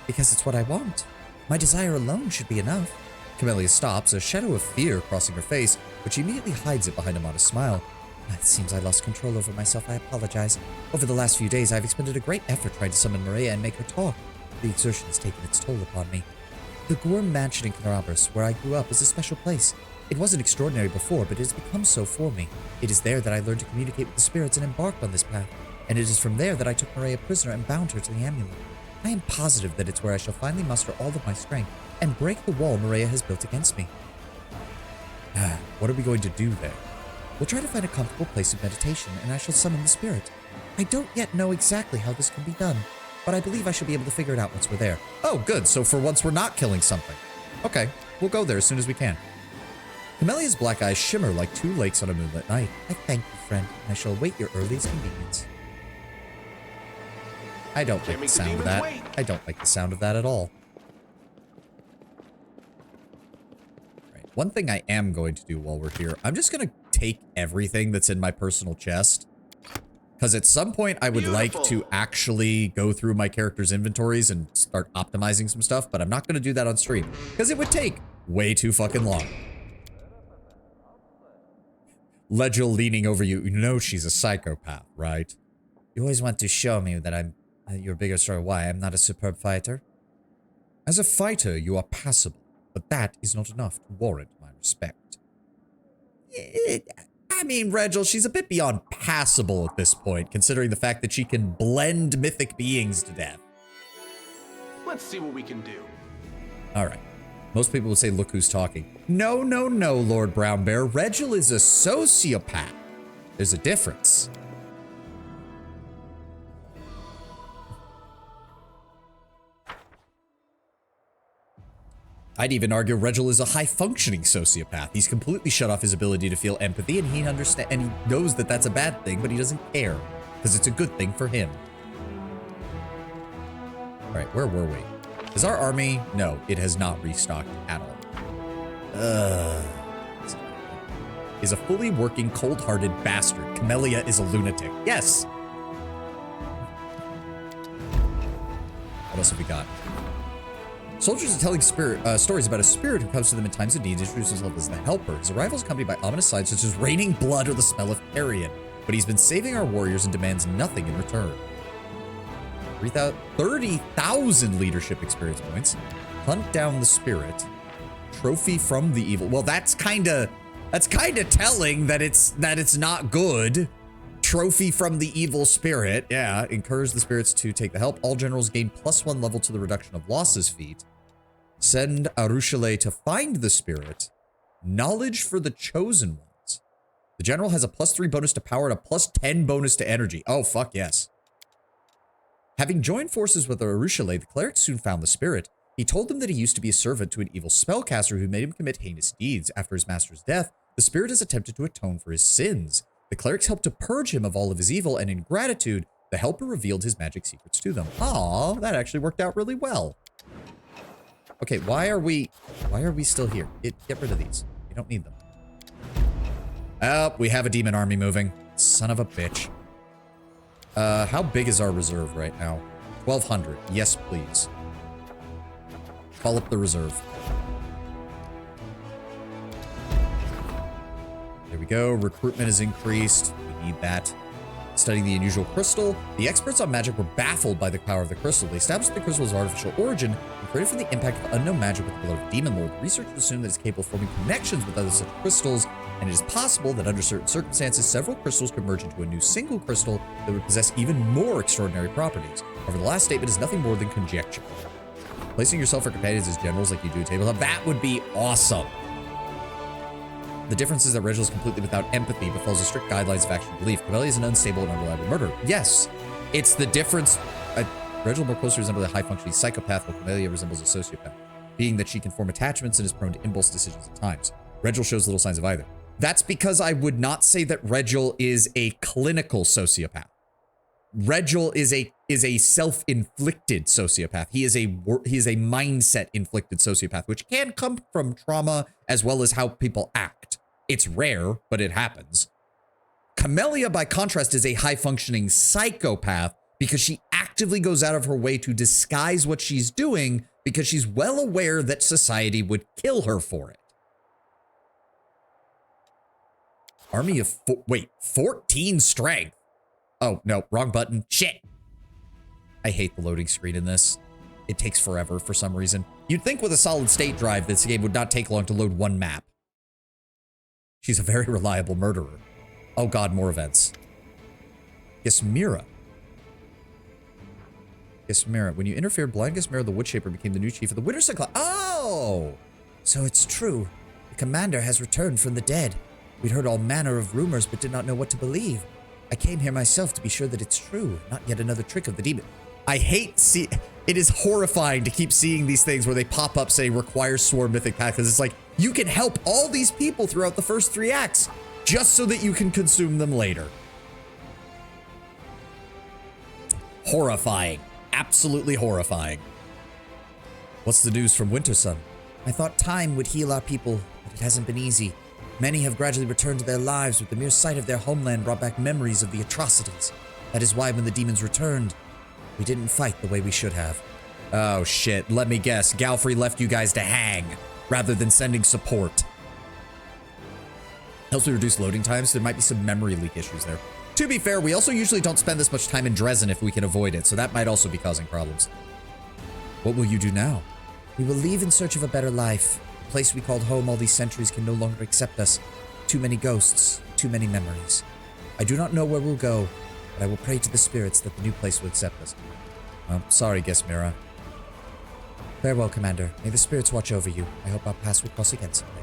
Speaker 1: Because it's what I want. My desire alone should be enough. Camellia stops, a shadow of fear crossing her face, but she immediately hides it behind a modest smile. It seems I lost control over myself. I apologize. Over the last few days, I've expended a great effort trying to summon Maria and make her talk. The exertion has taken its toll upon me. The Gorm Mansion in Canabras, where I grew up, is a special place. It wasn't extraordinary before, but it has become so for me. It is there that I learned to communicate with the spirits and embarked on this path, and it is from there that I took Maria prisoner and bound her to the amulet. I am positive that it's where I shall finally muster all of my strength and break the wall Maria has built against me. What are we going to do there? We'll try to find a comfortable place of meditation, and I shall summon the spirit. I don't yet know exactly how this can be done, but I believe I should be able to figure it out once we're there. Oh, good. So for once we're not killing something. Okay, we'll go there as soon as we can. Camelia's black eyes shimmer like two lakes on a moonlit night. I thank you, friend, and I shall await your earliest convenience. I don't like the sound of that. I don't like the sound of that at all. Right. One thing I am going to do while we're here, I'm just going to take everything that's in my personal chest. Because at some point, I would like to actually go through my character's inventories and start optimizing some stuff, but I'm not going to do that on stream. Because it would take way too fucking long. Legil leaning over you. You know she's a psychopath, right? You always want to show me that I'm your bigger story. Why? I'm not a superb fighter? As a fighter, you are passable, but that is not enough to warrant my respect. I mean, Regil, she's a bit beyond passable at this point, considering the fact that she can blend mythic beings to death.
Speaker 2: Let's see what we can do.
Speaker 1: All right. Most people would say, look who's talking. No, no, no, Lord Brown Bear. Regil is a sociopath. There's a difference. I'd even argue Regil is a high-functioning sociopath. He's completely shut off his ability to feel empathy, and he knows that that's a bad thing, but he doesn't care because it's a good thing for him. All right, where were we? Is our army? No, it has not restocked at all. Is a fully working, cold-hearted bastard. Camellia is a lunatic. Yes. What else have we got? Soldiers are telling stories about a spirit who comes to them in times of need and introduces himself as the helper. His arrival is accompanied by ominous signs such as raining blood or the smell of carrion. But he's been saving our warriors and demands nothing in return. 30,000 leadership experience points. Hunt down the spirit. Trophy from the evil. Well, that's kind of telling that it's not good. Trophy from the evil spirit. Yeah, encourage the spirits to take the help. All generals gain +1 level to the reduction of losses feat. Send Arushale to find the spirit. Knowledge for the chosen ones. The general has a +3 bonus to power and a +10 bonus to energy. Oh, fuck yes. Having joined forces with Arushale, the cleric soon found the spirit. He told them that he used to be a servant to an evil spellcaster who made him commit heinous deeds. After his master's death, the spirit has attempted to atone for his sins. The clerics helped to purge him of all of his evil, and in gratitude, the helper revealed his magic secrets to them. Aw, that actually worked out really well. Okay, why are we still here? Get rid of these. We don't need them. Oh, we have a demon army moving. Son of a bitch. How big is our reserve right now? 1,200. Yes, please. Call up the reserve. There we go. Recruitment is increased. We need that. Studying the unusual crystal. The experts on magic were baffled by the power of the crystal. They established the crystal's artificial origin and created from the impact of unknown magic with the blood of Demon Lord. Researchers assume that it's capable of forming connections with other such crystals, and it is possible that under certain circumstances, several crystals could merge into a new single crystal that would possess even more extraordinary properties. However, the last statement is nothing more than conjecture. Placing yourself for companions as generals like you do at tabletop, that would be awesome. The difference is that Regil is completely without empathy, but follows the strict guidelines of action and belief. Camellia is an unstable and unreliable murderer. Yes, it's the difference. Regil more closely resembles a high-functioning psychopath, while Camellia resembles a sociopath, being that she can form attachments and is prone to impulse decisions at times. Regil shows little signs of either. That's because I would not say that Regil is a clinical sociopath. Regil is a self-inflicted sociopath. He is a mindset-inflicted sociopath, which can come from trauma as well as how people act. It's rare, but it happens. Camellia, by contrast, is a high-functioning psychopath because she actively goes out of her way to disguise what she's doing because she's well aware that society would kill her for it. Army of 14 strength. Oh, no, wrong button. Shit. I hate the loading screen in this. It takes forever for some reason. You'd think with a solid state drive, this game would not take long to load one map. She's a very reliable murderer. Oh god, more events. Gismira. Gismira. When you interfered, blind Gismira the Woodshaper became the new chief of the Winter Cyclone. Oh! So it's true. The commander has returned from the dead. We'd heard all manner of rumors, but did not know what to believe. I came here myself to be sure that it's true, not yet another trick of the demon. I hate it is horrifying to keep seeing these things where they pop up saying requires sworn mythic path, because it's like, you can help all these people throughout the first 3 acts, just so that you can consume them later. Horrifying. Absolutely horrifying. What's the news from Wintersun? I thought time would heal our people, but it hasn't been easy. Many have gradually returned to their lives, with the mere sight of their homeland brought back memories of the atrocities. That is why when the demons returned, we didn't fight the way we should have. Oh shit, let me guess. Galfrey left you guys to hang, rather than sending support. Helps me reduce loading times. There might be some memory leak issues there. To be fair, we also usually don't spend this much time in Dresden if we can avoid it, so that might also be causing problems. What will you do now? We will leave in search of a better life. place we called home all these centuries can no longer accept us. Too many ghosts, too many memories. I do not know where we'll go, but I will pray to the spirits that the new place will accept us. Well, sorry, Guest Mira. Farewell, Commander. May the spirits watch over you. I hope our paths will cross again someday.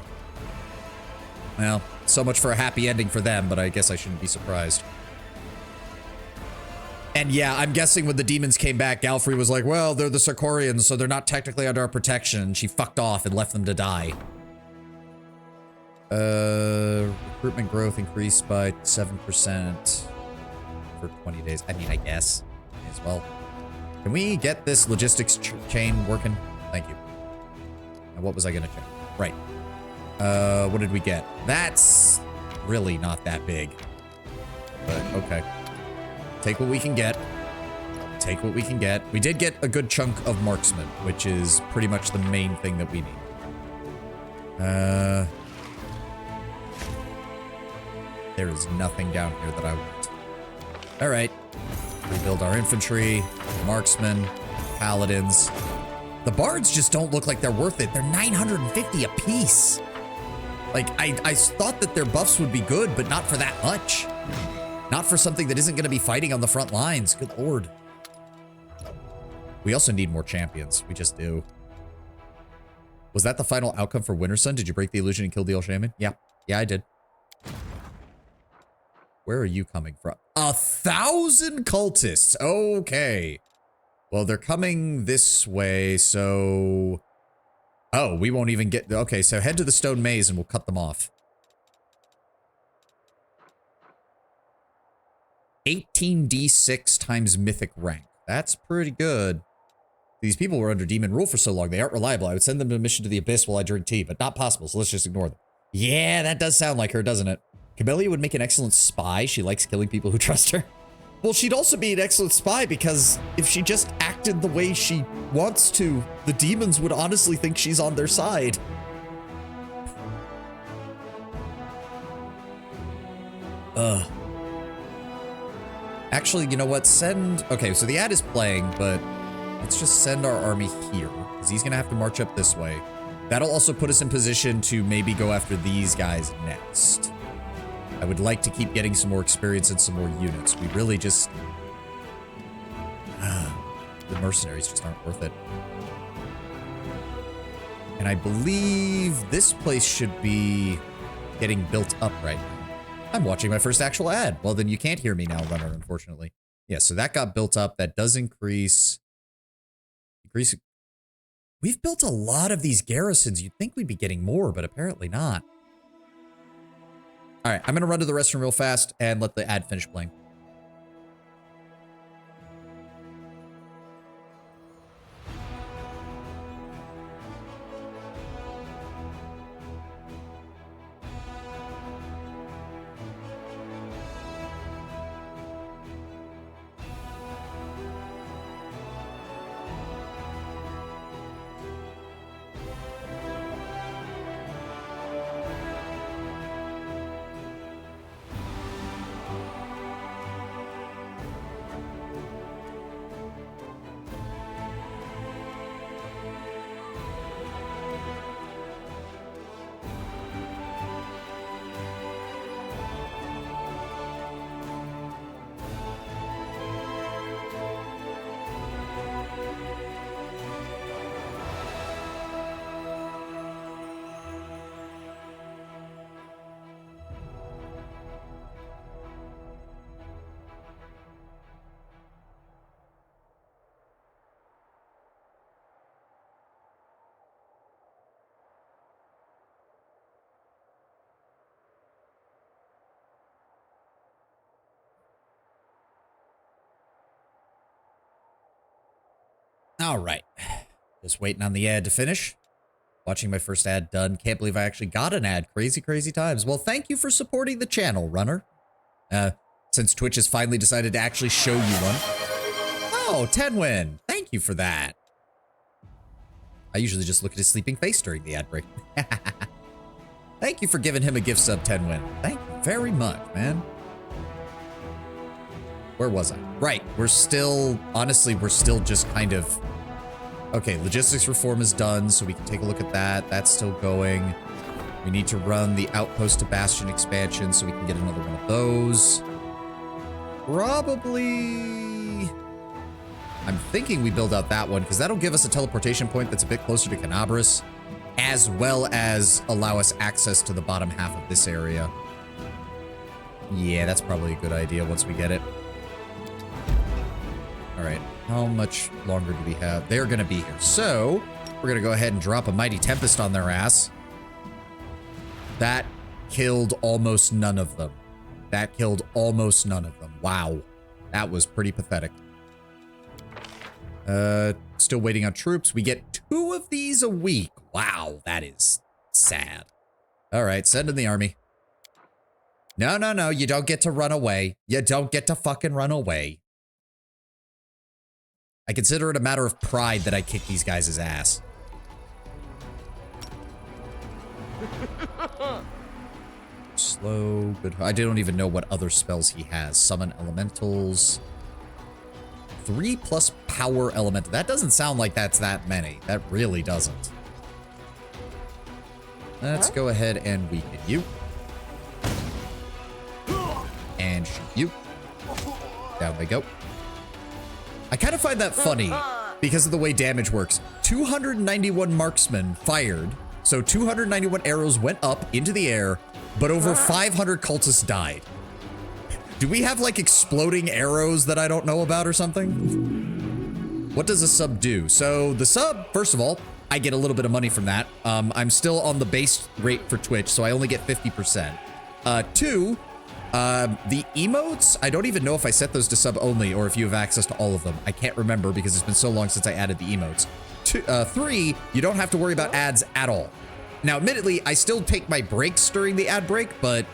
Speaker 1: Well, so much for a happy ending for them, but I guess I shouldn't be surprised. And yeah, I'm guessing when the demons came back, Galfrey was like, well, they're the Sarkorians, so they're not technically under our protection. She fucked off and left them to die. Recruitment growth increased by 7% for 20 days. I mean, I guess. May as well. Can we get this logistics chain working? Thank you. Now, what was I gonna check? Right. What did we get? That's really not that big. But, okay. Take what we can get. Take what we can get. We did get a good chunk of marksman, which is pretty much the main thing that we need. There is nothing down here that I want. All right. Rebuild our infantry, marksmen, paladins. The bards just don't look like they're worth it. They're 950 apiece. Like, I thought that their buffs would be good, but not for that much. Not for something that isn't going to be fighting on the front lines. Good lord. We also need more champions. We just do. Was that the final outcome for Wintersun? Did you break the illusion and kill the old shaman? Yeah. Yeah, I did. Where are you coming from? 1,000 cultists. Okay. Well, they're coming this way, so... Oh, we won't even get... Okay, so head to the stone maze and we'll cut them off. 18d6 times mythic rank. That's pretty good. These people were under demon rule for so long, they aren't reliable. I would send them to a mission to the abyss while I drink tea, but not possible, so let's just ignore them. Yeah, that does sound like her, doesn't it? Camellia would make an excellent spy. She likes killing people who trust her. Well, she'd also be an excellent spy because if she just acted the way she wants to, the demons would honestly think she's on their side. Actually, you know what? Send... Okay, so the ad is playing, but let's just send our army here because he's going to have to march up this way. That'll also put us in position to maybe go after these guys next. I would like to keep getting some more experience and some more units. We really just... the mercenaries just aren't worth it. And I believe this place should be getting built up right now. I'm watching my first actual ad. Well, then you can't hear me now, Runner, unfortunately. Yeah, so that got built up. That does increase... We've built a lot of these garrisons. You'd think we'd be getting more, but apparently not. All right, I'm going to run to the restroom real fast and let the ad finish playing. All right. Just waiting on the ad to finish. Watching my first ad done. Can't believe I actually got an ad. Crazy, crazy times. Well, thank you for supporting the channel, Runner. Since Twitch has finally decided to actually show you one. Oh, Tenwin. Thank you for that. I usually just look at his sleeping face during the ad break. Thank you for giving him a gift sub, Tenwin. Thank you very much, man. Where was I? Right. We're still, honestly, we're still just kind of Okay, logistics reform is done, so we can take a look at that. That's still going. We need to run the Outpost to Bastion expansion so we can get another one of those. Probably... I'm thinking we build out that one, because that'll give us a teleportation point that's a bit closer to Canabras, as well as allow us access to the bottom half of this area. Yeah, that's probably a good idea once we get it. All right, how much longer do we have? They're going to be here. So, we're going to go ahead and drop a Mighty Tempest on their ass. That killed almost none of them. That killed almost none of them. Wow. That was pretty pathetic. Still waiting on troops. We get 2 of these a week. Wow, that is sad. All right, send in the army. No, no, no, you don't get to run away. You don't get to fucking run away. I consider it a matter of pride that I kick these guys' ass. Slow, good. I don't even know what other spells he has. Summon elementals. 3+ power element. That doesn't sound like that's that many. That really doesn't. Let's go ahead and weaken you. And shoot you. Down they go. I kind of find that funny because of the way damage works. 291 marksmen fired. So 291 arrows went up into the air, but over 500 cultists died. Do we have like exploding arrows that I don't know about or something? What does a sub do? So the sub, first of all, I get a little bit of money from that. I'm still on the base rate for Twitch, so I only get 50%. 2, the emotes, I don't even know if I set those to sub only or if you have access to all of them. I can't remember because it's been so long since I added the emotes. 3, you don't have to worry about ads at all. Now, admittedly, I still take my breaks during the ad break, but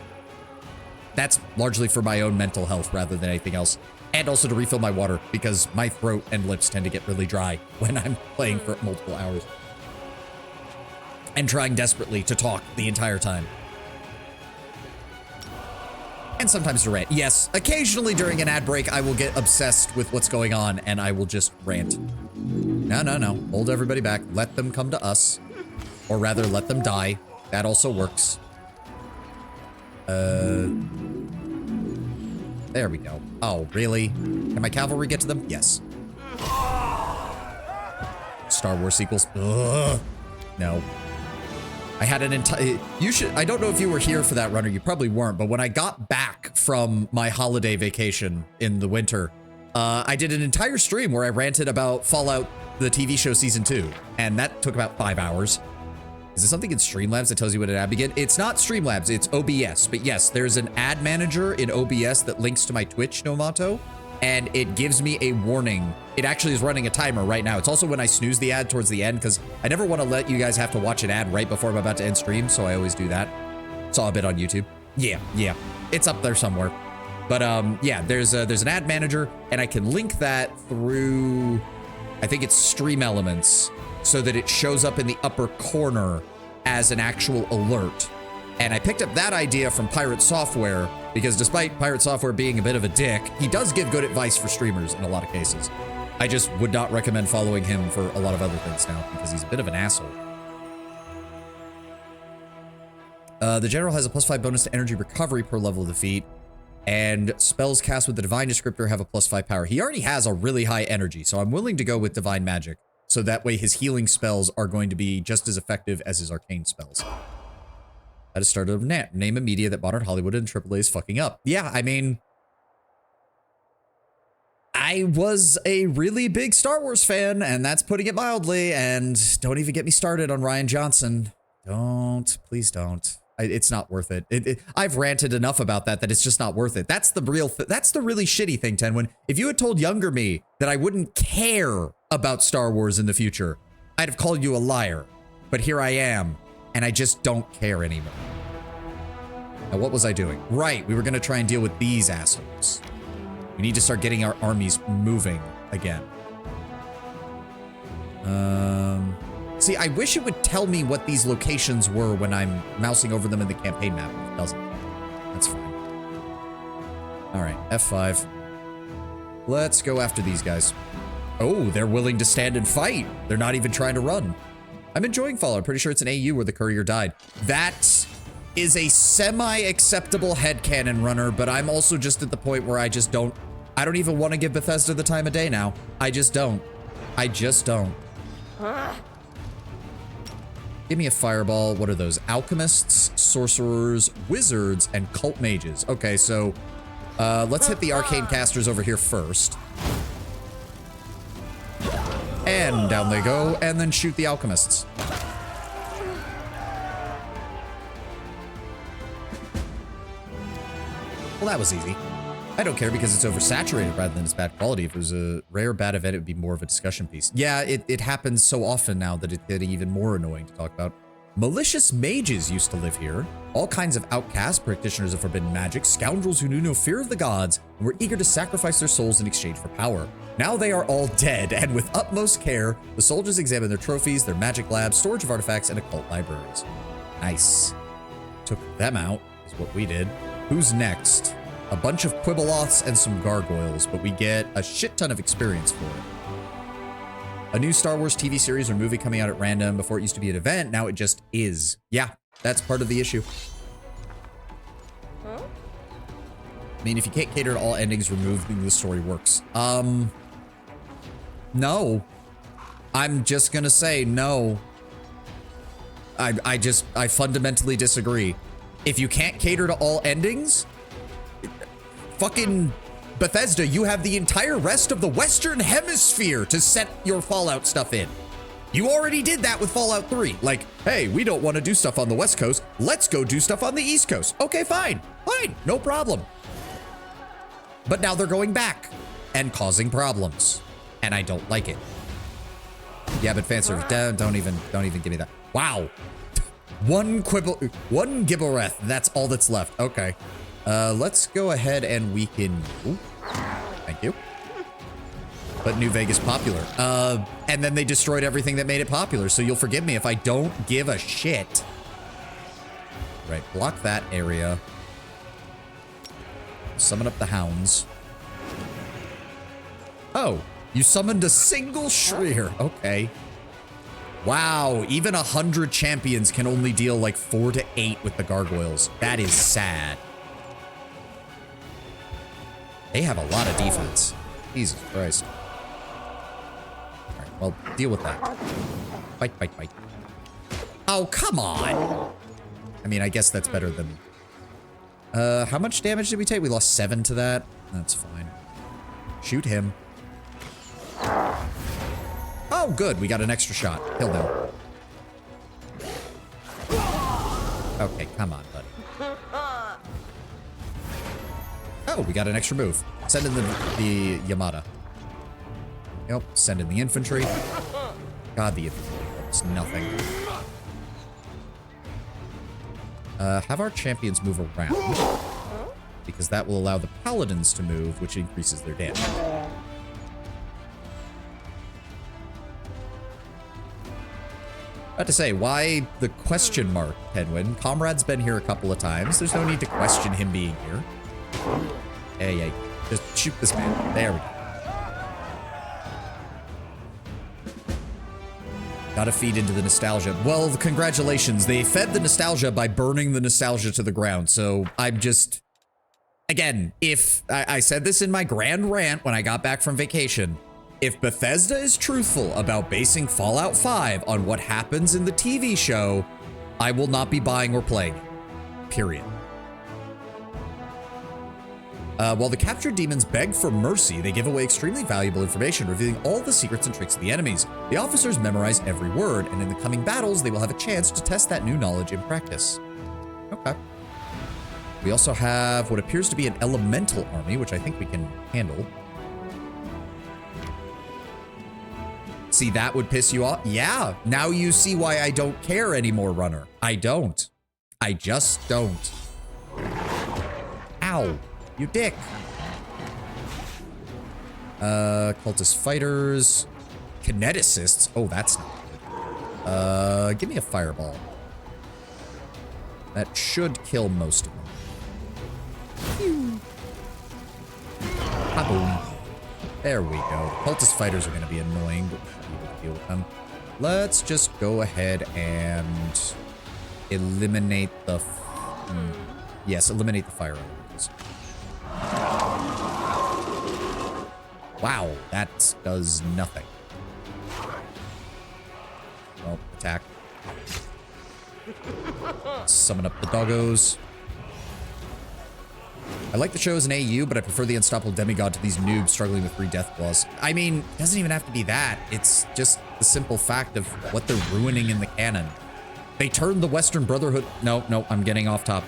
Speaker 1: that's largely for my own mental health rather than anything else. And also to refill my water because my throat and lips tend to get really dry when I'm playing for multiple hours. And trying desperately to talk the entire time. And sometimes to rant. Yes, occasionally during an ad break, I will get obsessed with what's going on and I will just rant. No, no, no. Hold everybody back. Let them come to us. Or rather, let them die. That also works. There we go. Oh, really? Can my cavalry get to them? Yes. Star Wars sequels. Ugh. No. I had an entire... I don't know if you were here for that, Runner. You probably weren't. But when I got back from my holiday vacation in the winter, I did an entire stream where I ranted about Fallout, the TV show Season 2. And that took about 5 hours. Is there something in Streamlabs that tells you what an ad begin? It's not Streamlabs, it's OBS. But yes, there's an ad manager in OBS that links to my Twitch, Nomato. And it gives me a warning. It actually is running a timer right now. It's also when I snooze the ad towards the end, because I never want to let you guys have to watch an ad right before I'm about to end stream, so I always do that. Saw a bit on YouTube. Yeah. It's up there somewhere. But yeah, there's an ad manager, and I can link that through, I think it's Stream Elements, so that it shows up in the upper corner as an actual alert. And I picked up that idea from Pirate Software, because despite Pirate Software being a bit of a dick, he does give good advice for streamers in a lot of cases. I just would not recommend following him for a lot of other things now, because he's a bit of an asshole. The General has a +5 bonus to energy recovery per level of defeat, and spells cast with the Divine Descriptor have a +5 power. He already has a really high energy, so I'm willing to go with Divine Magic, so that way his healing spells are going to be just as effective as his arcane spells. At the start of name a media that modern Hollywood and AAA is fucking up. Yeah, I mean, I was a really big Star Wars fan, and that's putting it mildly, and don't even get me started on Rian Johnson. Don't, please don't. It's not worth it. I've ranted enough about that it's just not worth it. That's the real, that's the really shitty thing, Tenwin. If you had told younger me that I wouldn't care about Star Wars in the future, I'd have called you a liar. But here I am. And I just don't care anymore. Now, what was I doing? Right, we were going to try and deal with these assholes. We need to start getting our armies moving again. See, I wish it would tell me what these locations were when I'm mousing over them in the campaign map. It doesn't. That's fine. All right, F5. Let's go after these guys. Oh, they're willing to stand and fight. They're not even trying to run. I'm enjoying Fallout. I'm pretty sure it's an AU where the courier died. That is a semi-acceptable headcanon, runner, but I'm also just at the point where I don't even want to give Bethesda the time of day now. I just don't. I just don't. Give me a fireball. What are those? Alchemists, sorcerers, wizards, and cult mages. Okay, so let's hit the arcane casters over here first. And down they go, and then shoot the alchemists. Well, that was easy. I don't care because it's oversaturated rather than it's bad quality. If it was a rare bad event, it would be more of a discussion piece. Yeah, it happens so often now that it's getting even more annoying to talk about. Malicious mages used to live here. All kinds of outcast practitioners of forbidden magic, scoundrels who knew no fear of the gods and were eager to sacrifice their souls in exchange for power. Now they are all dead, and with utmost care, the soldiers examine their trophies, their magic labs, storage of artifacts, and occult libraries. Nice. Took them out, is what we did. Who's next? A bunch of Quibbleoths and some gargoyles, but we get a shit ton of experience for it. A new Star Wars TV series or movie coming out at random. Before it used to be an event, now it just is. Yeah, that's part of the issue. I mean, if you can't cater to all endings, removing the story works. No. I'm just gonna say no. I fundamentally disagree. If you can't cater to all endings, fucking Bethesda, you have the entire rest of the Western Hemisphere to set your Fallout stuff in. You already did that with Fallout 3. Like, hey, we don't want to do stuff on the West Coast. Let's go do stuff on the East Coast. Okay, fine. Fine. No problem. But now they're going back and causing problems. And I don't like it. Yeah, but fan service. Don't even give me that. Wow. One Gibbereth. That's all that's left. Okay. Let's go ahead and weaken you. Thank you. But New Vegas popular. And then they destroyed everything that made it popular, so you'll forgive me if I don't give a shit. Right, block that area. Summon up the hounds. Oh, you summoned a single Shreer. Okay. Wow, even 100 champions can only deal like 4 to 8 with the gargoyles. That is sad. They have a lot of defense. Jesus Christ. Alright, well, deal with that. Fight, fight, fight. Oh, come on! I mean, I guess that's better than... how much damage did we take? We lost 7 to that. That's fine. Shoot him. Oh, good. We got an extra shot. Kill them. Okay, come on, buddy. Oh, we got an extra move. Send in the Yamada. Yep, send in the infantry. God, the infantry helps nothing. Have our champions move around, because that will allow the paladins to move, which increases their damage. About to say, why the question mark, Penguin? Comrade's been here a couple of times. There's no need to question him being here. Hey, just shoot this man. There we go. Gotta feed into the nostalgia. Well, congratulations. They fed the nostalgia by burning the nostalgia to the ground. So I'm just... Again, if... I said this in my grand rant when I got back from vacation. If Bethesda is truthful about basing Fallout 5 on what happens in the TV show, I will not be buying or playing it. Period. While the captured demons beg for mercy, they give away extremely valuable information, revealing all the secrets and tricks of the enemies. The officers memorize every word, and in the coming battles, they will have a chance to test that new knowledge in practice. Okay. We also have what appears to be an elemental army, which I think we can handle. See, that would piss you off? Yeah, now you see why I don't care anymore, runner. I don't. I just don't. Ow. You dick. Cultist fighters. Kineticists. Oh, that's not good. Give me a fireball. That should kill most of them. Kaboom. There we go. The cultist fighters are going to be annoying, but we'll be able to deal with them. Let's just go ahead and eliminate the... yes, eliminate the fire elements. Wow, that does nothing. Well, attack. Summon up the doggos. I like the show as an AU, but I prefer the unstoppable demigod to these noobs struggling with 3 death claws. I mean, it doesn't even have to be that. It's just the simple fact of what they're ruining in the canon. They turned the Western Brotherhood... No, I'm getting off top.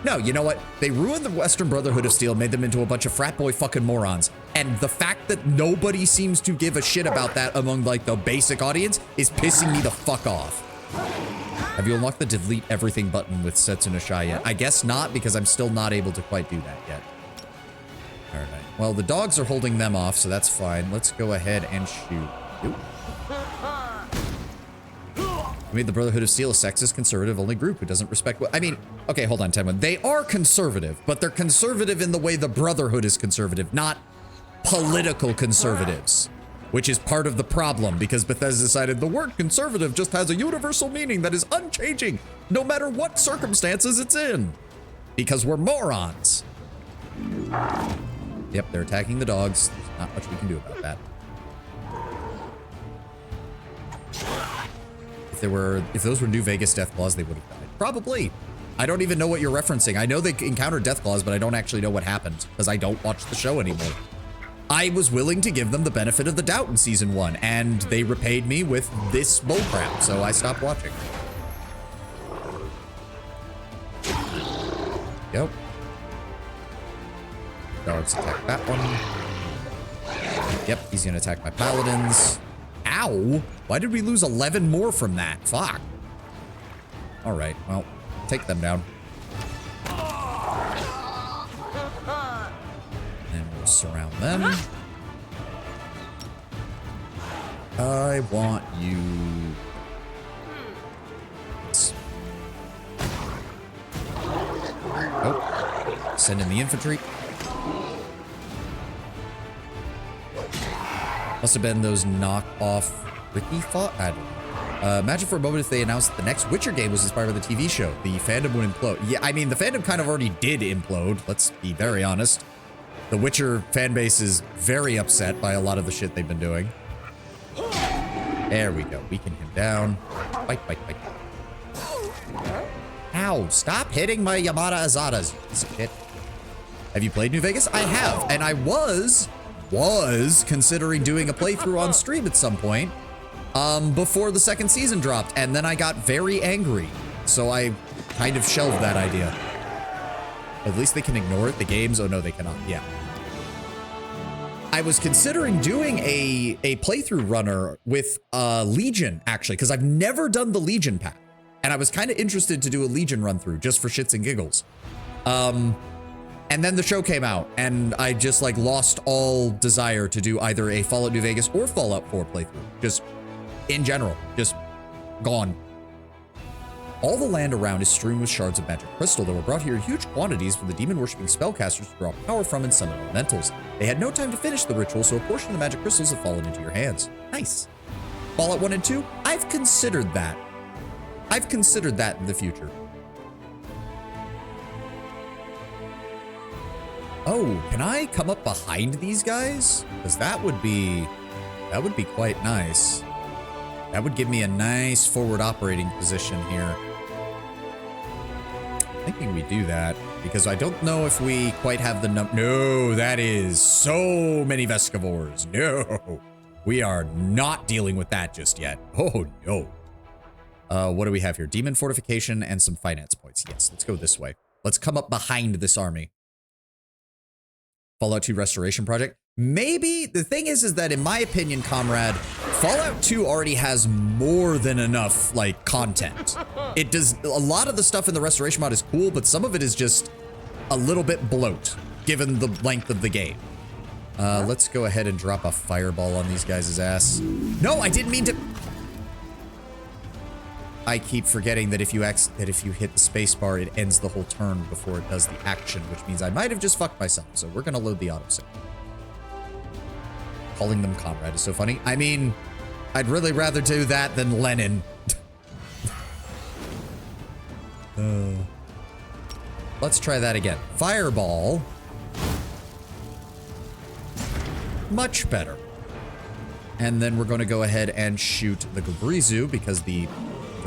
Speaker 1: No, you know what? They ruined the Western Brotherhood of Steel, made them into a bunch of frat boy fucking morons. And the fact that nobody seems to give a shit about that among, like, the basic audience is pissing me the fuck off. Have you unlocked the delete everything button with Setsuna Shy yet? I guess not, because I'm still not able to quite do that yet. Alright. Well, the dogs are holding them off, so that's fine. Let's go ahead and shoot. Oop. I made the Brotherhood of Steel a sexist, conservative only group who doesn't respect what... I mean, okay, hold on, Tenma. They are conservative, but they're conservative in the way the Brotherhood is conservative, not political conservatives. Which is part of the problem, because Bethesda decided the word conservative just has a universal meaning that is unchanging, no matter what circumstances it's in. Because we're morons. Yep, they're attacking the dogs. There's not much we can do about that. If those were New Vegas Death Claws, they would have died. Probably. I don't even know what you're referencing. I know they encountered Death Claws, but I don't actually know what happened, because I don't watch the show anymore. I was willing to give them the benefit of the doubt in Season 1, and they repaid me with this bullcrap, so I stopped watching. Yep. Dogs attack that one. Yep, he's gonna attack my paladins. Ow! Why did we lose 11 more from that? Fuck. Alright, well, take them down. And we'll surround them. I want you... Oh. Send in the infantry. Must have been those knockoff Ricky fought? I don't know. Imagine for a moment if they announced that the next Witcher game was inspired by the TV show. The fandom would implode. Yeah, I mean, the fandom kind of already did implode. Let's be very honest. The Witcher fan base is very upset by a lot of the shit they've been doing. There we go. Weaken him down. Fight, fight, fight. Ow, stop hitting my Yamada Azadas, you piece of shit. Have you played New Vegas? I have, and I was considering doing a playthrough on stream at some point before the second season dropped, and then I got very angry, so I kind of shelved that idea. At least they can ignore it. The games, oh no, they cannot. Yeah. I was considering doing a playthrough runner with Legion, actually, because I've never done the Legion pack, and I was kind of interested to do a Legion run through just for shits and giggles. And then the show came out, and I just, like, lost all desire to do either a Fallout New Vegas or Fallout 4 playthrough. Just, in general, just gone. All the land around is strewn with shards of magic crystal that were brought here in huge quantities for the demon-worshipping spellcasters to draw power from and summon elementals. They had no time to finish the ritual, so a portion of the magic crystals have fallen into your hands. Nice. Fallout 1 and 2? I've considered that. I've considered that in the future. Oh, can I come up behind these guys? Because that would be quite nice. That would give me a nice forward operating position here. I'm thinking we do that because I don't know if we quite have the No, that is so many Vescivores. No, we are not dealing with that just yet. Oh no. What do we have here? Demon fortification and some finance points. Yes, let's go this way. Let's come up behind this army. Fallout 2 Restoration Project. Maybe the thing is that in my opinion, comrade, Fallout 2 already has more than enough, like, content. It does, a lot of the stuff in the restoration mod is cool, but some of it is just a little bit bloat, given the length of the game. Let's go ahead and drop a fireball on these guys' ass. No, I didn't mean to. I keep forgetting that if you hit the spacebar, it ends the whole turn before it does the action, which means I might have just fucked myself. So we're gonna load the autosave. Calling them comrade is so funny. I mean, I'd really rather do that than Lenin. Let's try that again. Fireball. Much better. And then we're going to go ahead and shoot the Gobrizu because the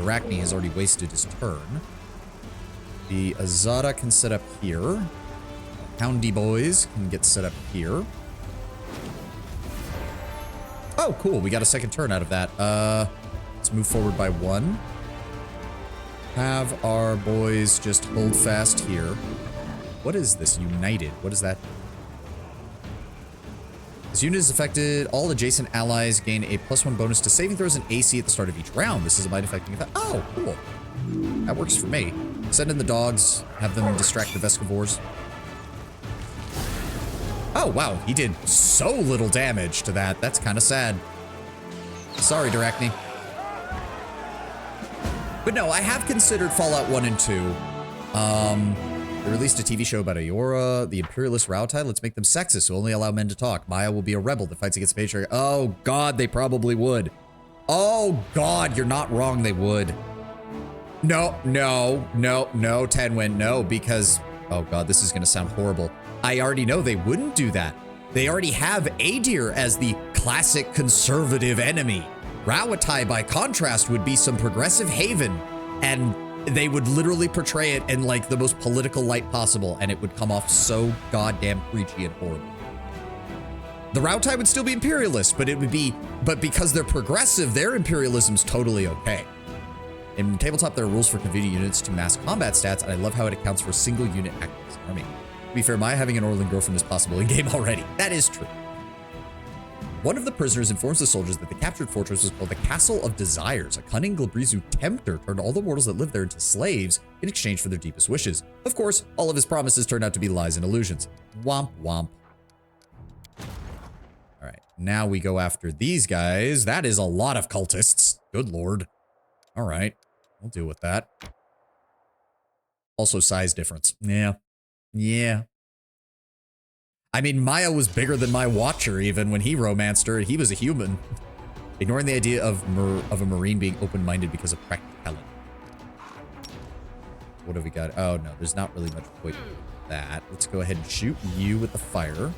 Speaker 1: Arachne has already wasted his turn. The Azada can set up here. Houndy boys can get set up here. Oh, cool. We got a second turn out of that. Let's move forward by 1. Have our boys just hold fast here. What is this? United. What is that? This unit is affected. All adjacent allies gain a +1 bonus to saving throws and AC at the start of each round. This is a mind affecting effect. Oh, cool. That works for me. Send in the dogs. Have them distract the Vescivores. Oh, wow. He did so little damage to that. That's kind of sad. Sorry, Arachne. But no, I have considered Fallout 1 and 2. They released a TV show about Ayora, the Imperialist Rautai. Let's make them sexist, so only allow men to talk. Maya will be a rebel that fights against patriarchy. Oh, God, they probably would. Oh, God, you're not wrong. They would. No, Tenwin, no, because... Oh, God, this is going to sound horrible. I already know they wouldn't do that. They already have Adir as the classic conservative enemy. Rautai, by contrast, would be some progressive haven, and they would literally portray it in like the most political light possible, and it would come off so goddamn preachy and horrible. The Rautai would still be imperialist, but it would be, but because they're progressive, their imperialism's totally okay. In tabletop, there are rules for convenient units to mass combat stats, and I love how it accounts for a single unit acting as an army. To be fair, Maya having an Orlan girlfriend is possible in game already. That is true. One of the prisoners informs the soldiers that the captured fortress was called the Castle of Desires. A cunning Gobrizu tempter turned all the mortals that lived there into slaves in exchange for their deepest wishes. Of course, all of his promises turned out to be lies and illusions. Womp womp. All right, now we go after these guys. That is a lot of cultists. Good lord. All right, we'll deal with that. Also, size difference. Yeah. I mean, Maya was bigger than my Watcher even when he romanced her, and he was a human. Ignoring the idea of a Marine being open-minded because of practicality. What have we got? Oh, no, there's not really much point in that. Let's go ahead and shoot you with the fire.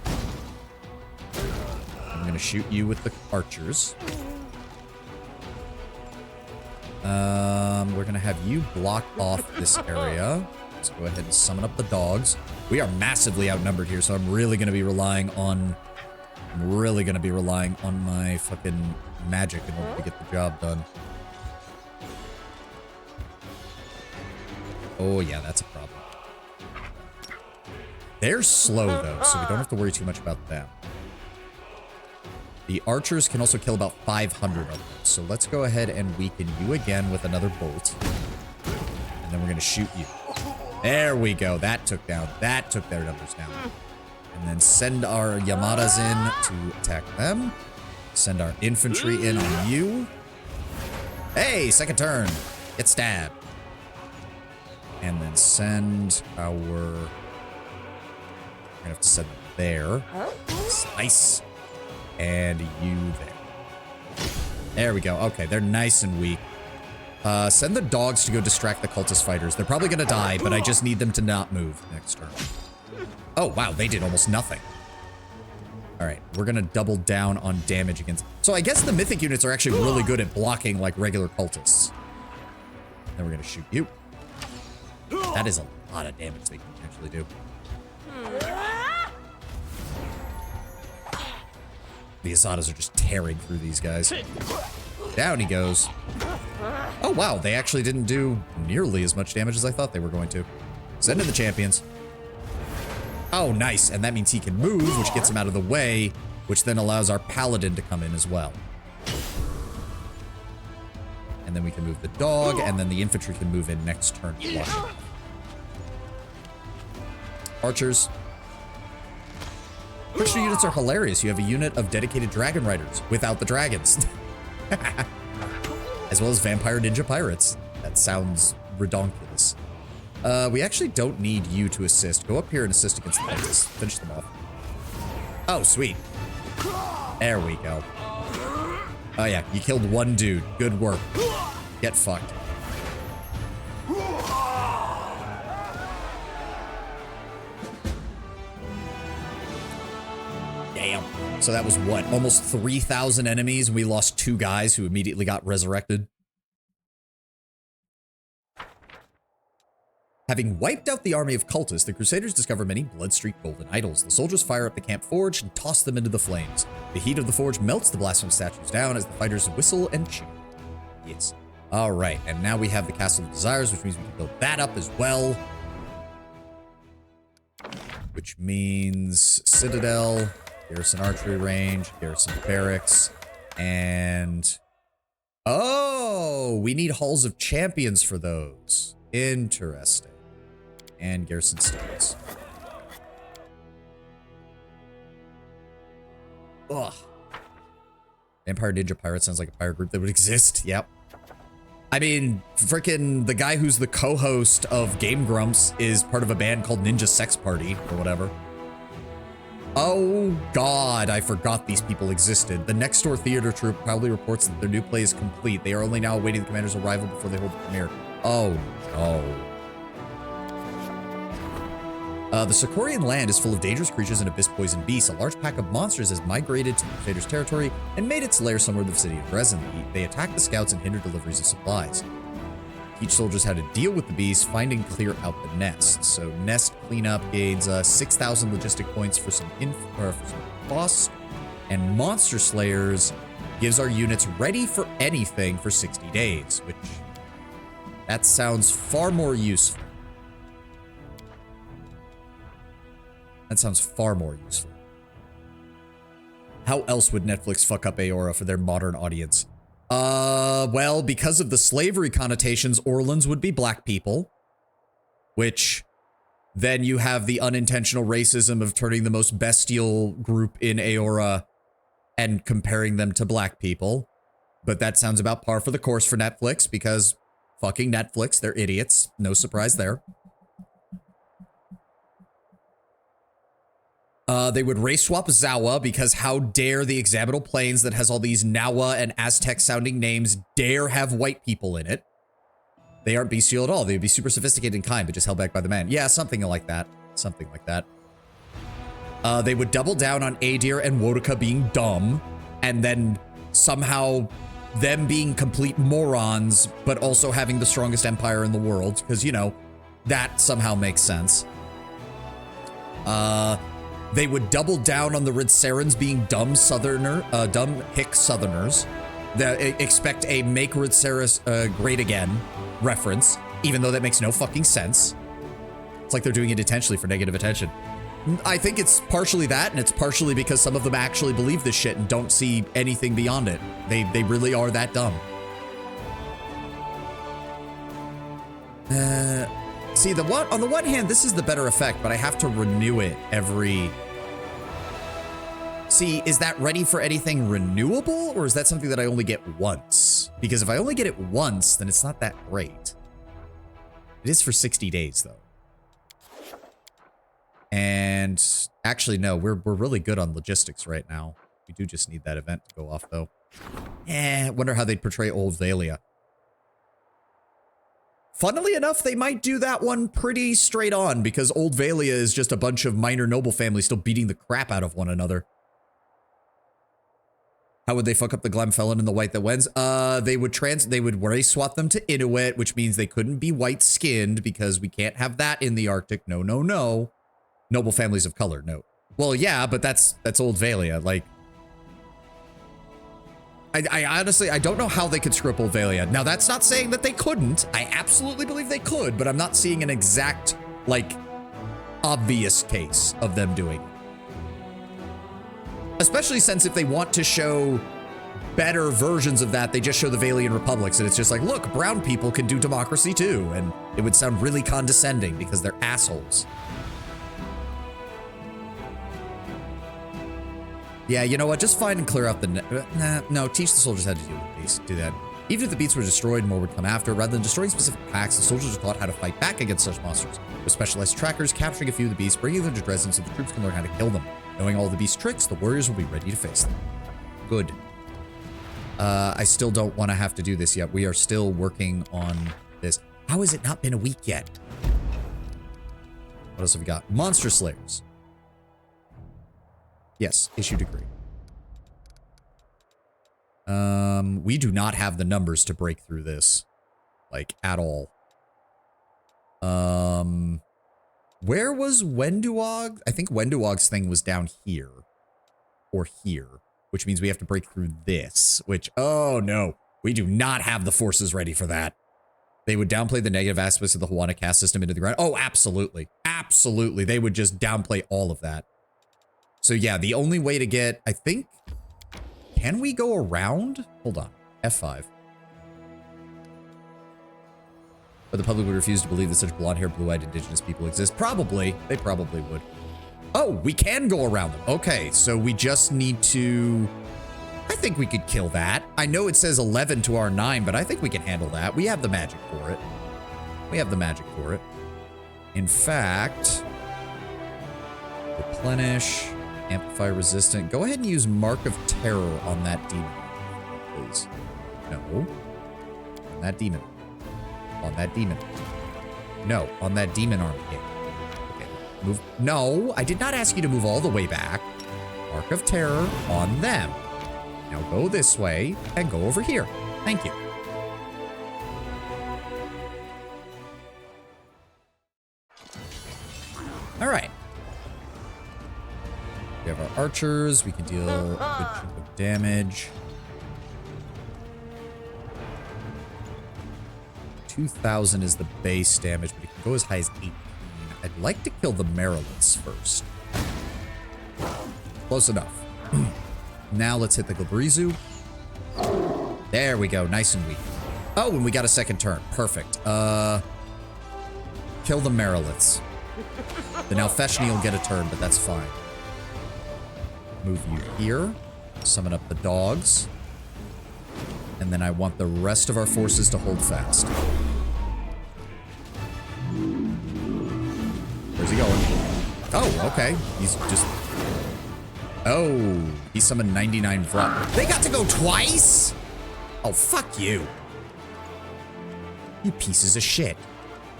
Speaker 1: I'm going to shoot you with the archers. We're going to have you block off this area. Let's go ahead and summon up the dogs. We are massively outnumbered here, so I'm really going to be relying on... my fucking magic in order to get the job done. Oh, yeah, that's a problem. They're slow, though, so we don't have to worry too much about them. The archers can also kill about 500 of them, so let's go ahead and weaken you again with another bolt. And then we're going to shoot you. There we go. That took their numbers down. And then send our Yamadas in to attack them. Send our infantry in on you. Hey, second turn. Get stabbed. And then send our... We're gonna have to send them there. Nice. And you there. There we go. Okay, they're nice and weak. Send the dogs to go distract the cultist fighters. They're probably gonna die, but I just need them to not move next turn. Oh, wow, they did almost nothing. All right, we're gonna double down on damage against... So I guess the mythic units are actually really good at blocking like regular cultists. Then we're gonna shoot you. That is a lot of damage they can potentially do. The Asadas are just tearing through these guys. Down he goes. Oh, wow. They actually didn't do nearly as much damage as I thought they were going to. Send in the champions. Oh, nice. And that means he can move, which gets him out of the way, which then allows our paladin to come in as well. And then we can move the dog, and then the infantry can move in next turn. Archers. Christian units are hilarious. You have a unit of dedicated dragon riders without the dragons. As well as vampire ninja pirates. That sounds redonkulous. We actually don't need you to assist. Go up here and assist against the cultists. Finish them off. Oh, sweet. There we go. Oh yeah, you killed one dude. Good work. Get fucked. Damn. So that was what? Almost 3,000 enemies, and we lost 2 guys who immediately got resurrected. Having wiped out the army of cultists, the Crusaders discover many blood-streaked golden idols. The soldiers fire up the camp forge and toss them into the flames. The heat of the forge melts the blasphemous statues down as the fighters whistle and cheer. Yes. All right, and now we have the Castle of Desires, which means we can build that up as well. Which means Citadel, Garrison Archery Range, Garrison Barracks, and... Oh, we need Halls of Champions for those. Interesting. And Garrison Stables. Ugh. Vampire Ninja Pirate sounds like a pirate group that would exist. Yep. I mean, frickin' the guy who's the co-host of Game Grumps is part of a band called Ninja Sex Party or whatever. Oh god, I forgot these people existed. The Next Door Theater Troupe probably reports that their new play is complete. They are only now awaiting the commander's arrival before they hold the premiere. Oh no. The Sicorian land is full of dangerous creatures and abyss-poisoned beasts. A large pack of monsters has migrated to the Crusaders' territory and made its lair somewhere in the vicinity of Dresden. They attack the scouts and hinder deliveries of supplies. Teach soldiers how to deal with the beasts, find and clear out the nests. So nest cleanup gains 6,000 logistic points for some cost, and Monster Slayers gives our units ready for anything for 60 days, which that sounds far more useful. That sounds far more useful. How else would Netflix fuck up Aora for their modern audience? Well, because of the slavery connotations, Orlans would be black people. Which, then you have the unintentional racism of turning the most bestial group in Aora and comparing them to black people. But that sounds about par for the course for Netflix, because fucking Netflix, they're idiots. No surprise there. They would race swap Zawa, because how dare the Examinal Plains that has all these Nawa and Aztec sounding names dare have white people in it. They aren't bestial at all. They'd be super sophisticated and kind, but just held back by the man. Yeah, something like that. Something like that. They would double down on Adir and Wotica being dumb, and then somehow them being complete morons, but also having the strongest empire in the world, because, you know, that somehow makes sense. They would double down on the Ridsarans being dumb hick Southerners. They expect a Make Ridsaris Great Again reference, even though that makes no fucking sense. It's like they're doing it intentionally for negative attention. I think it's partially that, and it's partially because some of them actually believe this shit and don't see anything beyond it. They really are that dumb. See, on the one hand, this is the better effect, but I have to renew it every... See, is that ready for anything renewable, or is that something that I only get once? Because if I only get it once, then it's not that great. It is for 60 days, though. And actually, no, we're really good on logistics right now. We do just need that event to go off, though. Wonder how they'd portray Old Valia. Funnily enough, they might do that one pretty straight on, because Old Valia is just a bunch of minor noble families still beating the crap out of one another. How would they fuck up the Glenfellan and the White that wins? They would race swap them to Inuit, which means they couldn't be white-skinned, because we can't have that in the Arctic. No, no, no. Noble families of color, no. Well, yeah, but that's Old Valia. Like, I honestly, I don't know how they could screw up Old Valia. Now, that's not saying that they couldn't. I absolutely believe they could, but I'm not seeing an exact, like, obvious case of them doing it. Especially since if they want to show better versions of that, they just show the Valian Republics, and it's just like, look, brown people can do democracy too, and it would sound really condescending because they're assholes. Yeah, you know what? Just find and clear out the... no, teach the soldiers how to deal with the beasts. Do that. Even if the beasts were destroyed, more would come after. Rather than destroying specific packs, the soldiers are taught how to fight back against such monsters. With specialized trackers, capturing a few of the beasts, bringing them to Dresden so the troops can learn how to kill them. Knowing all the beast tricks, the warriors will be ready to face them. Good. I still don't want to have to do this yet. We are still working on this. How has it not been a week yet? What else have we got? Monster Slayers. Yes, issue decree. We do not have the numbers to break through this. Like, at all. Where was Wenduag? I think Wenduag's thing was down here. Or here. Which means we have to break through this. Which, oh no. We do not have the forces ready for that. They would downplay the negative aspects of the Hawana caste system into the ground. Oh, absolutely. Absolutely. They would just downplay all of that. So yeah, the only way to get, I think... Can we go around? Hold on. F5. But the public would refuse to believe that such blonde-haired, blue-eyed indigenous people exist. Probably. They probably would. Oh, we can go around them. Okay, so we just need to... I think we could kill that. I know it says 11 to our 9, but I think we can handle that. We have the magic for it. We have the magic for it. In fact... Replenish... Amplify resistant. Go ahead and use Mark of Terror on that demon, please. No. On that demon. On that demon. No, on that demon army. Okay. Move. No, I did not ask you to move all the way back. Mark of Terror on them. Now go this way and go over here. Thank you. All right. We have our archers. We can deal a good chunk of damage. 2,000 is the base damage, but it can go as high as 18. I'd like to kill the Mariliths first. Close enough. Now let's hit the Glabrezu. There we go. Nice and weak. Oh, and we got a second turn. Perfect. Kill the Mariliths. The Nalfeshni will get a turn, but that's fine. Move you here. Summon up the dogs. And then I want the rest of our forces to hold fast. Where's he going? Oh, okay. He's just... Oh, he summoned 99 Vrot. They got to go twice? Oh, fuck you. You pieces of shit.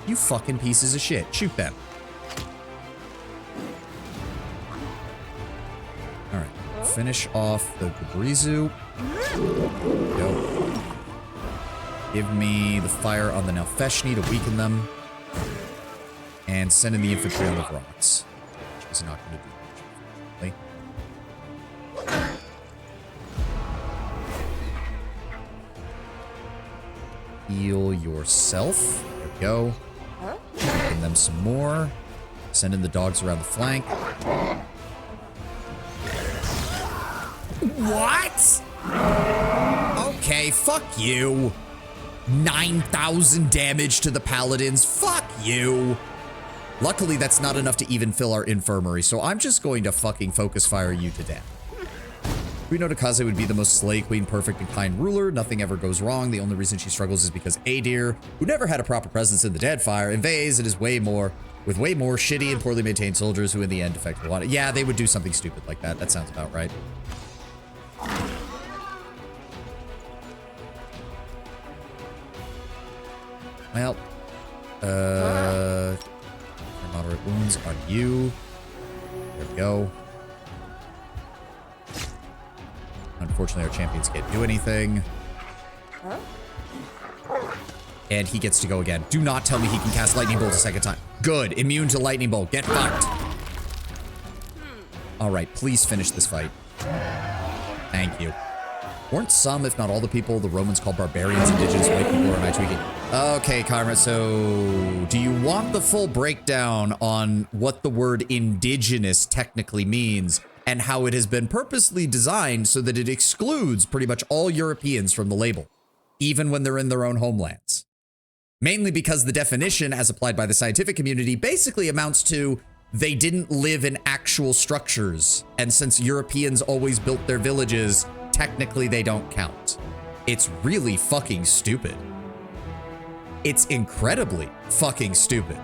Speaker 1: You fucking pieces of shit. Shoot them. Alright. Finish off the Glabrezu. Go. Give me the fire on the Nalfeshni to weaken them. And send in the infantry on the Vrots. Which is not going to do much. Heal yourself. There we go. Weaken them some more. Send in the dogs around the flank. What? Okay, fuck you. 9,000 damage to the paladins. Fuck you. Luckily, that's not enough to even fill our infirmary, so I'm just going to fucking focus fire you to death. We know Takaze would be the most slay queen, perfect and kind ruler. Nothing ever goes wrong. The only reason she struggles is because Adir, who never had a proper presence in the Deadfire, invades and is way more shitty and poorly maintained soldiers who in the end defect the water. Yeah, they would do something stupid like that. That sounds about right. Well, moderate wounds on you. There we go. Unfortunately, our champions can't do anything. And he gets to go again. Do not tell me he can cast Lightning Bolt a second time. Good. Immune to Lightning Bolt. Get fucked. Alright, please finish this fight. Thank you. Weren't some, if not all the people the Romans called barbarians, indigenous white people, or am I tweaking? Okay, Karma, so do you want the full breakdown on what the word indigenous technically means and how it has been purposely designed so that it excludes pretty much all Europeans from the label, even when they're in their own homelands? Mainly because the definition, as applied by the scientific community, basically amounts to they didn't live in actual structures, and since Europeans always built their villages, technically they don't count. It's really fucking stupid. It's incredibly fucking stupid.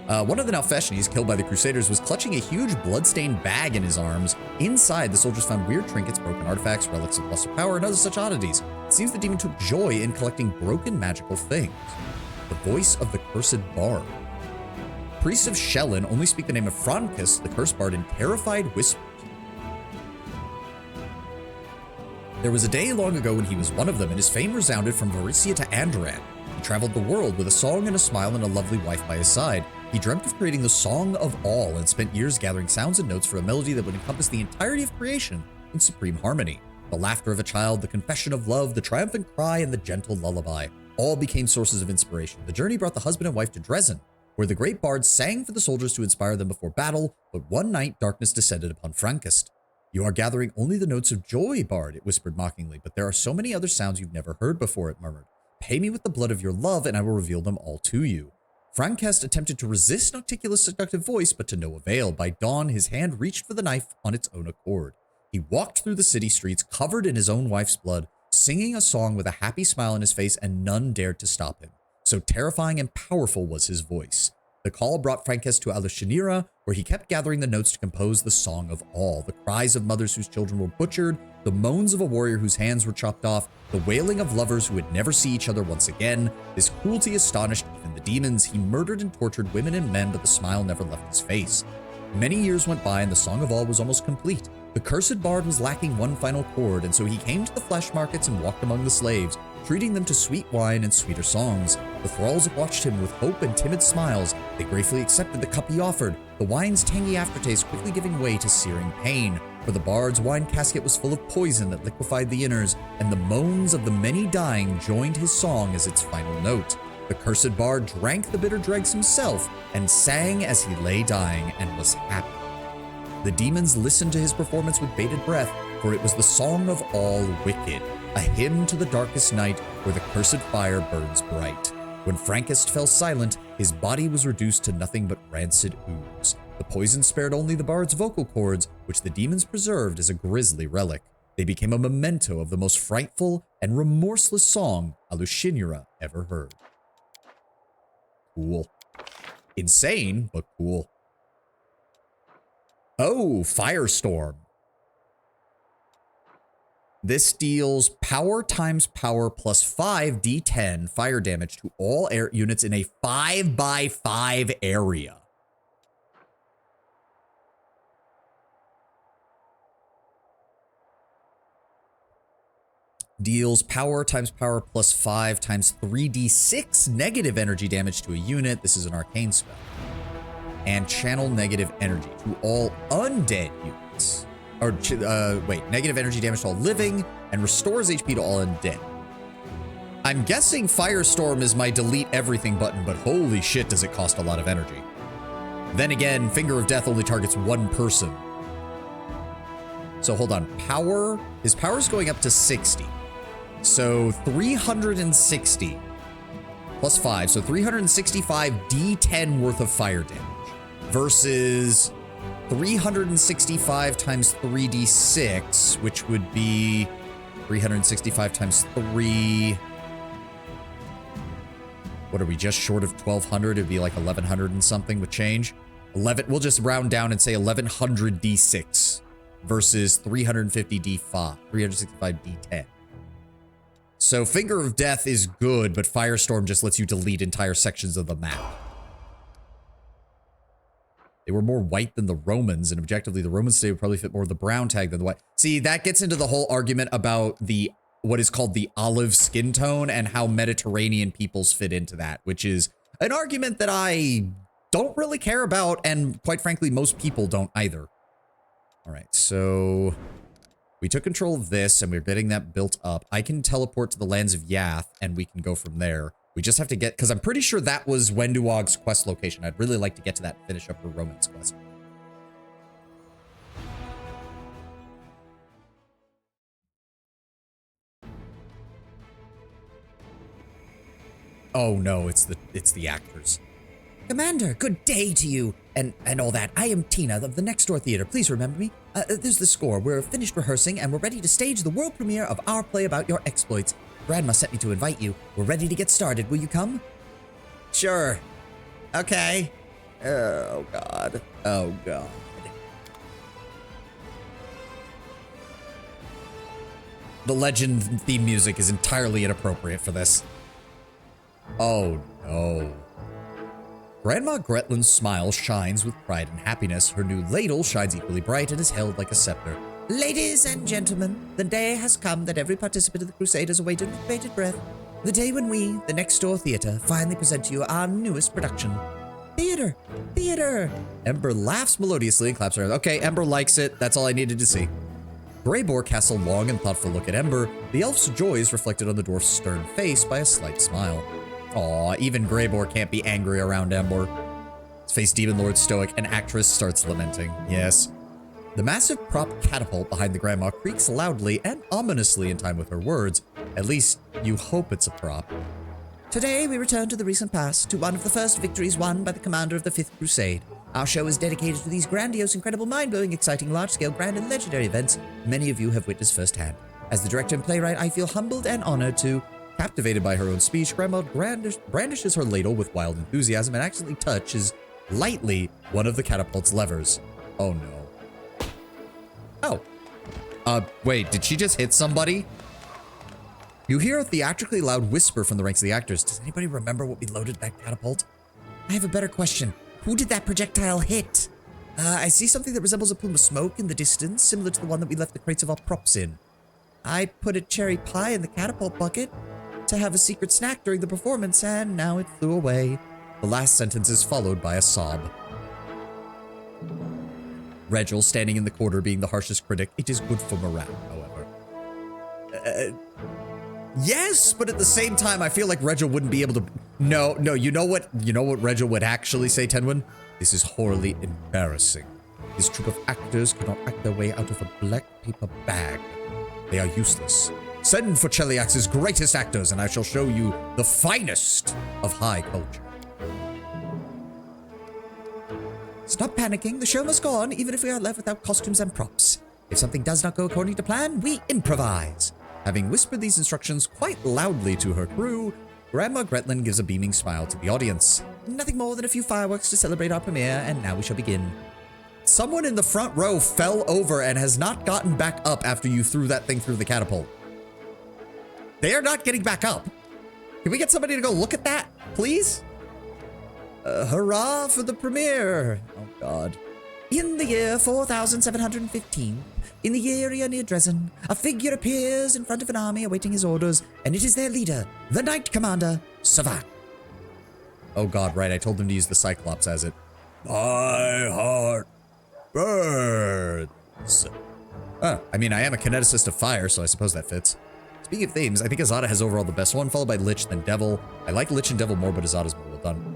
Speaker 1: One of the Nalfeshnis killed by the Crusaders was clutching a huge bloodstained bag in his arms. Inside, the soldiers found weird trinkets, broken artifacts, relics of lost power, and other such oddities. It seems the demon took joy in collecting broken magical things. The voice of the cursed bard. Priests of Shellin only speak the name of Francus, the cursed bard, in terrified whispers. There was a day long ago when he was one of them, and his fame resounded from Varicia to Andoran. He traveled the world with a song and a smile and a lovely wife by his side. He dreamt of creating the Song of All and spent years gathering sounds and notes for a melody that would encompass the entirety of creation in supreme harmony. The laughter of a child, the confession of love, the triumphant cry, and the gentle lullaby all became sources of inspiration. The journey brought the husband and wife to Dresden, where the great bard sang for the soldiers to inspire them before battle, but one night darkness descended upon Frankist. You are gathering only the notes of joy, bard, it whispered mockingly, but there are so many other sounds you've never heard before, it murmured. Pay me with the blood of your love, and I will reveal them all to you. Frankest attempted to resist Nocticula's seductive voice, but to no avail. By dawn, his hand reached for the knife on its own accord. He walked through the city streets, covered in his own wife's blood, singing a song with a happy smile on his face, and none dared to stop him. So terrifying and powerful was his voice. The call brought Frankest to Alushinira, where he kept gathering the notes to compose the Song of All. The cries of mothers whose children were butchered, the moans of a warrior whose hands were chopped off, the wailing of lovers who would never see each other once again. This cruelty astonished even the demons. He murdered and tortured women and men, but the smile never left his face. Many years went by and the Song of All was almost complete. The cursed bard was lacking one final chord, and so he came to the flesh markets and walked among the slaves, treating them to sweet wine and sweeter songs. The thralls watched him with hope and timid smiles. They gratefully accepted the cup he offered, the wine's tangy aftertaste quickly giving way to searing pain. For the bard's wine casket was full of poison that liquefied the inners, and the moans of the many dying joined his song as its final note. The cursed bard drank the bitter dregs himself and sang as he lay dying and was happy. The demons listened to his performance with bated breath, for it was the Song of All Wicked, a hymn to the darkest night where the cursed fire burns bright. When Frankist fell silent, his body was reduced to nothing but rancid ooze. The poison spared only the bard's vocal cords, which the demons preserved as a grisly relic. They became a memento of the most frightful and remorseless song Alushinira ever heard. Cool. Insane, but cool. Oh, Firestorm. This deals power times power plus 5 d10 fire damage to all air units in a 5x5 area. Deals power times power plus 5 times 3d6 negative energy damage to a unit. This is an arcane spell. And channel negative energy to all undead units. Or, negative energy damage to all living and restores HP to all undead. I'm guessing Firestorm is my delete everything button, but holy shit does it cost a lot of energy. Then again, Finger of Death only targets one person. So hold on, power, his power's going up to 60. So 360 plus 5, so 365 d10 worth of fire damage versus 365 times 3d6, which would be 365 times 3. What are we, just short of 1200? It'd be like 1100 and something with change. 11, we'll just round down and say 1100 d6 versus 350 d5, 365 d10. So Finger of Death is good, but Firestorm just lets you delete entire sections of the map. They were more white than the Romans, and objectively, the Romans today would probably fit more of the brown tag than the white. See, that gets into the whole argument about the what is called the olive skin tone and how Mediterranean peoples fit into that, which is an argument that I don't really care about, and quite frankly, most people don't either. All right, so we took control of this, and we're getting that built up. I can teleport to the lands of Yath, and we can go from there. We just have to get, because I'm pretty sure that was Wenduag's quest location. I'd really like to get to that and finish up her Romance quest. Oh no, it's the actors. Commander, good day to you, and all that. I am Tina of the Next Door Theater. Please remember me. There's the score. We're finished rehearsing, and we're ready to stage the world premiere of our play about your exploits. Grandma sent me to invite you. We're ready to get started. Will you come? Sure. Okay. Oh, God. Oh, God. The legend theme music is entirely inappropriate for this. Oh, no. Grandma Gretlin's smile shines with pride and happiness. Her new ladle shines equally bright and is held like a scepter. Ladies and gentlemen, the day has come that every participant of the crusade has awaited with bated breath. The day when we, the Next Door Theater, finally present to you our newest production. Theater! Theater! Ember laughs melodiously and claps her hands. Okay, Ember likes it. That's all I needed to see. Greyboar casts a long and thoughtful look at Ember. The elf's joy is reflected on the dwarf's stern face by a slight smile. Aw, even Greyboar can't be angry around Ember. His face Demon Lord stoic, an actress starts lamenting. Yes. The massive prop catapult behind the grandma creaks loudly and ominously in time with her words. At least, you hope it's a prop. Today, we return to the recent past, to one of the first victories won by the commander of the 5th Crusade. Our show is dedicated to these grandiose, incredible, mind-blowing, exciting, large-scale, grand, and legendary events many of you have witnessed firsthand. As the director and playwright, I feel humbled and honored to... Captivated by her own speech, Grandma brandishes her ladle with wild enthusiasm and accidentally touches, lightly, one of the catapult's levers. Oh, no. Oh. Wait, did she just hit somebody? You hear a theatrically loud whisper from the ranks of the actors. Does anybody remember what we loaded that catapult? I have a better question. Who did that projectile hit? I see something that resembles a plume of smoke in the distance, similar to the one that we left the crates of our props in. I put a cherry pie in the catapult bucket to have a secret snack during the performance, and now it flew away. The last sentence is followed by a sob. Regil, standing in the corner, being the harshest critic. It is good for morale, however. Yes, but at the same time, I feel like Regil wouldn't be able to... No, you know what Regil would actually say, Tenwin? This is horribly embarrassing. This troupe of actors cannot act their way out of a black paper bag. They are useless. Send for Cheliax's greatest actors, and I shall show you the finest of high culture. Stop panicking. The show must go on, even if we are left without costumes and props. If something does not go according to plan, we improvise. Having whispered these instructions quite loudly to her crew, Grandma Gretlin gives a beaming smile to the audience. Nothing more than a few fireworks to celebrate our premiere, and now we shall begin. Someone in the front row fell over and has not gotten back up after you threw that thing through the catapult. They are not getting back up. Can we get somebody to go look at that, please? Hurrah for the premiere. Oh, God. In the year 4715, in the area near Dresden, a figure appears in front of an army awaiting his orders, and it is their leader, the Knight Commander, Savat. Oh, God, right. I told them to use the Cyclops as it. My heart burns. I mean, I am a kineticist of fire, so I suppose that fits. Speaking of themes, I think Azada has overall the best one, followed by Lich, then Devil. I like Lich and Devil more, but Azada's more well done.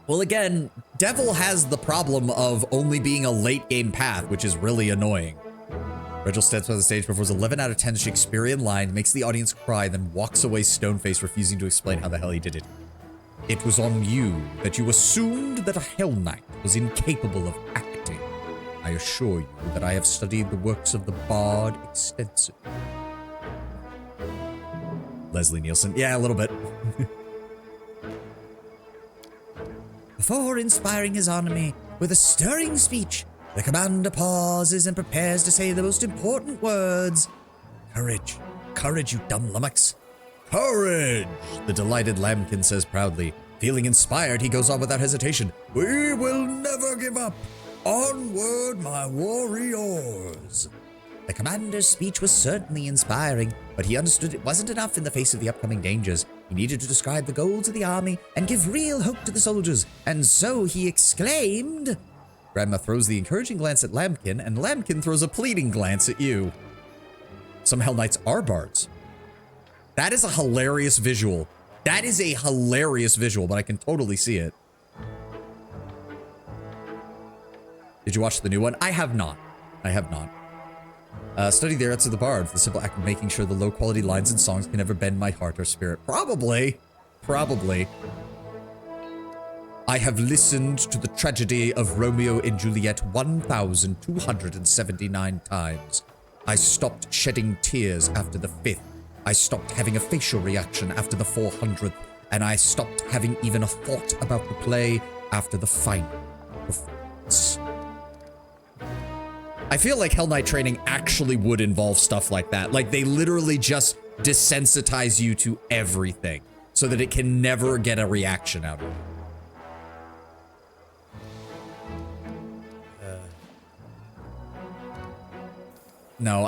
Speaker 1: Well, again, Devil has the problem of only being a late game path, which is really annoying. Regil steps by the stage, performs 11 out of 10 Shakespearean line, makes the audience cry, then walks away stone-faced, refusing to explain how the hell he did it. It was on you that you assumed that a Hell Knight was incapable of acting. I assure you that I have studied the works of the Bard extensively. Leslie Nielsen. Yeah, a little bit. Before inspiring his army with a stirring speech, the commander pauses and prepares to say the most important words. Courage. Courage, you dumb lummox. Courage, the delighted Lambkin says proudly. Feeling inspired, he goes on without hesitation. We will never give up. Onward, my warriors. The commander's speech was certainly inspiring, but he understood it wasn't enough in the face of the upcoming dangers. He needed to describe the goals of the army and give real hope to the soldiers, and so he exclaimed... Grandma throws the encouraging glance at Lambkin, and Lambkin throws a pleading glance at you. Some Hell Knights are bards. That is a hilarious visual. That is a hilarious visual, but I can totally see it. Did you watch the new one? I have not. I have not. Study the arts of the bard, the simple act of making sure the low-quality lines and songs can never bend my heart or spirit. Probably. Probably. I have listened to the tragedy of Romeo and Juliet 1,279 times. I stopped shedding tears after the 5th. I stopped having a facial reaction after the 400th. and I stopped having even a thought about the play after the final performance. I feel like Hell Knight training actually would involve stuff like that. Like, they literally just desensitize you to everything so that it can never get a reaction out of you. No,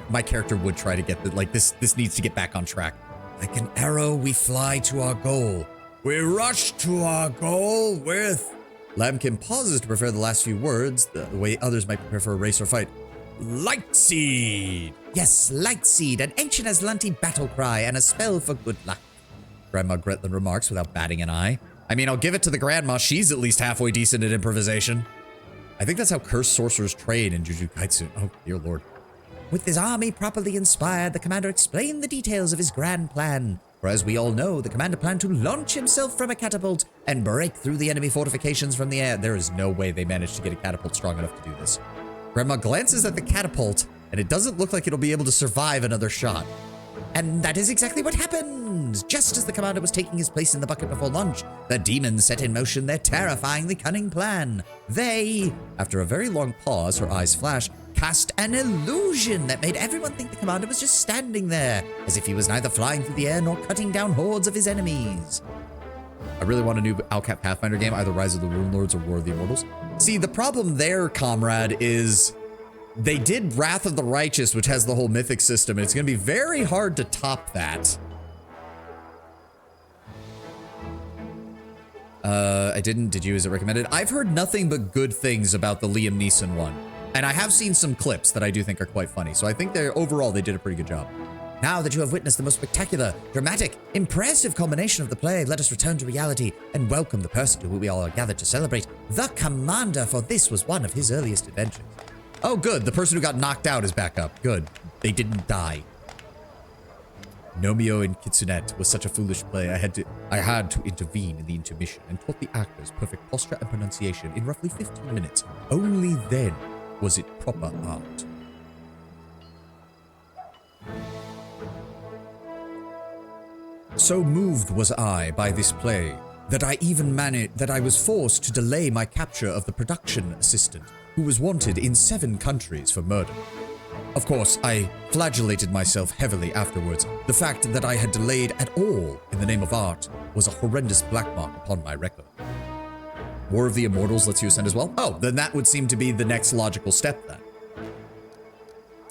Speaker 1: my character would try to get this needs to get back on track. Like an arrow, we fly to our goal. We rush to our goal with... Lambkin pauses to prefer the last few words, the way others might prepare for a race or fight. Lightseed! Yes, Lightseed, an ancient Aslanti battle cry and a spell for good luck. Grandma Gretland remarks without batting an eye. I mean, I'll give it to the grandma. She's at least halfway decent at improvisation. I think that's how cursed sorcerers train in Jujutsu Kaisen. Oh, dear lord. With his army properly inspired, the commander explained the details of his grand plan. For as we all know, the commander planned to launch himself from a catapult and break through the enemy fortifications from the air. There is no way they managed to get a catapult strong enough to do this. Grandma glances at the catapult, and it doesn't look like it'll be able to survive another shot. And that is exactly what happened! Just as the commander was taking his place in the bucket before launch, the demons set in motion their terrifyingly cunning plan. They, after a very long pause, her eyes flash, cast an illusion that made everyone think the commander was just standing there, as if he was neither flying through the air nor cutting down hordes of his enemies. I really want a new Alcat Pathfinder game, either Rise of the Rune Lords or War of the Immortals. See, the problem there, comrade, is they did Wrath of the Righteous, which has the whole mythic system, and it's going to be very hard to top that. I didn't. Did you? Is it recommended? I've heard nothing but good things about the Liam Neeson one. And I have seen some clips that I do think are quite funny. So I think overall they did a pretty good job. Now that you have witnessed the most spectacular, dramatic, impressive culmination of the play, let us return to reality and welcome the person to whom we all are gathered to celebrate. The commander, for this was one of his earliest adventures. Oh, good. The person who got knocked out is back up. Good. They didn't die. Nomio and Kitsunet was such a foolish play. I had to intervene in the intermission and taught the actors perfect posture and pronunciation in roughly 15 minutes. Only then was it proper art. So moved was I by this play that I was forced to delay my capture of the production assistant, who was wanted in 7 countries for murder. Of course, I flagellated myself heavily afterwards. The fact that I had delayed at all in the name of art was a horrendous black mark upon my record. War of the Immortals lets you ascend as well? Oh, then that would seem to be the next logical step then.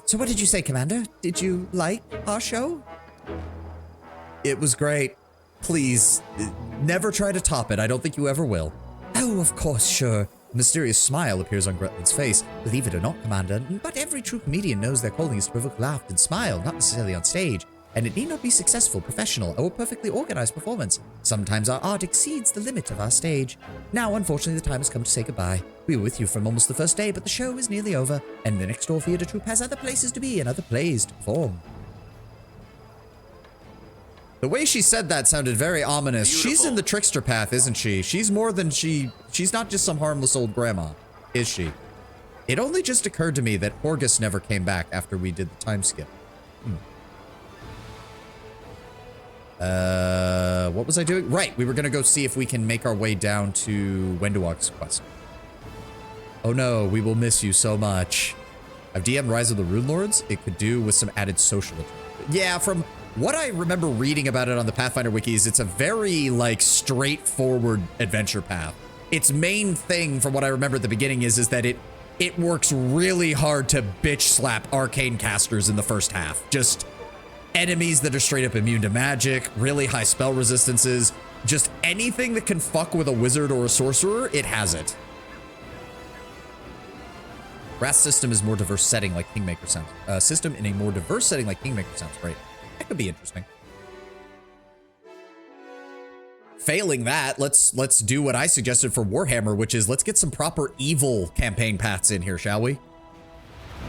Speaker 1: So what did you say, Commander? Did you like our show? It was great. Please, never try to top it. I don't think you ever will. Oh, of course, sure. A mysterious smile appears on Gretlin's face. Believe it or not, Commander, but every true comedian knows their calling is to provoke laughter and smile, not necessarily on stage. And it need not be successful, professional, or perfectly organized performance. Sometimes our art exceeds the limit of our stage. Now, unfortunately, the time has come to say goodbye. We were with you from almost the first day, but the show is nearly over, and the next door theater troupe has other places to be and other plays to perform. The way she said that sounded very ominous. Beautiful. She's in the trickster path, isn't she? She's more than she's not just some harmless old grandma, is she? It only just occurred to me that Horgus never came back after we did the time skip. What was I doing? Right, we were gonna go see if we can make our way down to Wenduag's quest. Oh no, we will miss you so much. I've DM'd Rise of the Rune Lords. It could do with some added social. Yeah, from what I remember reading about it on the Pathfinder wikis, it's a very, like, straightforward adventure path. Its main thing, from what I remember at the beginning, is that it works really hard to bitch slap arcane casters in the first half. Just enemies that are straight up immune to magic, really high spell resistances, just anything that can fuck with a wizard or a sorcerer, it has it. Wrath system is more diverse setting like Kingmaker sounds. System in a more diverse setting like Kingmaker sounds great. That could be interesting. Failing that, let's do what I suggested for Warhammer, which is let's get some proper evil campaign paths in here, shall we?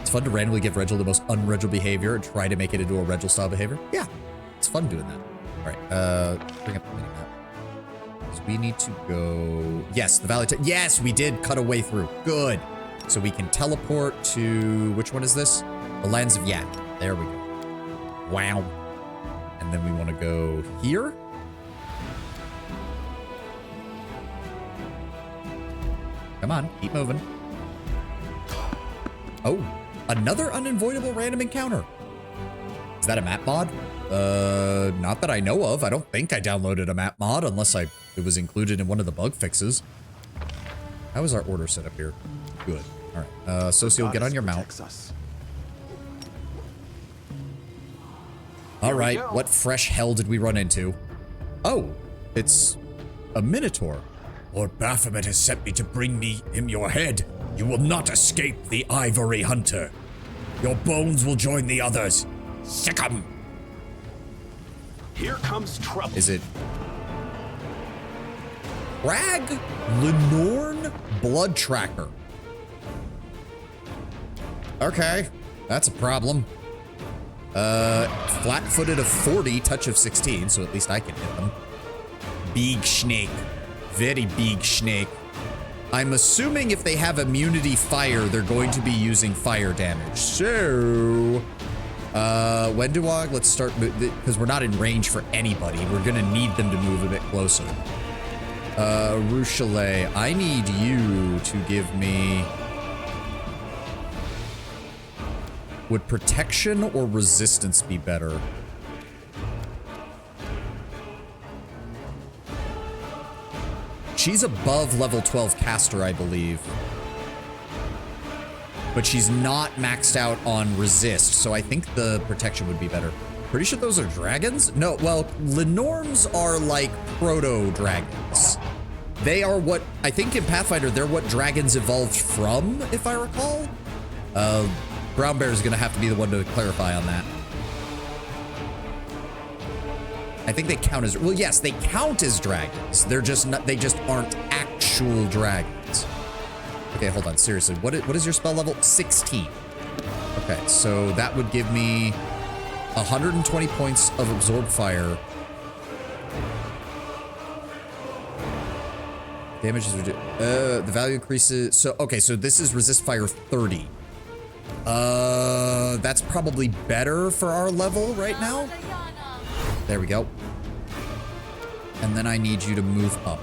Speaker 1: It's fun to randomly give Regil the most un-Regil behavior and try to make it into a Regil style behavior. Yeah, it's fun doing that. All right, bring up the minimap. So we need to go. Yes, the Valley. Yes, we did cut a way through. Good. So we can teleport to, which one is this? The Lands of Yak. There we go. Wow. And then we want to go here. Come on, keep moving. Oh, another unavoidable random encounter. Is that a map mod? Not that I know of. I don't think I downloaded a map mod unless it was included in one of the bug fixes. How is our order set up here? Good. All right. Socio, get on your mount. All right. What fresh hell did we run into? Oh, it's a Minotaur. Lord Baphomet has sent me to bring him your head. You will not escape the Ivory Hunter. Your bones will join the others. Sick 'em.
Speaker 2: Here comes trouble.
Speaker 1: Is it Rag Lenorn Blood Tracker? Okay, that's a problem. Flat-footed of 40, touch of 16, so at least I can hit them. Big snake. Very big snake. I'm assuming if they have immunity fire, they're going to be using fire damage. So, Wenduag, let's start, because we're not in range for anybody. We're gonna need them to move a bit closer. Rochelet, I need you to give me... Would protection or resistance be better? She's above level 12 caster, I believe. But she's not maxed out on resist, so I think the protection would be better. Pretty sure those are dragons? No, well, Lenorms are like proto-dragons. They are what, I think in Pathfinder, they're what dragons evolved from, if I recall. Brown Bear is gonna have to be the one to clarify on that. I think they count as, well, yes, they count as dragons. They're just not, they just aren't actual dragons. Okay, hold on, seriously, what is your spell level? 16. Okay, so that would give me 120 points of absorb fire. Damage is reduced. The value increases. So, okay, so this is resist fire 30. That's probably better for our level right now. There we go. And then I need you to move up.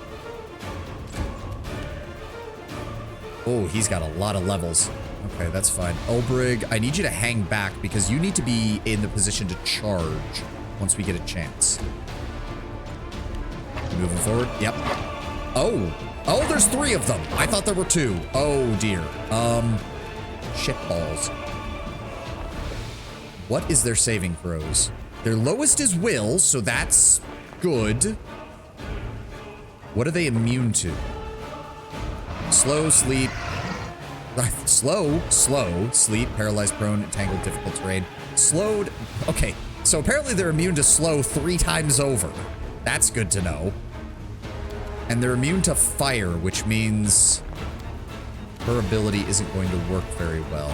Speaker 1: Oh, he's got a lot of levels. Okay, that's fine. Elbrig, I need you to hang back because you need to be in the position to charge once we get a chance. Moving forward. Yep. Oh. Oh, there's 3 of them. I thought there were 2. Oh, dear. Shitballs. What is their saving throws? Their lowest is will, so that's good. What are they immune to? Slow, sleep. Slow, sleep, paralyzed, prone, entangled, difficult terrain. Slowed. Okay, so apparently they're immune to slow 3 times over. That's good to know. And they're immune to fire, which means her ability isn't going to work very well.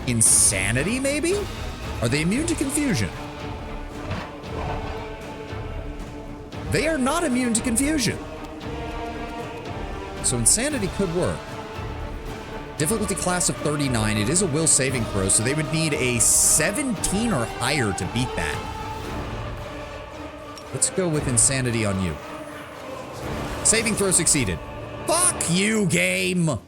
Speaker 1: Insanity, maybe? Are they immune to confusion? They are not immune to confusion. So insanity could work. Difficulty class of 39. It is a will saving throw, so they would need a 17 or higher to beat that. Let's go with insanity on you. Saving throw succeeded. Fuck you, game!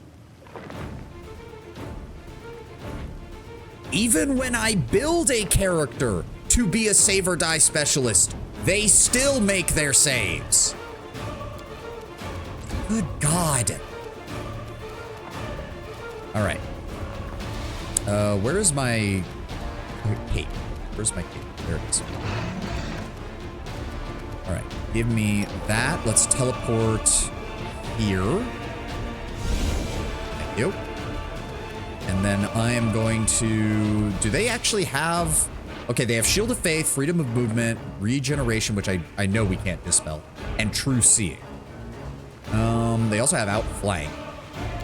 Speaker 1: Even when I build a character to be a save or die specialist, they still make their saves. Good God. All right. Where is my cape? Where's my cape? There it is. All right, give me that. Let's teleport here. Thank you. And then I am going to, do they actually have, okay, they have Shield of Faith, Freedom of Movement, Regeneration, which I know we can't dispel, and True Seeing. They also have Outflank.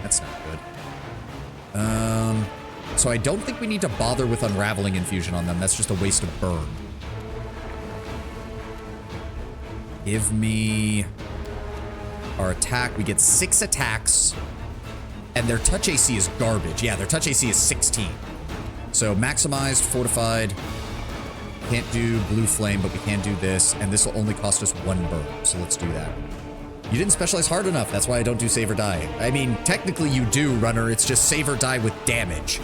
Speaker 1: That's not good. So I don't think we need to bother with Unraveling Infusion on them. That's just a waste of burn. Give me our attack. We get 6 attacks. And their touch AC is garbage. Yeah, their touch AC is 16. So maximized, fortified. Can't do blue flame, but we can do this. And this will only cost us 1 burn. So let's do that. You didn't specialize hard enough. That's why I don't do save or die. I mean, technically you do, runner. It's just save or die with damage.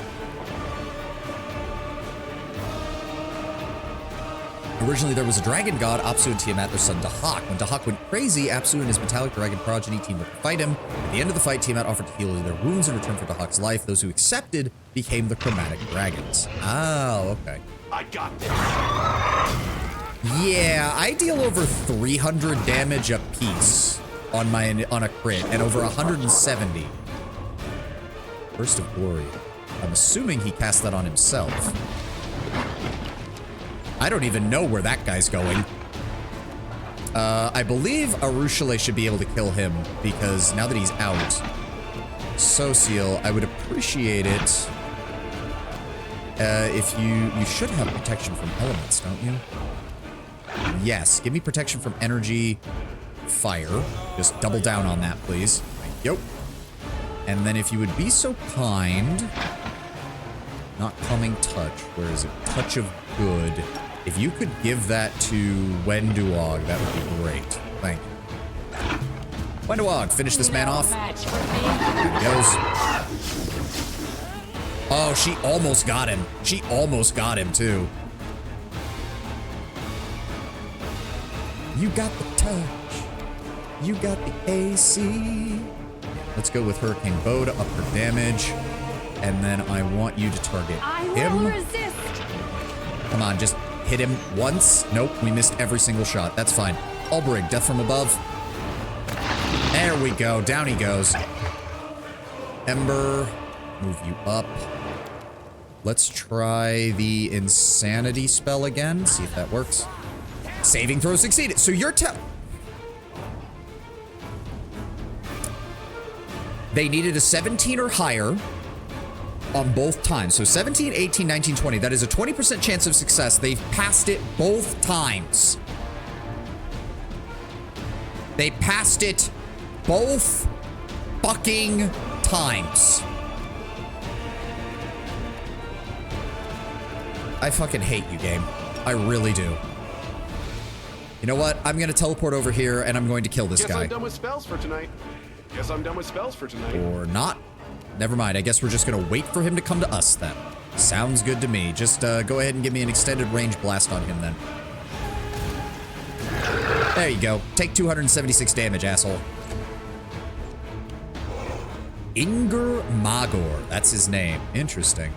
Speaker 1: Originally, there was a dragon god, Apsu and Tiamat, their son Dahak. When Dahak went crazy, Apsu and his metallic dragon progeny teamed up to fight him. At the end of the fight, Tiamat offered to heal their wounds in return for Dahak's life. Those who accepted became the chromatic dragons. Oh, okay.
Speaker 2: I got this.
Speaker 1: Yeah, I deal over 300 damage a piece on a crit, and over 170. Burst of Glory. I'm assuming he cast that on himself. I don't even know where that guy's going. I believe Arushale should be able to kill him, because now that he's out, Social, I would appreciate it if you should have protection from elements, don't you? Yes, give me protection from energy, fire. Just double down on that, please. Thank you. And then if you would be so kind, not calming touch, where is it? Touch of good. If you could give that to Wenduag, that would be great. Thank you. Wenduag, finish this man off. Here he goes. Oh, she almost got him. She almost got him, too. You got the touch. You got the AC. Let's go with Hurricane Bow to up her damage. And then I want you to target him.
Speaker 4: Resist.
Speaker 1: Come on, just hit him once. Nope, we missed every single shot. That's fine. Ulbrig, death from above. There we go. Down he goes. Ember, move you up. Let's try the insanity spell again. See if that works. Saving throw succeeded. So you're they needed a 17 or higher on both times. So 17, 18, 19, 20. That is a 20% chance of success. They've passed it both times. They passed it both fucking times. I fucking hate you, game. I really do. You know what? I'm going to teleport over here and I'm going to kill this guy.
Speaker 2: I'm done with spells for tonight. Guess I'm done with spells for tonight.
Speaker 1: Or not. Never mind. I guess we're just going to wait for him to come to us then. Sounds good to me. Just go ahead and give me an extended range blast on him then. There you go. Take 276 damage, asshole. Inger Magor. That's his name. Interesting.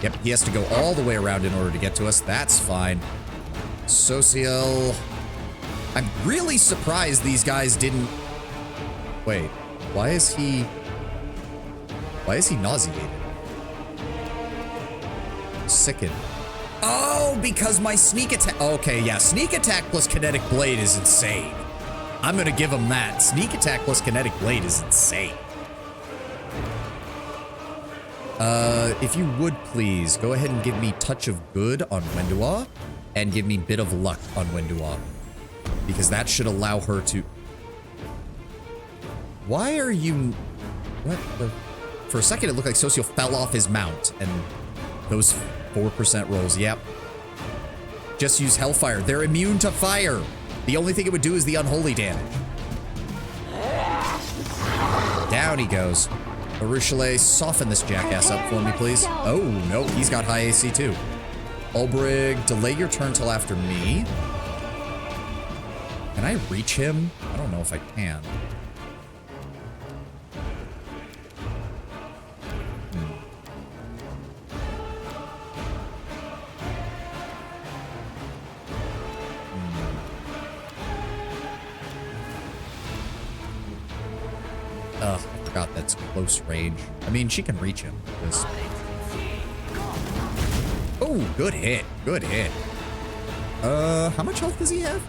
Speaker 1: Yep, he has to go all the way around in order to get to us. That's fine. Social. I'm really surprised these guys didn't... Wait, why is he nauseated? Sickened. Oh, because my sneak attack... Okay, yeah, sneak attack plus kinetic blade is insane. I'm gonna give him that. Sneak attack plus kinetic blade is insane. If you would please, go ahead and give me Touch of Good on Wenduag, and give me Bit of Luck on Wenduag. Because that should allow her to... Why are you... What the... For a second, it looked like Socio fell off his mount, and those 4% rolls, yep. Just use Hellfire. They're immune to fire. The only thing it would do is the unholy damage. Down he goes. Arushale, soften this jackass up for me, please. Oh, no, he's got high AC too. Ulbrig, delay your turn till after me. Can I reach him? I don't know if I can. Ugh, I forgot that's close range. I mean, she can reach him. Just... Oh, good hit. Good hit. How much health does he have?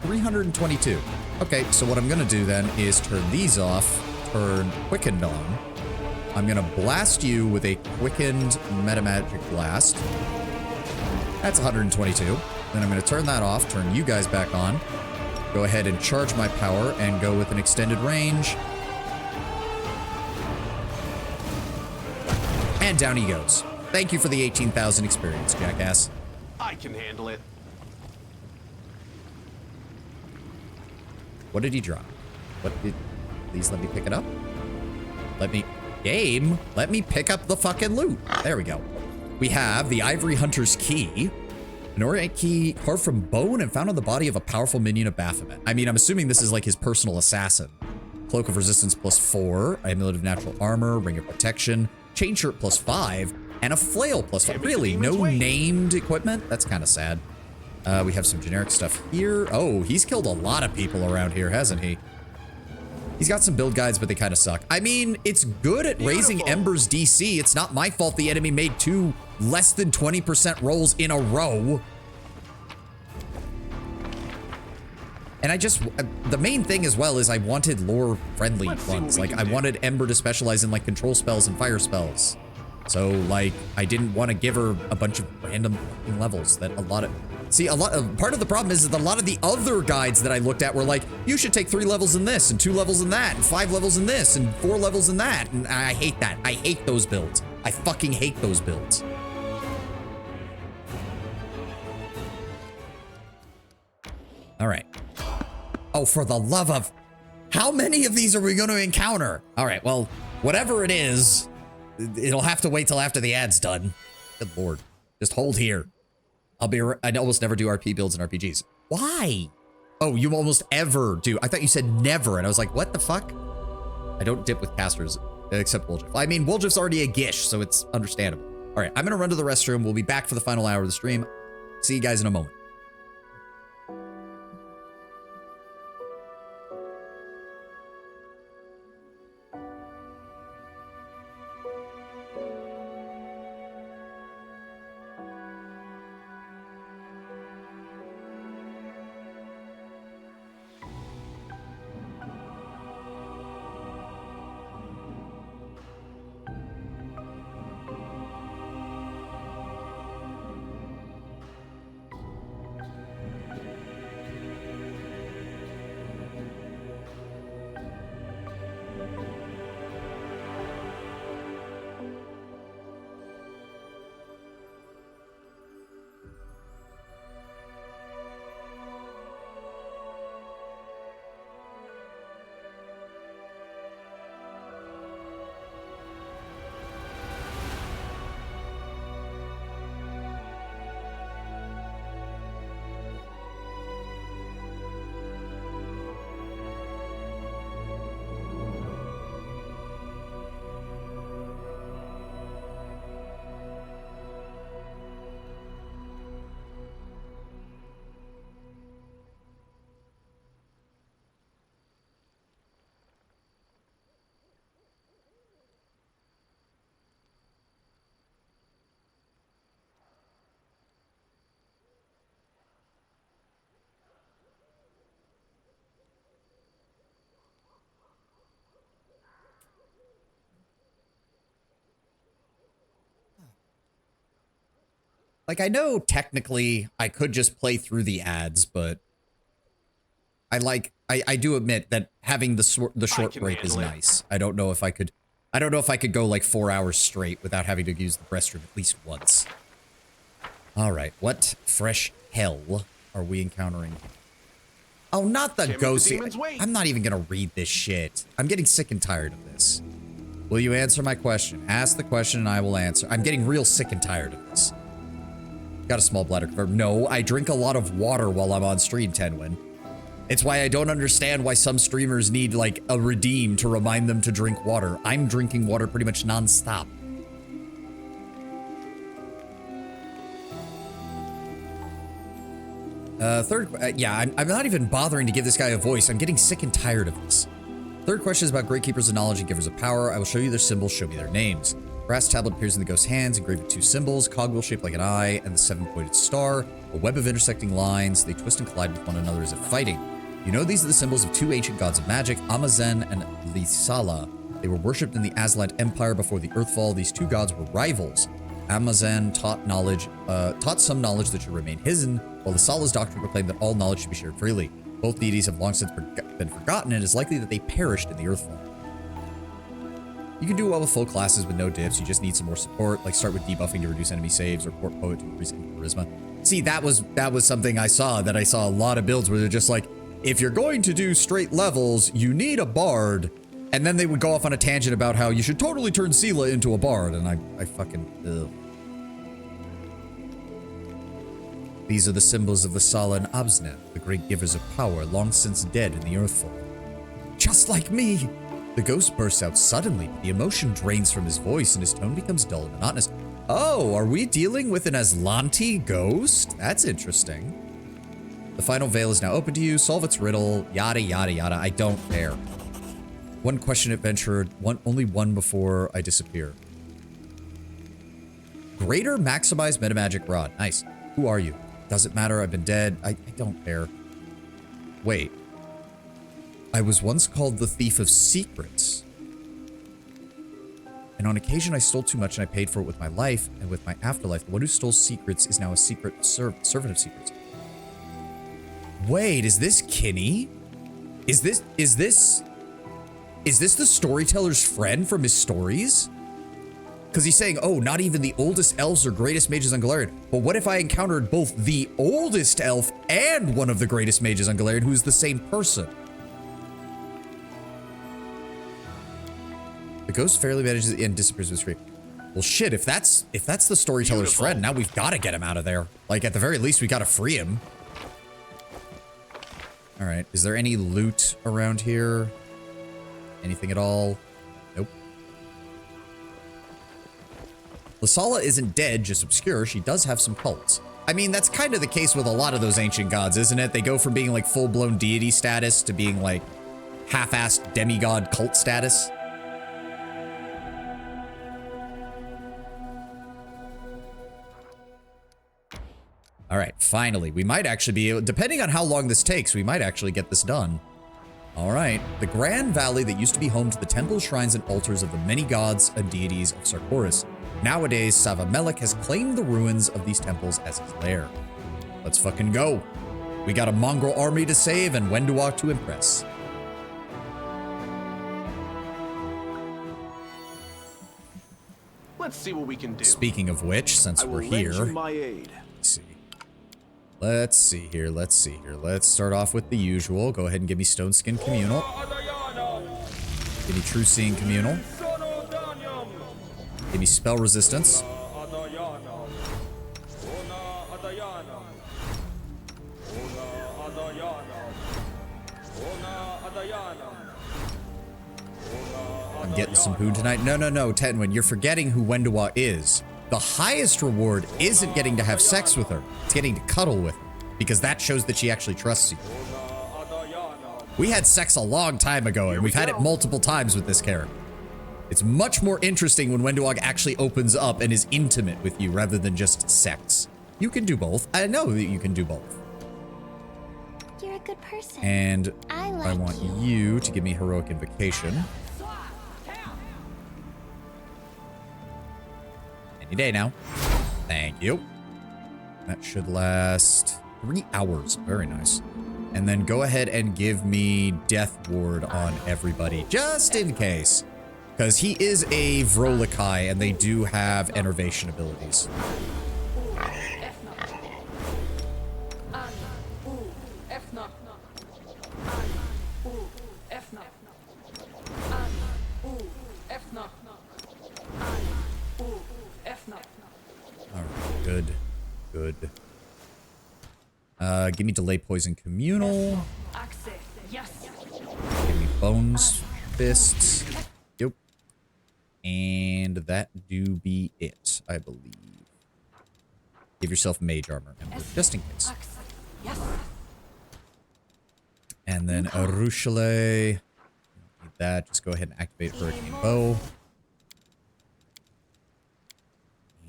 Speaker 1: 322. Okay, so what I'm gonna do then is turn these off, turn Quickened on. I'm gonna blast you with a Quickened Metamagic Blast. That's 122. Then I'm gonna turn that off, turn you guys back on. Go ahead and charge my power and go with an extended range. And down he goes. Thank you for the 18,000 experience, jackass.
Speaker 2: I can handle it.
Speaker 1: What did he drop? What did... Please let me pick it up. Let me... Game, let me pick up the fucking loot. There we go. We have the Ivory Hunter's Key. An ornate key carved from bone and found on the body of a powerful minion of Baphomet. I mean, I'm assuming this is like his personal assassin. Cloak of Resistance +4, Amulet of Natural Armor, Ring of Protection, Chain Shirt +5, and a Flail +5. Really, no named equipment? That's kind of sad. We have some generic stuff here. Oh, he's killed a lot of people around here, hasn't he? He's got some build guides, but they kind of suck. I mean, it's good at raising Ember's DC. It's not my fault the enemy made 2 less than 20% rolls in a row. And I just, the main thing as well is I wanted lore-friendly ones. Like, I wanted Ember to specialize in, like, control spells and fire spells. So, like, I didn't want to give her a bunch of random fucking levels that a lot of... See, part of the problem is that a lot of the other guides that I looked at were like, you should take 3 levels in this, and 2 levels in that, and 5 levels in this, and 4 levels in that. And I hate that. I hate those builds. I fucking hate those builds. All right. Oh, for the love of... How many of these are we going to encounter? All right, well, whatever it is, it'll have to wait till after the ad's done. Good lord. Just hold here. I almost never do RP builds in RPGs. Why? Oh, you almost ever do. I thought you said never, and I was like, what the fuck? I don't dip with casters, except Woljif. I mean, Woljif's already a Gish, so it's understandable. All right, I'm going to run to the restroom. We'll be back for the final hour of the stream. See you guys in a moment. Like, I know technically I could just play through the ads, but I do admit that having the short break is nice. I don't know if I could go like 4 hours straight without having to use the restroom at least once. All right, what fresh hell are we encountering? Oh, not the ghosty. I'm not even gonna read this shit. I'm getting sick and tired of this. Will you answer my question? Ask the question and I will answer. I'm getting real sick and tired of this. Got a small bladder converter. No, I drink a lot of water while I'm on stream, Tenwin. It's why I don't understand why some streamers need, like, a redeem to remind them to drink water. I'm drinking water pretty much non-stop. Yeah, I'm not even bothering to give this guy a voice. I'm getting sick and tired of this. Third question is about Great Keepers of Knowledge and Givers of Power. I will show you their symbols, show me their names. Brass tablet appears in the ghost's hands, engraved with 2 symbols, cogwheel shaped like an eye, and the 7-pointed star, a web of intersecting lines. They twist and collide with one another as if fighting. You know these are the symbols of 2 ancient gods of magic, Amazen and Lisala. They were worshipped in the Azlant Empire before the Earthfall. These 2 gods were rivals. Amazen taught some knowledge that should remain hidden, while Lisala's doctrine proclaimed that all knowledge should be shared freely. Both deities have long since been forgotten, and it is likely that they perished in the Earthfall. You can do well with full classes with no dips. You just need some more support, like start with debuffing to reduce enemy saves, or Court Poet to increase charisma. See, that was something I saw a lot of builds where they're just like, if you're going to do straight levels, you need a bard. And then they would go off on a tangent about how you should totally turn Sela into a bard. And I fucking, ugh. These are the symbols of Vasala and Absna, the great givers of power, long since dead in the Earthfall. Just like me! The ghost bursts out suddenly, but the emotion drains from his voice and his tone becomes dull and monotonous. Oh, are we dealing with an Aslanti ghost? That's interesting. The final veil is now open to you. Solve its riddle. Yada, yada, yada. I don't care. One question, adventurer. Only one before I disappear. Greater maximized metamagic rod. Nice. Who are you? Doesn't matter. I've been dead. I don't care. Wait. I was once called the Thief of Secrets. And on occasion I stole too much and I paid for it with my life and with my afterlife. The one who stole secrets is now a secret servant of secrets. Wait, is this Kinney? Is this the storyteller's friend from his stories? Because he's saying, oh, not even the oldest elves or greatest mages on Galarian. But what if I encountered both the oldest elf and one of the greatest mages on Galarian who's the same person? The ghost fairly manages and disappears with scream. Well, shit, if that's the storyteller's friend, now we've got to get him out of there. Like, at the very least, we got to free him. All right, is there any loot around here? Anything at all? Nope. Lasala isn't dead, just obscure. She does have some cults. I mean, that's kind of the case with a lot of those ancient gods, isn't it? They go from being like full-blown deity status to being like half-assed demigod cult status. All right, finally, we might actually be able, depending on how long this takes, we might actually get this done. All right, the Grand Valley that used to be home to the temples, shrines, and altars of the many gods and deities of Sarkoris. Nowadays, Savamelek has claimed the ruins of these temples as his lair. Let's fucking go. We got a mongrel army to save and Wenduag to impress.
Speaker 2: Let's see what we can do.
Speaker 1: Speaking of which, since we're here,
Speaker 2: lend you my aid.
Speaker 1: Let's see here. Let's start off with the usual. Go ahead and give me Stone Skin Communal. Give me True Seeing Communal. Give me Spell Resistance. I'm getting some boon tonight. No, Tenwin, you're forgetting who Wenduag is. The highest reward isn't getting to have sex with her. It's getting to cuddle with her. Because that shows that she actually trusts you. We had sex a long time ago, and we've had it multiple times with this character. It's much more interesting when Wenduag actually opens up and is intimate with you rather than just sex. You can do both. I know that you can do both.
Speaker 3: You're a good person.
Speaker 1: And
Speaker 3: I
Speaker 1: want you to give me Heroic Invocation. Any day now. Thank you. That should last 3 hours. Very nice. And then go ahead and give me Death Ward on everybody, just in case. Because he is a Vrolikai, and they do have enervation abilities. Alright, good. Good. Give me Delay Poison Communal. Give me Bones Fists. Yep. And that do be it, I believe. Give yourself Mage Armor, Ember, just in case. And then Arushale. Need that. Just go ahead and activate Hurricane Bow.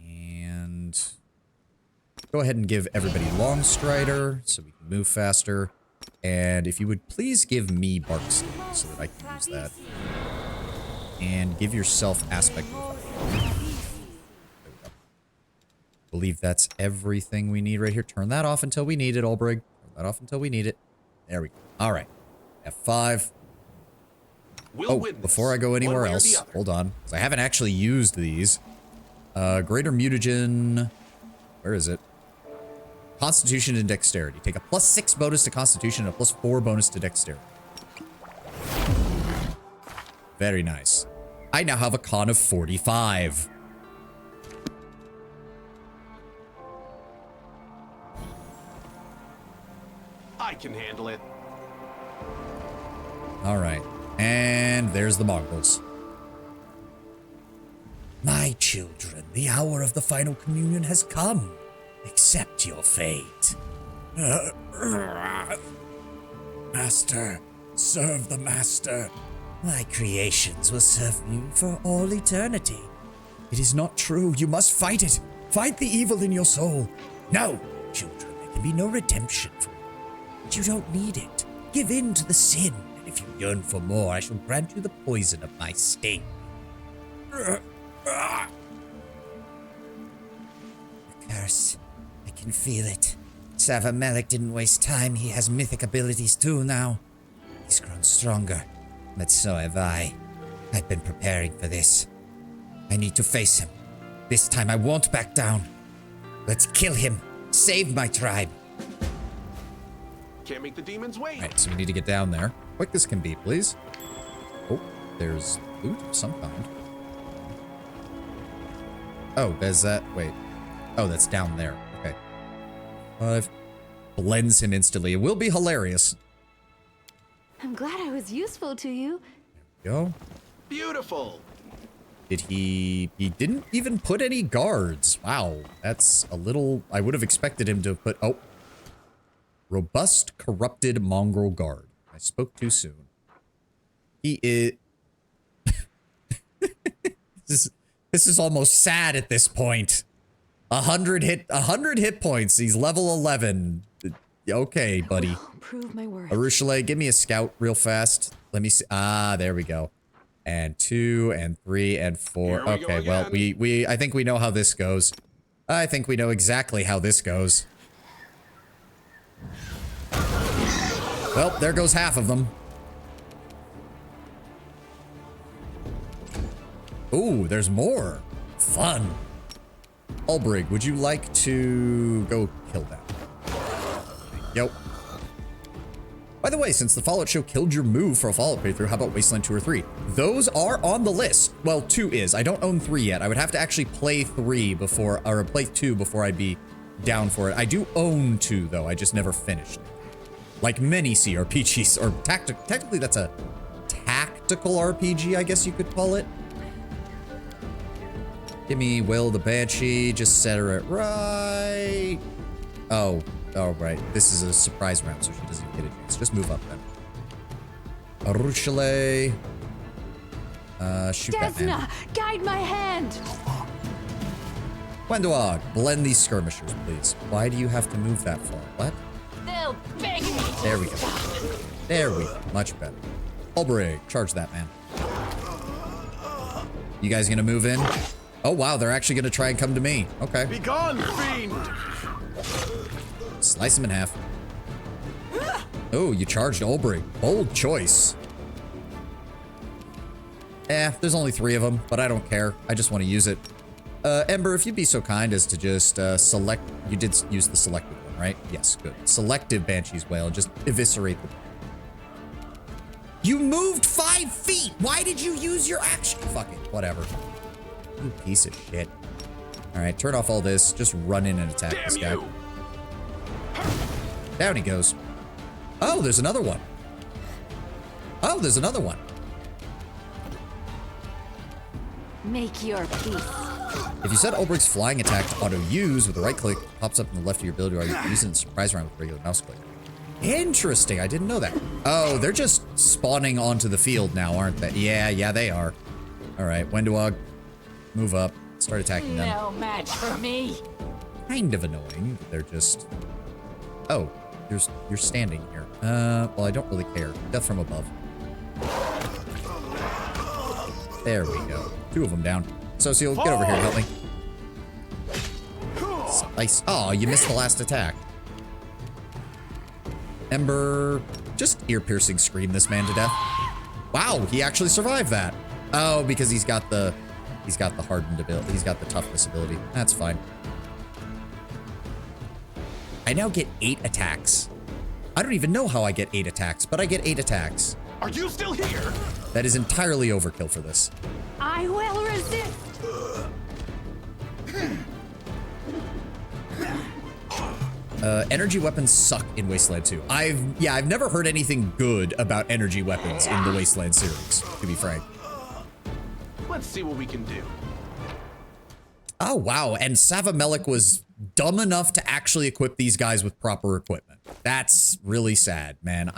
Speaker 1: And go ahead and give everybody Long Strider so we can move faster. And if you would please give me Bark Steel so that I can use that. And give yourself Aspect Move. There we go. Believe that's everything we need right here. Turn that off until we need it, Olbrig. Turn that off until we need it. There we go. All right. F5. Oh, before I go anywhere else, hold on. 'Cause I haven't actually used these. Greater Mutagen. Where is it? Constitution and Dexterity. Take a +6 bonus to Constitution and a +4 bonus to Dexterity. Very nice. I now have a con of 45.
Speaker 2: I can handle it.
Speaker 1: All right. And there's the Mongols. My children, the hour of the final communion has come. Accept your fate. Master, serve the master. My creations will serve you for all eternity. It is not true. You must fight it. Fight the evil in your soul. No, children, there can be no redemption for you. But you don't need it. Give in to the sin, and if you yearn for more, I shall grant you the poison of my sting. The curse. I can feel it. Savamelek didn't waste time. He has mythic abilities too now. He's grown stronger. But so have I. I've been preparing for this. I need to face him. This time I won't back down. Let's kill him. Save my tribe.
Speaker 2: Can't make the demons wait.
Speaker 1: Alright, so we need to get down there. Quick as can be, please. Oh, there's loot of some kind. Oh, there's that. Wait. Oh, that's down there. Okay. 5. Blends him instantly. It will be hilarious.
Speaker 6: I'm glad I was useful to you.
Speaker 1: Go.
Speaker 2: Beautiful.
Speaker 1: Did he didn't even put any guards. Wow. That's a little, I would have expected him to put, oh. Robust, corrupted mongrel guard. I spoke too soon. He is, this is almost sad at this point. 100 hit points. He's level 11. Okay, buddy.
Speaker 6: Prove my worth.
Speaker 1: Arushale, give me a scout real fast. Let me see. Ah, there we go. And 2 and 3 and 4.
Speaker 2: Here we
Speaker 1: Okay,
Speaker 2: go
Speaker 1: well,
Speaker 2: again.
Speaker 1: we I think we know how this goes. I think we know exactly how this goes. Well, there goes half of them. Ooh, there's more. Fun. Ulbrig, would you like to go kill that? Yep. By the way, since the Fallout show killed your move for a Fallout playthrough, how about Wasteland 2 or 3? Those are on the list. Well, 2 is. I don't own 3 yet. I would have to actually play 3 before, or play 2 before I'd be down for it. I do own 2, though. I just never finished. Like many CRPGs, or technically that's a tactical RPG, I guess you could call it. Give me Will the Banshee, just center it right. Oh, right. This is a surprise round, so she doesn't get a chance. Just move up then. Arushale. Shoot that man.
Speaker 6: Desna, guide my hand.
Speaker 1: Wenduag, blend these skirmishers, please. Why do you have to move that far? What?
Speaker 5: They'll beg me to
Speaker 1: There we go.
Speaker 5: stop.
Speaker 1: There we go. Much better. Ulbrig, charge that man. You guys gonna move in? Oh, wow. They're actually gonna try and come to me. Okay.
Speaker 2: Be gone, fiend.
Speaker 1: Slice him in half. Oh, you charged Ulbrig. Bold choice. There's only 3 of them, but I don't care. I just want to use it. Ember, if you'd be so kind as to just select... You did use the selected one, right? Yes, good. Selective Banshee's Wail. Just eviscerate them. You moved 5 feet! Why did you use your action? Fuck it. Whatever. You piece of shit. Alright, turn off all this. Just run in and attack this guy.
Speaker 2: Damn you.
Speaker 1: Down he goes. Oh, there's another one. Oh, there's another one.
Speaker 6: Make your peace.
Speaker 1: If you set Ulbrig's flying attack to auto-use with the right click, it pops up in the left of your ability while you're using the surprise round with regular mouse click. Interesting, I didn't know that. Oh, they're just spawning onto the field now, aren't they? Yeah, they are. All right, Wenduag, move up, start attacking them.
Speaker 5: No match for me.
Speaker 1: Kind of annoying, but they're just... Oh, you're standing here. Well, I don't really care. Death from above. There we go. 2 of them down. Socio, get over here and help me. Nice. Oh, you missed the last attack. Ember, just ear-piercing scream this man to death. Wow, he actually survived that. Oh, because he's got the hardened ability. He's got the toughness ability. That's fine. I now get 8 attacks. I don't even know how I get 8 attacks, but I get 8 attacks.
Speaker 2: Are you still here?
Speaker 1: That is entirely overkill for this.
Speaker 6: I will resist.
Speaker 1: Energy weapons suck in Wasteland 2. I've never heard anything good about energy weapons in the Wasteland series, to be frank.
Speaker 2: Let's see what we can do.
Speaker 1: Oh, wow. And Savamelik was dumb enough to actually equip these guys with proper equipment. That's really sad, man.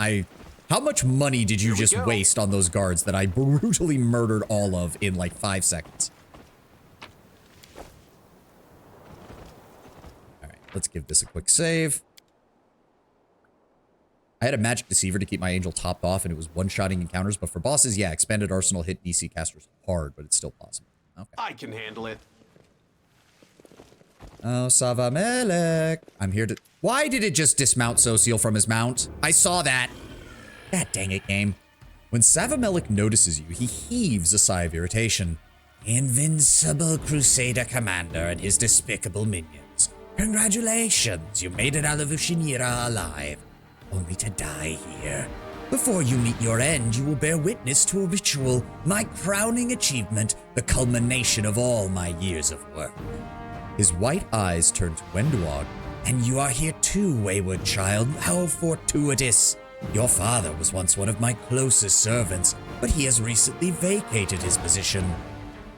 Speaker 1: How much money did you just waste on those guards that I brutally murdered all of in like 5 seconds? All right, let's give this a quick save. I had a magic deceiver to keep my angel topped off and it was one-shotting encounters, but for bosses, yeah, expanded arsenal hit DC casters hard, but it's still possible. Okay.
Speaker 2: I can handle it.
Speaker 1: Oh, Savamelik. I'm here to... Why did it just dismount Sociel from his mount? I saw that. God dang it, game. When Savamelik notices you, he heaves a sigh of irritation. Invincible Crusader Commander and his despicable minions. Congratulations, you made it out of Ushinira alive. Only to die here. Before you meet your end, you will bear witness to a ritual, my crowning achievement, the culmination of all my years of work. His white eyes turn to Wenduag. And you are here too, wayward child. How fortuitous. Your father was once one of my closest servants, but he has recently vacated his position.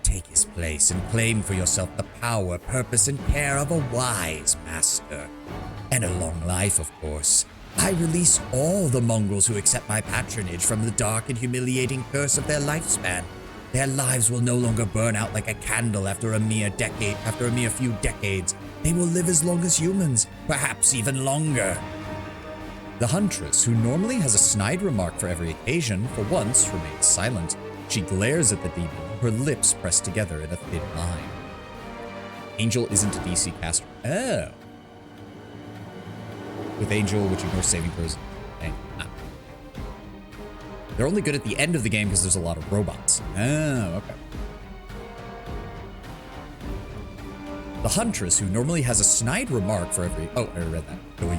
Speaker 1: Take his place and claim for yourself the power, purpose, and care of a wise master. And a long life, of course. I release all the mongrels who accept my patronage from the dark and humiliating curse of their lifespan. Their lives will no longer burn out like a candle after a mere few decades. They will live as long as humans, perhaps even longer. The Huntress, who normally has a snide remark for every occasion, for once remains silent. She glares at the demon, her lips pressed together in a thin line. Angel isn't a DC caster. Oh. With Angel, which ignores saving throws. They're only good at the end of the game because there's a lot of robots. Oh, okay. The Huntress, who normally has a snide remark for every... Oh, I read that. Gooey.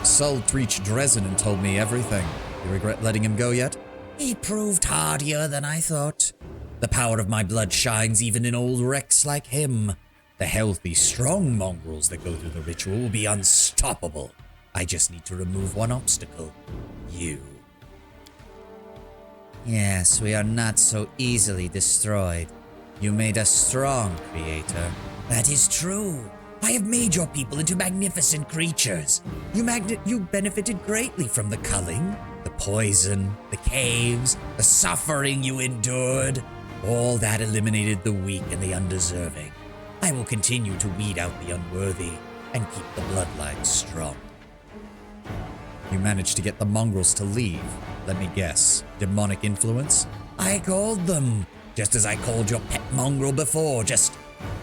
Speaker 1: Sult reached Dresden and told me everything. You regret letting him go yet? He proved hardier than I thought. The power of my blood shines even in old wrecks like him. The healthy, strong mongrels that go through the ritual will be unstoppable. I just need to remove one obstacle. You. Yes, we are not so easily destroyed. You made us strong, Creator. That is true. I have made your people into magnificent creatures. You benefited greatly from the culling, the poison, the caves, the suffering you endured. All that eliminated the weak and the undeserving. I will continue to weed out the unworthy and keep the bloodline strong. You managed to get the mongrels to leave. Let me guess. Demonic influence? I called them, just as I called your pet mongrel before, just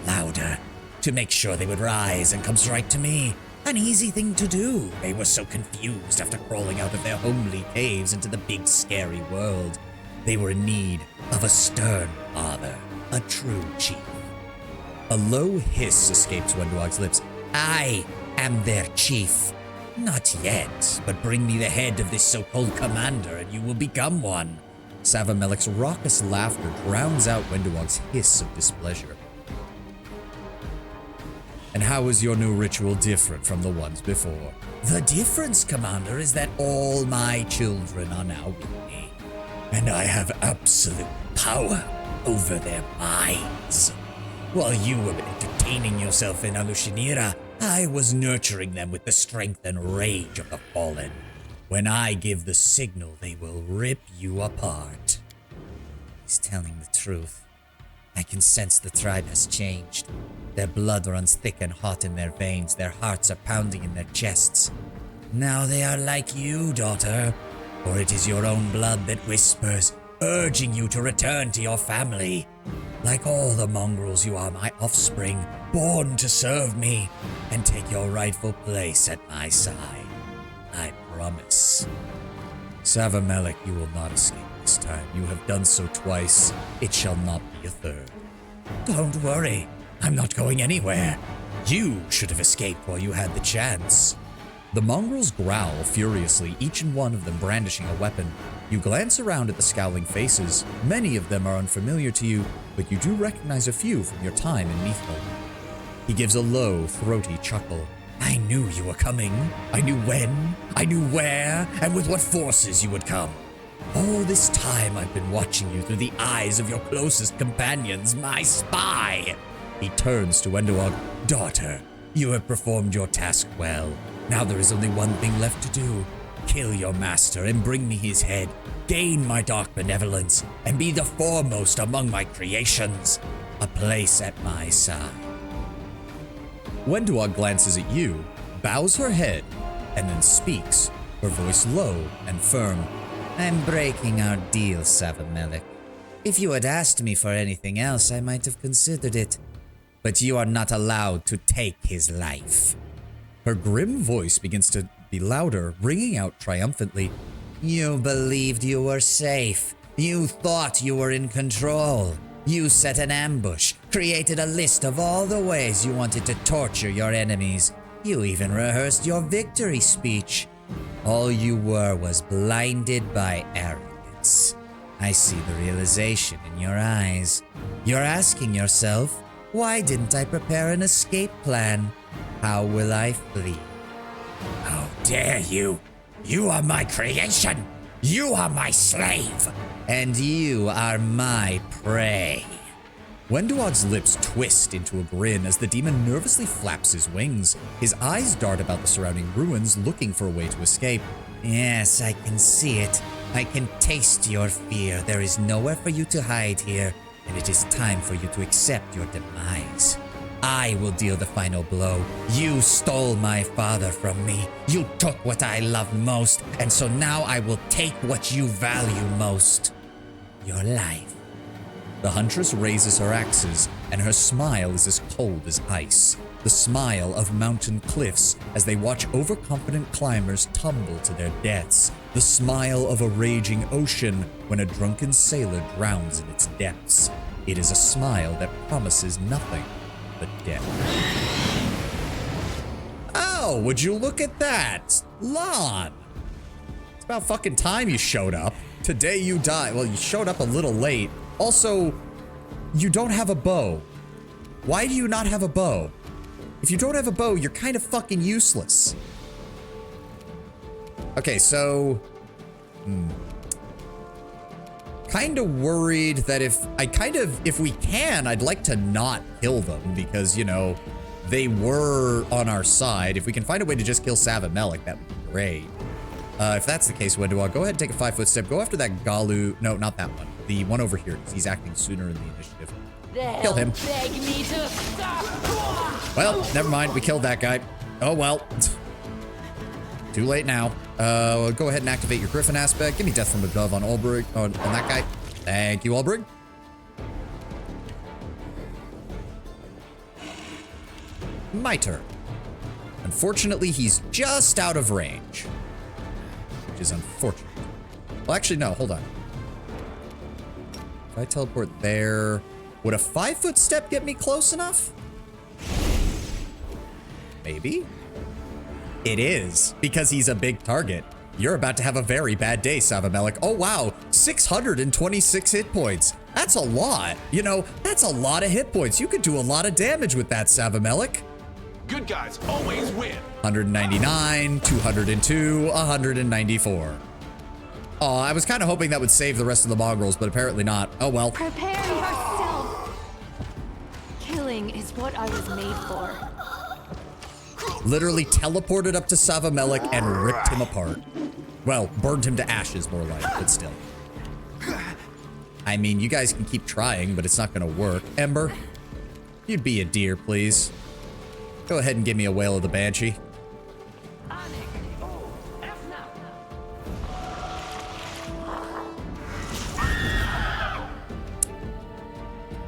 Speaker 1: louder, to make sure they would rise and come straight to me. An easy thing to do. They were so confused after crawling out of their homely caves into the big scary world. They were in need of a stern father, a true chief. A low hiss escapes Wenduag's lips. I am their chief. Not yet, but bring me the head of this so-called commander and you will become one. Savamelik's raucous laughter drowns out Wenduag's hiss of displeasure. And how is your new ritual different from the ones before? The difference, Commander, is that all my children are now with me. And I have absolute power over their minds. While you were entertaining yourself in Alushinira, I was nurturing them with the strength and rage of the fallen. When I give the signal, they will rip you apart. He's telling the truth. I can sense the tribe has changed. Their blood runs thick and hot in their veins. Their hearts are pounding in their chests. Now they are like you, daughter. For it is your own blood that whispers, urging you to return to your family. Like all the mongrels, you are my offspring, born to serve me and take your rightful place at my side. I promise. Savamelik, you will not escape this time. You have done so twice. It shall not be a third. Don't worry. I'm not going anywhere. You should have escaped while you had the chance. The mongrels growl furiously, each and one of them brandishing a weapon. You glance around at the scowling faces. Many of them are unfamiliar to you, but you do recognize a few from your time in Neathville. He gives a low, throaty chuckle. I knew you were coming. I knew when, I knew where, and with what forces you would come. All this time I've been watching you through the eyes of your closest companions, my spy. He turns to Wenduag. Daughter, you have performed your task well. Now there is only one thing left to do. Kill your master and bring me his head. Gain my dark benevolence and be the foremost among my creations. A place at my side. Wenduag glances at you, bows her head, and then speaks, her voice low and firm. I'm breaking our deal, Savimelik. If you had asked me for anything else, I might have considered it. But you are not allowed to take his life. Her grim voice begins to be louder, ringing out triumphantly. You believed you were safe. You thought you were in control. You set an ambush, created a list of all the ways you wanted to torture your enemies. You even rehearsed your victory speech. All you were was blinded by arrogance. I see the realization in your eyes. You're asking yourself, why didn't I prepare an escape plan? How will I flee? How dare you! You are my creation! You are my slave! And you are my prey. Wenduag's lips twist into a grin as the demon nervously flaps his wings. His eyes dart about the surrounding ruins, looking for a way to escape. Yes, I can see it. I can taste your fear. There is nowhere for you to hide here, and it is time for you to accept your demise. I will deal the final blow. You stole my father from me. You took what I love most, and so now I will take what you value most. Your life. The huntress raises her axes, and her smile is as cold as ice. The smile of mountain cliffs as they watch overconfident climbers tumble to their deaths. The smile of a raging ocean when a drunken sailor drowns in its depths. It is a smile that promises nothing but death. Oh, would you look at that? Lon! It's about fucking time you showed up. Today you die. Well, you showed up a little late. Also, you don't have a bow. Why do you not have a bow? If you don't have a bow, you're kind of fucking useless. Okay, so... kind of worried that if we can, I'd like to not kill them because, you know, they were on our side. If we can find a way to just kill Savimelik, that would be great. If that's the case, Wenduag, go ahead and take a 5-foot step. Go after that Galu. No, not that one. The one over here, because he's acting sooner in the initiative. Kill him.
Speaker 5: Beg me to stop.
Speaker 1: Well, never mind. We killed that guy. Oh, well. Too late now. Go ahead and activate your Griffin aspect. Give me Death from Above on Ulbrig. On that guy. Thank you, Ulbrig. My turn. Unfortunately, he's just out of range. Which is unfortunate. Well, actually, no. Hold on. If I teleport there... Would a 5-foot step get me close enough? Maybe? It is, because he's a big target. You're about to have a very bad day, Savimelik. Oh, wow. 626 hit points. That's a lot. You know, that's a lot of hit points. You could do a lot of damage with that, Savimelik.
Speaker 2: Good guys always win.
Speaker 1: 199, 202, 194. Oh, I was kind of hoping that would save the rest of the mongrels, but apparently not. Oh, well.
Speaker 6: Prepare yourself. Killing is what I was made for.
Speaker 1: Literally teleported up to Savimelik and ripped him apart. Well, burned him to ashes, more like, but still. I mean, you guys can keep trying, but it's not gonna work. Ember, you'd be a dear, please. Go ahead and give me a Wail of the Banshee.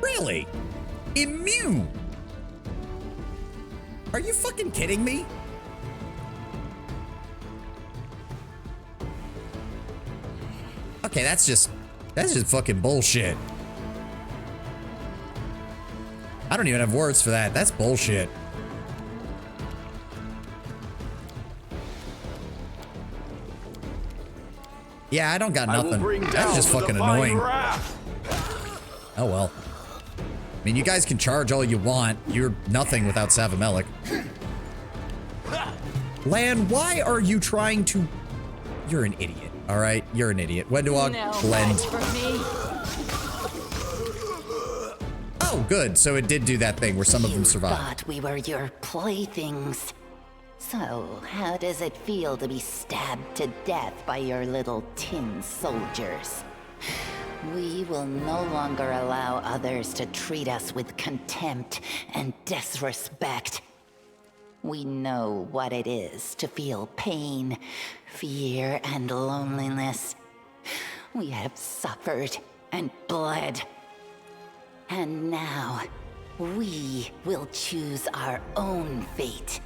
Speaker 1: Really? Immune? Are you fucking kidding me? Okay, that's just fucking bullshit. I don't even have words for that. That's bullshit. Yeah, I don't got
Speaker 2: I will
Speaker 1: nothing.
Speaker 2: bring
Speaker 1: That's
Speaker 2: down
Speaker 1: just
Speaker 2: the
Speaker 1: fucking
Speaker 2: divine
Speaker 1: annoying.
Speaker 2: wrath.
Speaker 1: Oh well. I mean, you guys can charge all you want. You're nothing without Savimelik. Lan, why are you trying to... You're an idiot, all right? You're an idiot. Wenduag,
Speaker 6: No
Speaker 1: blend.
Speaker 6: match for me.
Speaker 1: Oh, good. So it did do that thing where some of them survived.
Speaker 8: Thought we were your playthings. So, how does it feel to be stabbed to death by your little tin soldiers? We will no longer allow others to treat us with contempt and disrespect. We know what it is to feel pain, fear, and loneliness. We have suffered and bled. And now, we will choose our own fate.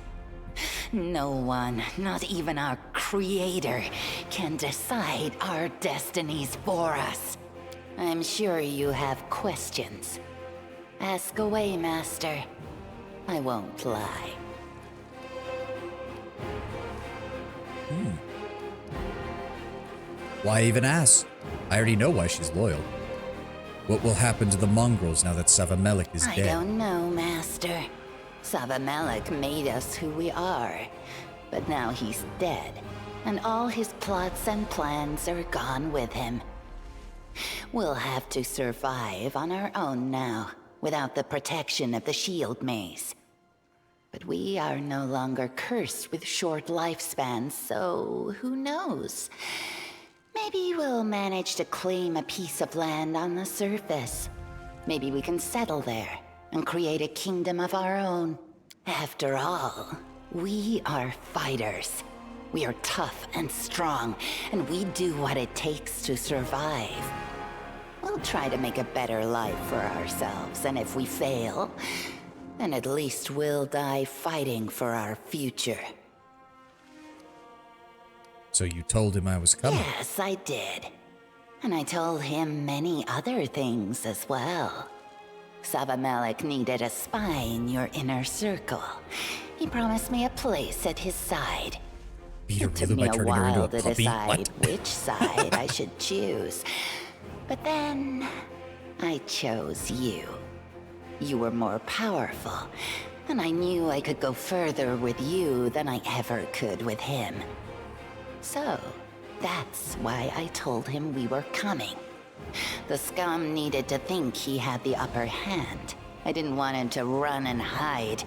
Speaker 8: No one, not even our creator, can decide our destinies for us. I'm sure you have questions. Ask away, Master. I won't lie.
Speaker 1: Why even ask? I already know why she's loyal. What will happen to the mongrels now that Savimelik is
Speaker 8: I
Speaker 1: dead?
Speaker 8: don't know, Master. Savimelik made us who we are, but now he's dead, and all his plots and plans are gone with him. We'll have to survive on our own now, without the protection of the shield maze. But we are no longer cursed with short lifespans, so who knows? Maybe we'll manage to claim a piece of land on the surface. Maybe we can settle there and create a kingdom of our own. After all, we are fighters. We are tough and strong, and we do what it takes to survive. We'll try to make a better life for ourselves, and if we fail, then at least we'll die fighting for our future.
Speaker 1: So you told him I was coming?
Speaker 8: Yes, I did. And I told him many other things as well. Savimelik needed a spy in your inner circle. He promised me a place at his side.
Speaker 1: Beat her
Speaker 8: It took
Speaker 1: Lulu
Speaker 8: me
Speaker 1: by
Speaker 8: a
Speaker 1: turning her into
Speaker 8: while
Speaker 1: a
Speaker 8: to
Speaker 1: puppy?
Speaker 8: decide
Speaker 1: What?
Speaker 8: which side I should choose. But then, I chose you. You were more powerful, and I knew I could go further with you than I ever could with him. So, that's why I told him we were coming. The scum needed to think he had the upper hand. I didn't want him to run and hide.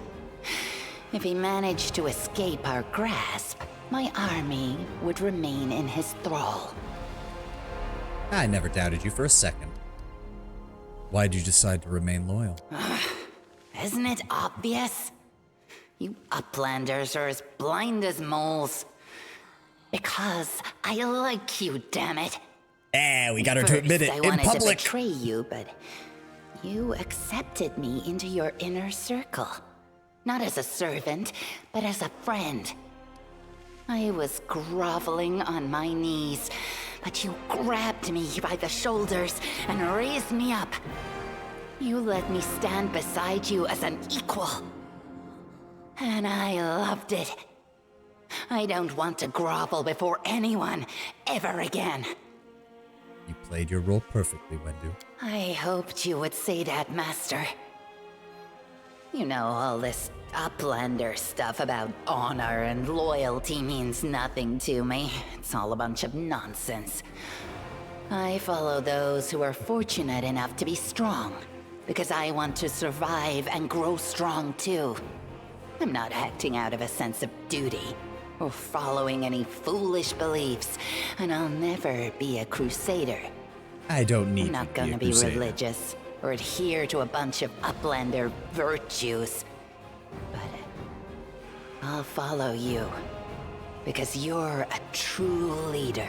Speaker 8: If he managed to escape our grasp, my army would remain in his thrall.
Speaker 1: I never doubted you for a second. Why'd you decide to remain loyal?
Speaker 8: Isn't it obvious? You Uplanders are as blind as moles. Because I like you, damn it.
Speaker 1: We got her to admit it
Speaker 8: I
Speaker 1: in
Speaker 8: wanted to
Speaker 1: public.
Speaker 8: betray you, but you accepted me into your inner circle. Not as a servant, but as a friend. I was groveling on my knees, but you grabbed me by the shoulders and raised me up. You let me stand beside you as an equal. And I loved it. I don't want to grovel before anyone, ever again.
Speaker 1: You played your role perfectly, Wendu.
Speaker 8: I hoped you would say that, Master. You know, all this Uplander stuff about honor and loyalty means nothing to me. It's all a bunch of nonsense. I follow those who are fortunate enough to be strong, because I want to survive and grow strong too. I'm not acting out of a sense of duty, or following any foolish beliefs, and I'll never be a crusader.
Speaker 1: I don't need
Speaker 8: I'm not
Speaker 1: to
Speaker 8: gonna
Speaker 1: be
Speaker 8: be
Speaker 1: a crusader.
Speaker 8: religious or adhere to a bunch of Uplander virtues. But I'll follow you because you're a true leader.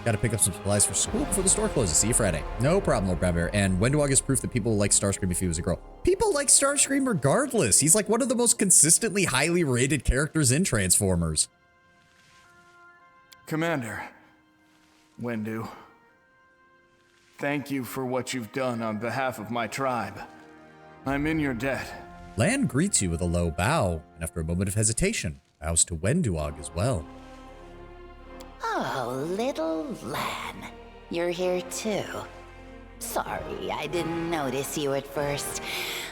Speaker 1: Gotta pick up some supplies for school before the store closes. See you Friday. No problem, Lord Brown Bear. And Wenduag is proof that people like Starscream if he was a girl. People like Starscream regardless. He's like one of the most consistently highly rated characters in Transformers.
Speaker 2: Commander, Wendu, thank you for what you've done on behalf of my tribe. I'm in your debt.
Speaker 1: Lan greets you with a low bow, and after a moment of hesitation, bows to Wenduag as well.
Speaker 8: Oh, little Lan. You're here too. Sorry, I didn't notice you at first.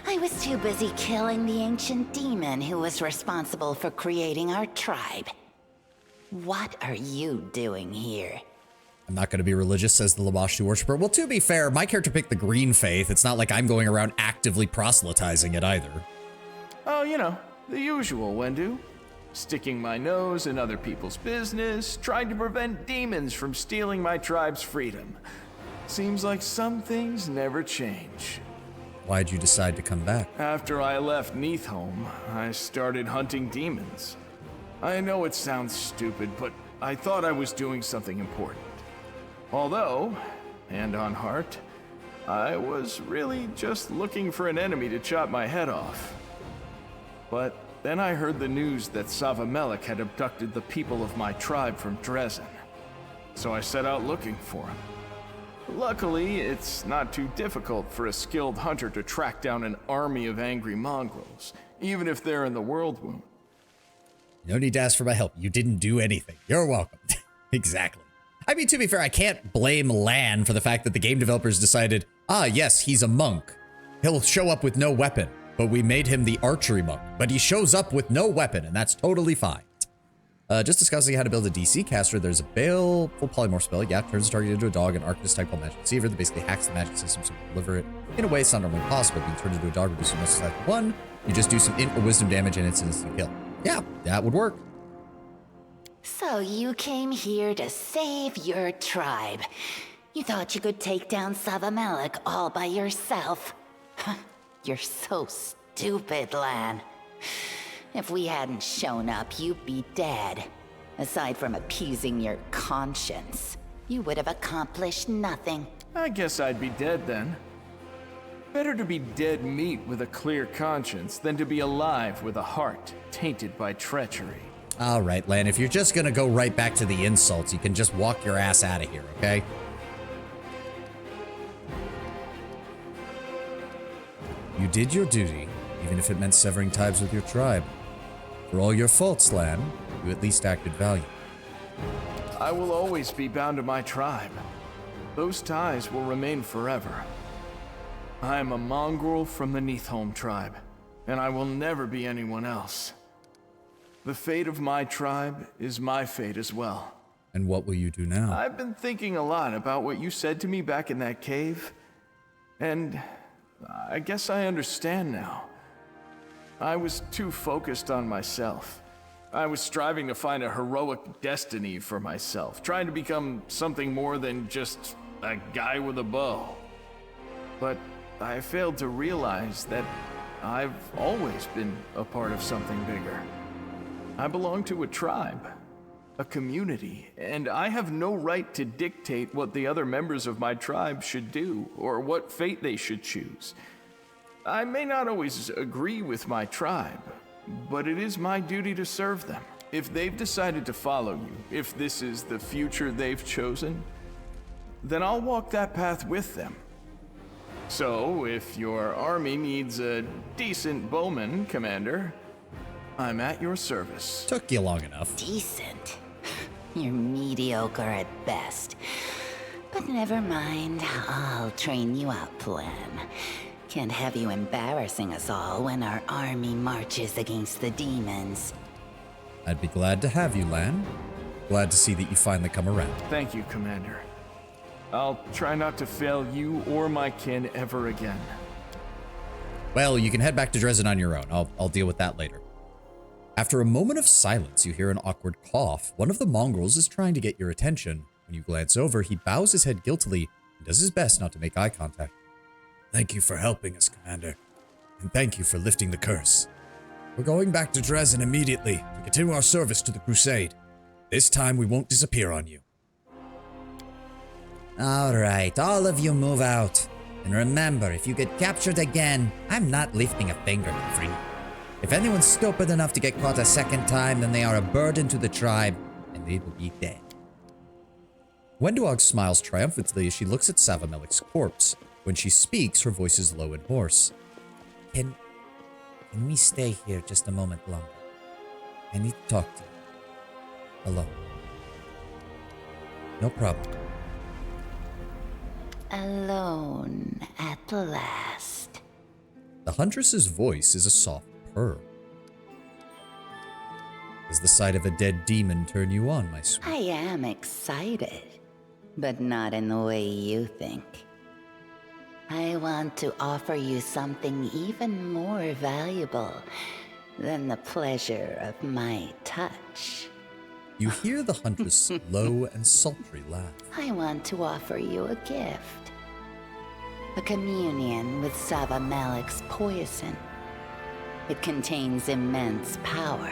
Speaker 8: I was too busy killing the ancient demon who was responsible for creating our tribe. What are you doing here?
Speaker 1: I'm not going to be religious, says the Lamashtu worshiper. Well, to be fair, my character picked the green faith. It's not like I'm going around actively proselytizing it either.
Speaker 2: Oh, you know, the usual, Wendu. Sticking my nose in other people's business, trying to prevent demons from stealing my tribe's freedom. Seems like some things never change.
Speaker 1: Why'd you decide to come back?
Speaker 2: After I left Neathholm, I started hunting demons. I know it sounds stupid, but I thought I was doing something important. Although, hand on heart, I was really just looking for an enemy to chop my head off. But then I heard the news that Savamelek had abducted the people of my tribe from Dresden. So I set out looking for him. Luckily, it's not too difficult for a skilled hunter to track down an army of angry mongrels, even if they're in the Worldwound.
Speaker 1: No need to ask for my help. You didn't do anything. You're welcome. Exactly. I mean, to be fair, I can't blame Lan for the fact that the game developers decided, yes, he's a monk. He'll show up with no weapon, but we made him the archery monk. But he shows up with no weapon, and that's totally fine. Just discussing how to build a DC caster, there's a baleful polymorph spell. Yeah, turns the target into a dog, an arcanist type called Magic Deceiver that basically hacks the magic system so we can deliver it in a way it's not normally possible. Being turned into a dog reduces most attack to 1. You just do some int or wisdom damage and it's an instant kill. Yeah, that would work.
Speaker 8: So you came here to save your tribe. You thought you could take down Savamelek all by yourself. You're so stupid, Lan. If we hadn't shown up, you'd be dead. Aside from appeasing your conscience, you would have accomplished nothing.
Speaker 2: I guess I'd be dead then. Better to be dead meat with a clear conscience than to be alive with a heart tainted by treachery.
Speaker 1: All right, Lan, if you're just going to go right back to the insults, you can just walk your ass out of here, okay? You did your duty, even if it meant severing ties with your tribe. For all your faults, Lan, you at least acted valiant.
Speaker 2: I will always be bound to my tribe. Those ties will remain forever. I am a mongrel from the Neathholm tribe, and I will never be anyone else. The fate of my tribe is my fate as well.
Speaker 1: And what will you do now?
Speaker 2: I've been thinking a lot about what you said to me back in that cave, and I guess I understand now. I was too focused on myself. I was striving to find a heroic destiny for myself, trying to become something more than just a guy with a bow. But I failed to realize that I've always been a part of something bigger. I belong to a tribe, a community, and I have no right to dictate what the other members of my tribe should do or what fate they should choose. I may not always agree with my tribe, but it is my duty to serve them. If they've decided to follow you, if this is the future they've chosen, then I'll walk that path with them. So, if your army needs a decent bowman, Commander, I'm at your service.
Speaker 1: Took you long enough.
Speaker 8: Decent? You're mediocre at best. But never mind, I'll train you up, Lan. Can't have you embarrassing us all when our army marches against the demons.
Speaker 1: I'd be glad to have you, Lan. Glad to see that you finally come around.
Speaker 2: Thank you, Commander. I'll try not to fail you or my kin ever again.
Speaker 1: Well, you can head back to Dresden on your own. I'll deal with that later. After a moment of silence, you hear an awkward cough. One of the mongrels is trying to get your attention. When you glance over, he bows his head guiltily and does his best not to make eye contact. Thank you for helping us, Commander. And thank you for lifting the curse. We're going back to Dresden immediately to continue our service to the Crusade. This time we won't disappear on you. All right, all of you move out. And remember, if you get captured again, I'm not lifting a finger to free you. If anyone's stupid enough to get caught a second time, then they are a burden to the tribe, and they will be dead. Wenduag smiles triumphantly as she looks at Savamelek's corpse. When she speaks, her voice is low and hoarse. Can we stay here just a moment longer? I need to talk to you. Alone. No problem.
Speaker 8: Alone at last.
Speaker 1: The huntress's voice is a soft purr. Does the sight of a dead demon turn you on, my sweet?
Speaker 8: I am excited, but not in the way you think. I want to offer you something even more valuable than the pleasure of my touch.
Speaker 1: You hear the huntress' low and sultry laugh.
Speaker 8: I want to offer you a gift. A communion with Sava Malik's poison. It contains immense power,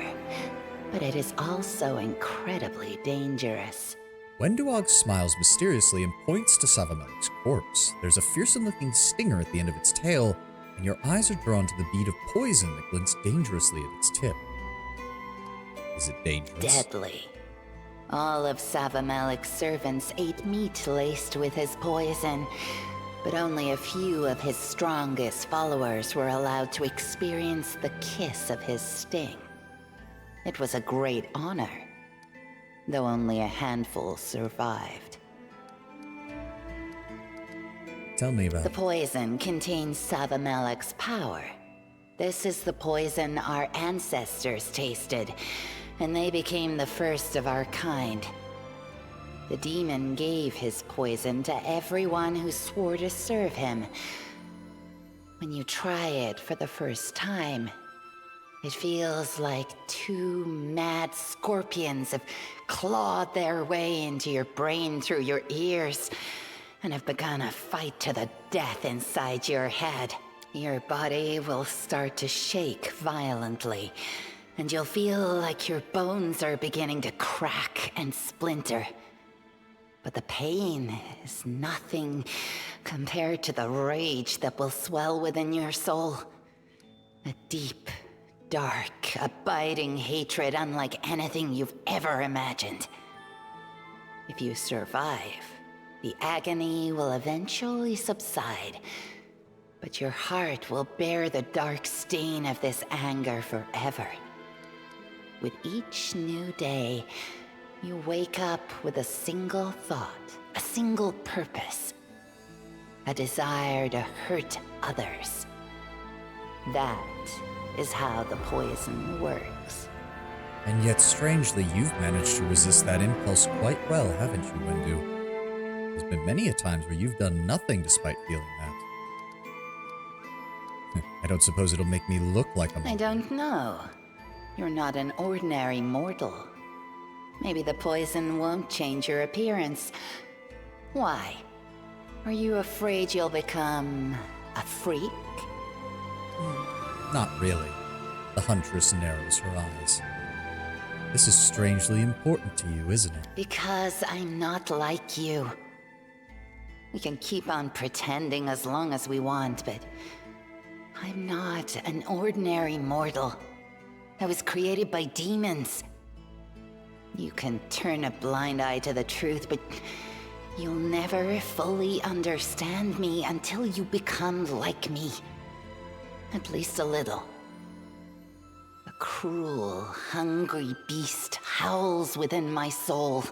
Speaker 8: but it is also incredibly dangerous.
Speaker 1: Wenduag smiles mysteriously and points to Savamelik's corpse. There's a fearsome-looking stinger at the end of its tail, and your eyes are drawn to the bead of poison that glints dangerously at its tip. Is it dangerous?
Speaker 8: Deadly. All of Savamelik's servants ate meat laced with his poison, but only a few of his strongest followers were allowed to experience the kiss of his sting. It was a great honor, though only a handful survived.
Speaker 1: Tell me about
Speaker 8: The
Speaker 1: it.
Speaker 8: poison contains Savamelik's power. This is the poison our ancestors tasted, and they became the first of our kind. The demon gave his poison to everyone who swore to serve him. When you try it for the first time, it feels like two mad scorpions have clawed their way into your brain through your ears and have begun a fight to the death inside your head. Your body will start to shake violently, and you'll feel like your bones are beginning to crack and splinter. But the pain is nothing compared to the rage that will swell within your soul. A deep, dark, abiding hatred unlike anything you've ever imagined. If you survive, the agony will eventually subside, but your heart will bear the dark stain of this anger forever. With each new day, you wake up with a single thought, a single purpose, a desire to hurt others. That is how the poison works.
Speaker 1: And yet, strangely, you've managed to resist that impulse quite well, haven't you, Wendu? There's been many a times where you've done nothing despite feeling that. I don't suppose it'll make me look like a
Speaker 8: I
Speaker 1: monster.
Speaker 8: don't know. You're not an ordinary mortal. Maybe the poison won't change your appearance. Why? Are you afraid you'll become a freak?
Speaker 1: Not really. The huntress narrows her eyes. This is strangely important to you, isn't it?
Speaker 8: Because I'm not like you. We can keep on pretending as long as we want, but I'm not an ordinary mortal. I was created by demons. You can turn a blind eye to the truth, but you'll never fully understand me until you become like me. At least a little. A cruel, hungry beast howls within my soul.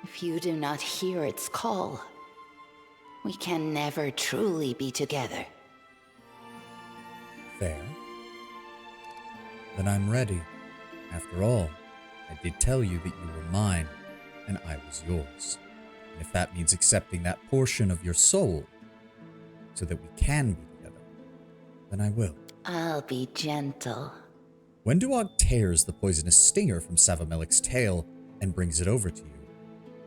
Speaker 8: If you do not hear its call, we can never truly be together.
Speaker 1: Fair. Then I'm ready. After all, I did tell you that you were mine, and I was yours. And if that means accepting that portion of your soul, so that we can be together, then I will.
Speaker 8: I'll be gentle.
Speaker 1: Wenduag tears the poisonous stinger from Savamelik's tail and brings it over to you.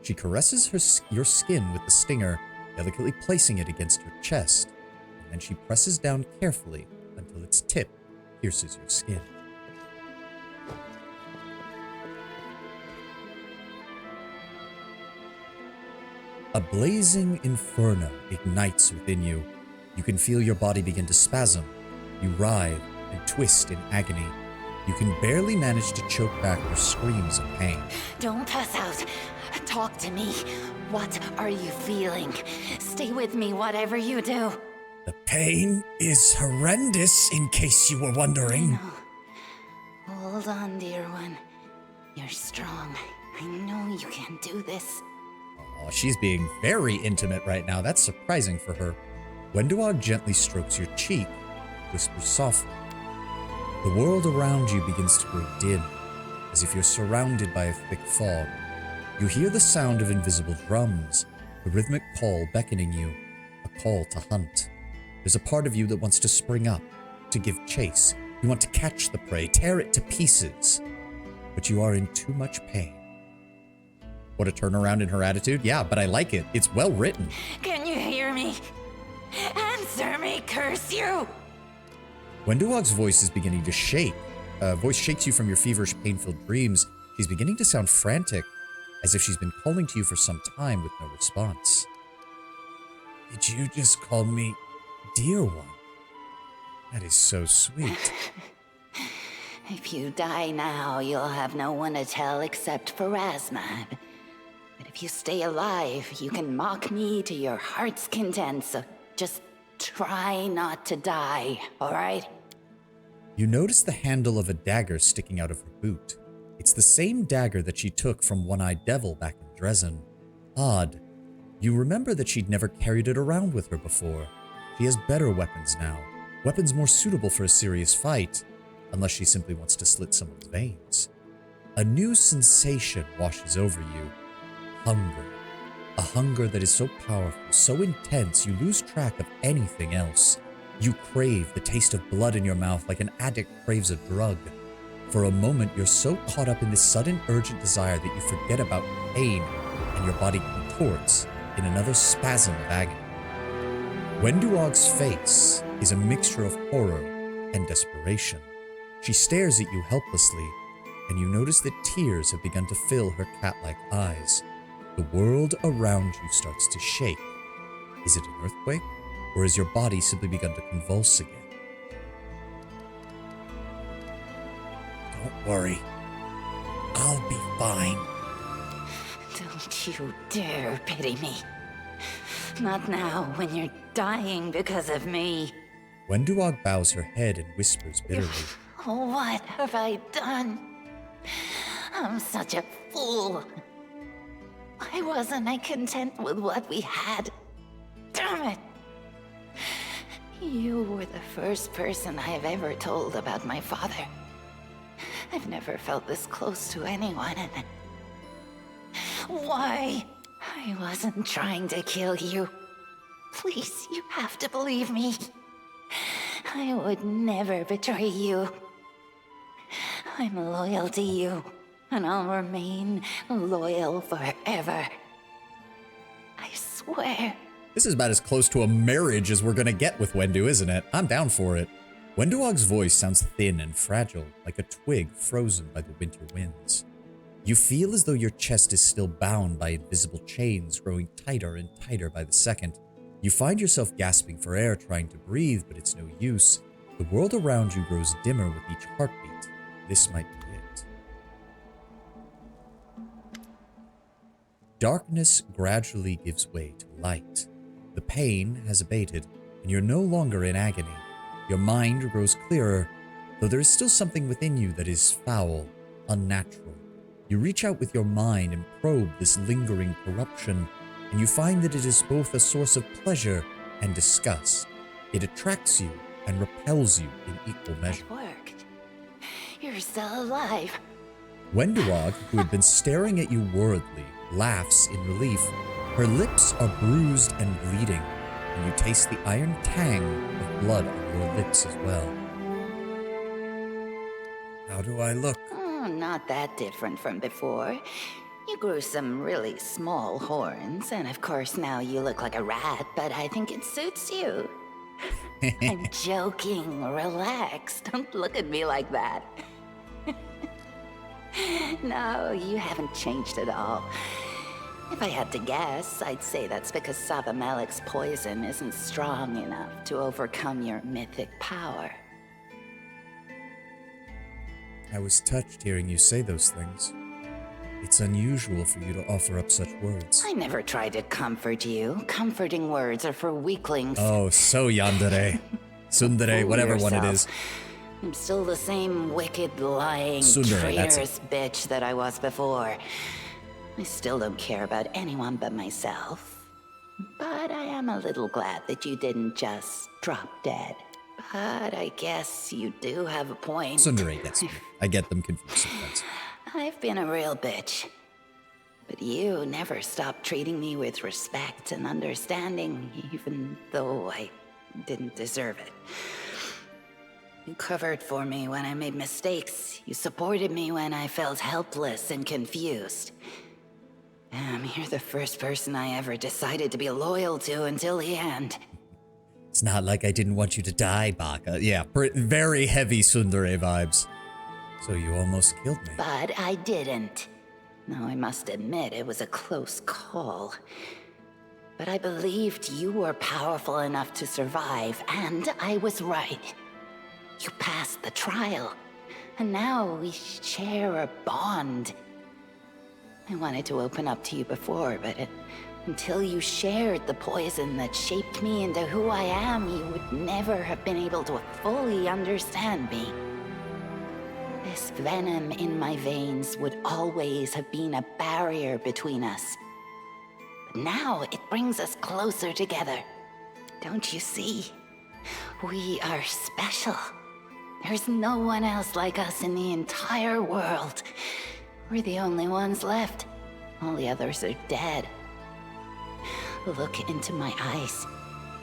Speaker 1: She caresses your skin with the stinger, delicately placing it against your chest, and then she presses down carefully until its tip pierces your skin. A blazing inferno ignites within you. You can feel your body begin to spasm. You writhe and twist in agony. You can barely manage to choke back your screams of pain.
Speaker 8: Don't pass out. Talk to me. What are you feeling? Stay with me, whatever you do.
Speaker 1: The pain is horrendous, in case you were wondering.
Speaker 8: Hold on, dear one. You're strong. I know you can do this.
Speaker 1: Oh, she's being very intimate right now. That's surprising for her. Wenduag gently strokes your cheek, whispers softly. The world around you begins to grow dim, as if you're surrounded by a thick fog. You hear the sound of invisible drums, a rhythmic call beckoning you, a call to hunt. There's a part of you that wants to spring up, to give chase. You want to catch the prey, tear it to pieces. But you are in too much pain. What a turnaround in her attitude. Yeah, but I like it. It's well written.
Speaker 8: Can you hear me? Answer me, curse you!
Speaker 1: Wenduag's voice is beginning to shake. Voice shakes you from your feverish, pain-filled dreams. She's beginning to sound frantic, as if she's been calling to you for some time with no response. Did you just call me dear one? That is so sweet.
Speaker 8: If you die now, you'll have no one to tell except for Razmab. But if you stay alive, you can mock me to your heart's content, so just try not to die, alright?
Speaker 1: You notice the handle of a dagger sticking out of her boot. It's the same dagger that she took from One-Eyed Devil back in Dresden. Odd. You remember that she'd never carried it around with her before. She has better weapons now. Weapons more suitable for a serious fight, unless she simply wants to slit someone's veins. A new sensation washes over you. Hunger. A hunger that is so powerful, so intense, you lose track of anything else. You crave the taste of blood in your mouth like an addict craves a drug. For a moment, you're so caught up in this sudden, urgent desire that you forget about pain, and your body contorts in another spasm of agony. Wenduag's face is a mixture of horror and desperation. She stares at you helplessly, and you notice that tears have begun to fill her cat-like eyes. The world around you starts to shake. Is it an earthquake, or has your body simply begun to convulse again? Don't worry. I'll be fine.
Speaker 8: Don't you dare pity me. Not now, when you're dying because of me.
Speaker 1: Wenduag bows her head and whispers bitterly.
Speaker 8: What have I done? I'm such a fool. Why wasn't I content with what we had? Damn it! You were the first person I have ever told about my father. I've never felt this close to anyone. Why? I wasn't trying to kill you. Please, you have to believe me. I would never betray you. I'm loyal to you, and I'll remain loyal forever. I swear.
Speaker 1: This is about as close to a marriage as we're gonna get with Wendu, isn't it? I'm down for it. Wenduag's voice sounds thin and fragile, like a twig frozen by the winter winds. You feel as though your chest is still bound by invisible chains growing tighter and tighter by the second. You find yourself gasping for air, trying to breathe, but it's no use. The world around you grows dimmer with each heartbeat. This might be it. Darkness gradually gives way to light. The pain has abated, and you're no longer in agony. Your mind grows clearer, though there is still something within you that is foul, unnatural. You reach out with your mind and probe this lingering corruption, and you find that it is both a source of pleasure and disgust. It attracts you and repels you in equal measure.
Speaker 8: It worked. You're still alive.
Speaker 1: Wenduag, who had been staring at you worriedly, laughs in relief. Her lips are bruised and bleeding, and you taste the iron tang of blood on your lips as well. How do I look?
Speaker 8: Not that different from before. You grew some really small horns, and of course now you look like a rat, but I think it suits you. I'm joking. Relax. Don't look at me like that. No, you haven't changed at all. If I had to guess, I'd say that's because Savamelic's poison isn't strong enough to overcome your mythic power.
Speaker 1: I was touched hearing you say those things. It's unusual for you to offer up such words.
Speaker 8: I never tried to comfort you. Comforting words are for weaklings.
Speaker 1: Oh, so yandere. Tsundere, whatever one it is.
Speaker 8: I'm still the same wicked, lying,
Speaker 1: Tsundere,
Speaker 8: traitorous bitch that I was before. I still don't care about anyone but myself. But I am a little glad that you didn't just drop dead. But I guess you do have a point.
Speaker 1: Tsundere gets me. I get them confused sometimes.
Speaker 8: I've been a real bitch. But you never stopped treating me with respect and understanding, even though I didn't deserve it. You covered for me when I made mistakes. You supported me when I felt helpless and confused. You're the first person I ever decided to be loyal to until the end.
Speaker 1: It's not like I didn't want you to die, Baka. Yeah, very heavy Tsundere vibes. So you almost killed me.
Speaker 8: But I didn't. Now, I must admit, it was a close call. But I believed you were powerful enough to survive, and I was right. You passed the trial, and now we share a bond. I wanted to open up to you before, but until you shared the poison that shaped me into who I am, you would never have been able to fully understand me. This venom in my veins would always have been a barrier between us. But now it brings us closer together. Don't you see? We are special. There's no one else like us in the entire world. We're the only ones left. All the others are dead. Look into my eyes.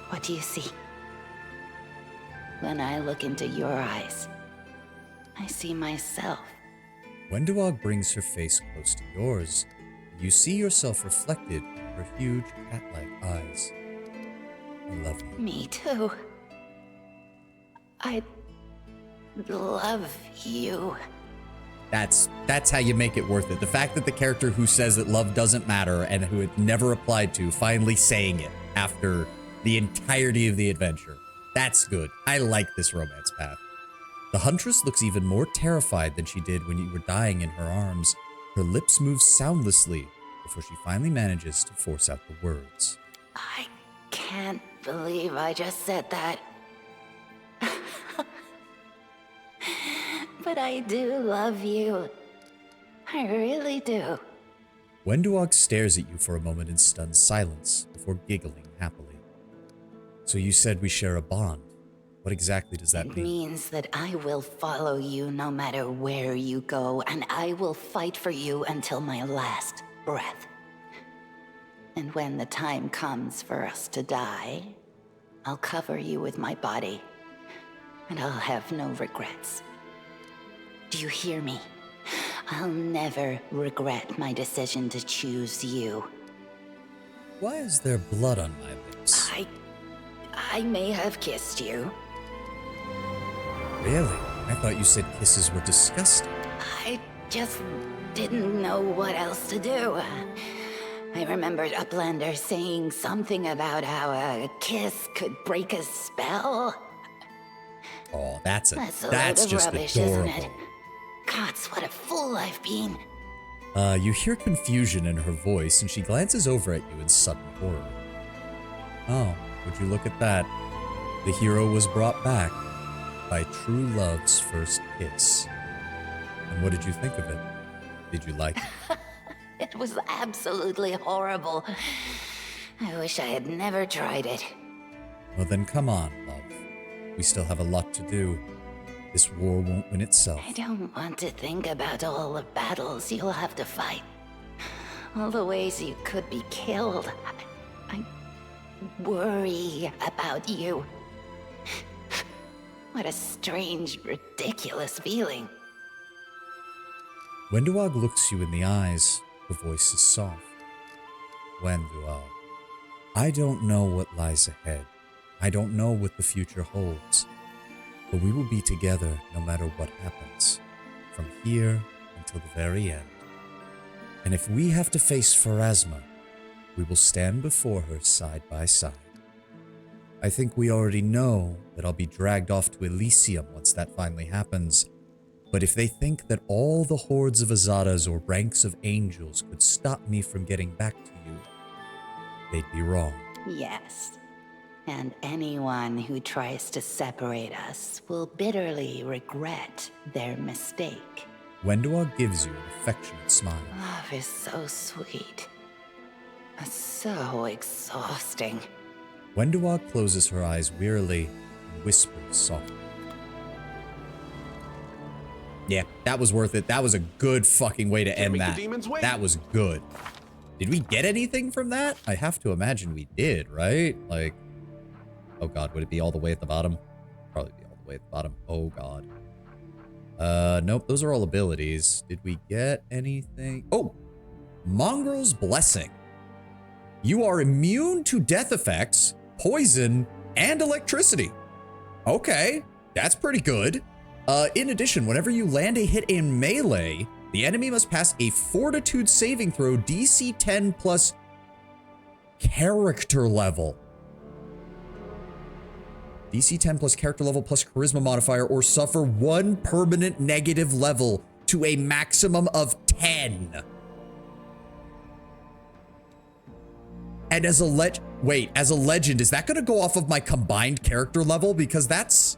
Speaker 8: What do you see? When I look into your eyes, I see myself.
Speaker 1: Wenduag brings her face close to yours. You see yourself reflected in her huge cat-like eyes. I love you.
Speaker 8: Me too. I love you.
Speaker 1: That's how you make it worth it. The fact that the character who says that love doesn't matter and who it never applied to finally saying it after the entirety of the adventure. That's good. I like this romance path. The Huntress looks even more terrified than she did when you were dying in her arms. Her lips move soundlessly before she finally manages to force out the words.
Speaker 8: I can't believe I just said that. But I do love you. I really do.
Speaker 1: Wenduag stares at you for a moment in stunned silence before giggling happily. So you said we share a bond. What exactly does that mean?
Speaker 8: It means that I will follow you no matter where you go, and I will fight for you until my last breath. And when the time comes for us to die, I'll cover you with my body, and I'll have no regrets. Do you hear me? I'll never regret my decision to choose you.
Speaker 1: Why is there blood on my lips?
Speaker 8: I may have kissed you.
Speaker 1: Really? I thought you said kisses were disgusting.
Speaker 8: I just didn't know what else to do. I remembered Uplander saying something about how a kiss could break a spell.
Speaker 1: Oh, that's
Speaker 8: a
Speaker 1: just
Speaker 8: rubbish,
Speaker 1: adorable.
Speaker 8: isn't it? Gods, what a fool I've been.
Speaker 1: You hear confusion in her voice, and she glances over at you in sudden horror. Oh, would you look at that? The hero was brought back by true love's first kiss. And what did you think of it? Did you like it?
Speaker 8: It was absolutely horrible. I wish I had never tried it.
Speaker 1: Well then come on, love. We still have a lot to do. This war won't win itself.
Speaker 8: I don't want to think about all the battles you'll have to fight. All the ways you could be killed. I worry about you. What a strange, ridiculous feeling.
Speaker 1: Wenduag looks you in the eyes. Her voice is soft. Wenduag, I don't know what lies ahead. I don't know what the future holds. But we will be together no matter what happens, from here until the very end. And if we have to face Pharasma, we will stand before her side by side. I think we already know that I'll be dragged off to Elysium once that finally happens. But if they think that all the hordes of Azadas or ranks of angels could stop me from getting back to you, they'd be wrong.
Speaker 8: Yes. And anyone who tries to separate us will bitterly regret their mistake.
Speaker 1: Wenduag gives you an affectionate smile.
Speaker 8: Love is so sweet. So exhausting.
Speaker 1: Wenduag closes her eyes wearily and whispers softly. Yeah, that was worth it. That was a good fucking way to end that. That was good. Did we get anything from that? I have to imagine we did, right? Like, oh god, would it be all the way at the bottom? Probably be all the way at the bottom. Oh god. Nope, those are all abilities. Did we get anything? Oh, Mongrel's Blessing. You are immune to death effects, poison, and electricity. Okay, that's pretty good. In addition, whenever you land a hit in melee, the enemy must pass a Fortitude saving throw DC 10 plus character level. DC 10 plus character level plus charisma modifier, or suffer 1 permanent negative level to a maximum of 10. And as a legend, is that going to go off of my combined character level? Because that's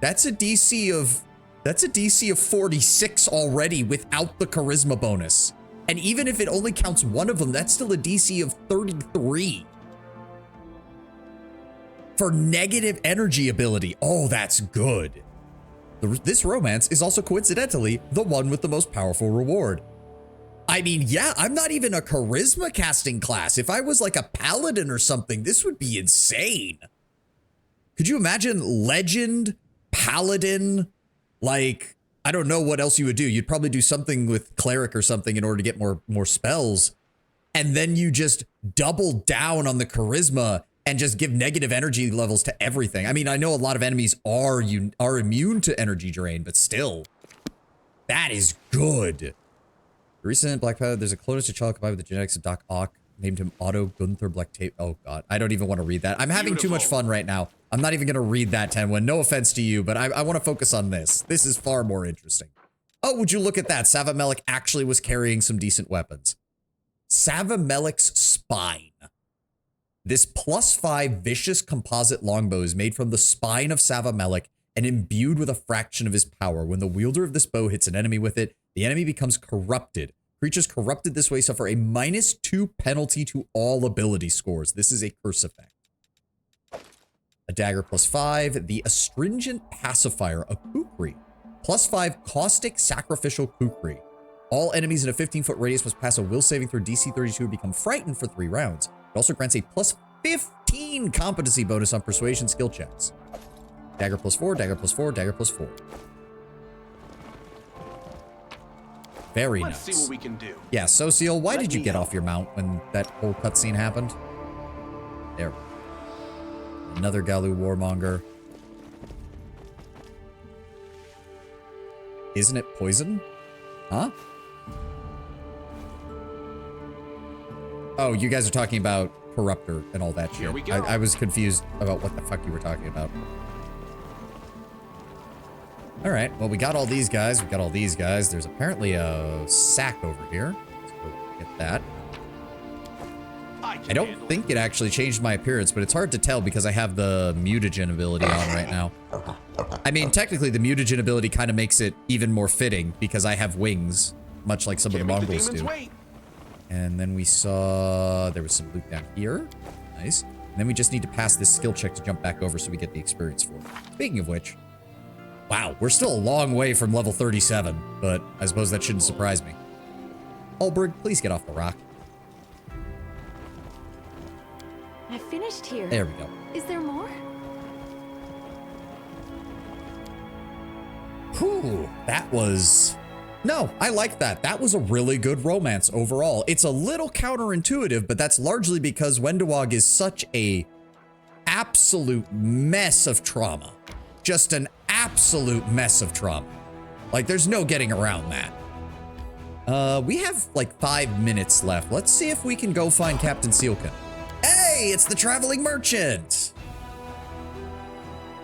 Speaker 1: a DC of 46 already without the charisma bonus. And even if it only counts one of them, that's still a DC of 33. For negative energy ability. Oh, that's good. This romance is also coincidentally the one with the most powerful reward. I mean, yeah, I'm not even a charisma casting class. If I was like a paladin or something, this would be insane. Could you imagine legend, paladin, like, I don't know what else you would do. You'd probably do something with cleric or something in order to get more spells. And then you just double down on the charisma and just give negative energy levels to everything. I mean, I know a lot of enemies are immune to energy drain, but still, that is good. Recent Black Panther, there's a clonus child combined with the genetics of Doc Ock, named him Otto Gunther Black Tape. Oh god, I don't even want to read that. I'm having too much fun right now. I'm not even gonna read that, Tenwin. No offense to you, but I want to focus on this. This is far more interesting. Oh, would you look at that? Savamelik actually was carrying some decent weapons. Savamelik's spine. This +5 vicious composite longbow is made from the spine of Savamelik and imbued with a fraction of his power. When the wielder of this bow hits an enemy with it, the enemy becomes corrupted. Creatures corrupted this way suffer a -2 penalty to all ability scores. This is a curse effect. A dagger +5. The astringent pacifier, a kukri. +5 caustic sacrificial kukri. All enemies in a 15-foot radius must pass a will saving throw DC 32 or become frightened for 3 rounds. It also grants a +15 competency bonus on persuasion skill checks. Dagger +4, dagger +4, dagger +4. Very nice.
Speaker 9: Let's see what we can do.
Speaker 1: Yeah, Sociel, why did you get off your mount when that whole cutscene happened? There. Another Galu warmonger. Isn't it poison? Huh? Oh, you guys are talking about Corruptor and all that shit.
Speaker 9: Here we go.
Speaker 1: I was confused about what the fuck you were talking about. All right, well, we got all these guys. We got all these guys. There's apparently a sack over here. Let's go get that. I don't think it actually changed my appearance, but it's hard to tell because I have the mutagen ability on right now. I mean, technically, the mutagen ability kind of makes it even more fitting because I have wings, much like some of the Mongols do. And then we saw there was some loot down here. Nice. And then we just need to pass this skill check to jump back over so we get the experience for it. Speaking of which, wow, we're still a long way from level 37, but I suppose that shouldn't surprise me. Ulbrich, please get off the rock.
Speaker 6: I finished here.
Speaker 1: There we go.
Speaker 6: Is there more?
Speaker 1: Whew, that was... No, I like that. That was a really good romance overall. It's a little counterintuitive, but that's largely because Wenduag is such a absolute mess of trauma. Just an absolute mess of trauma. Like, there's no getting around that. We have like 5 minutes left. Let's see if we can go find Captain Sealkin. Hey, it's the traveling merchant.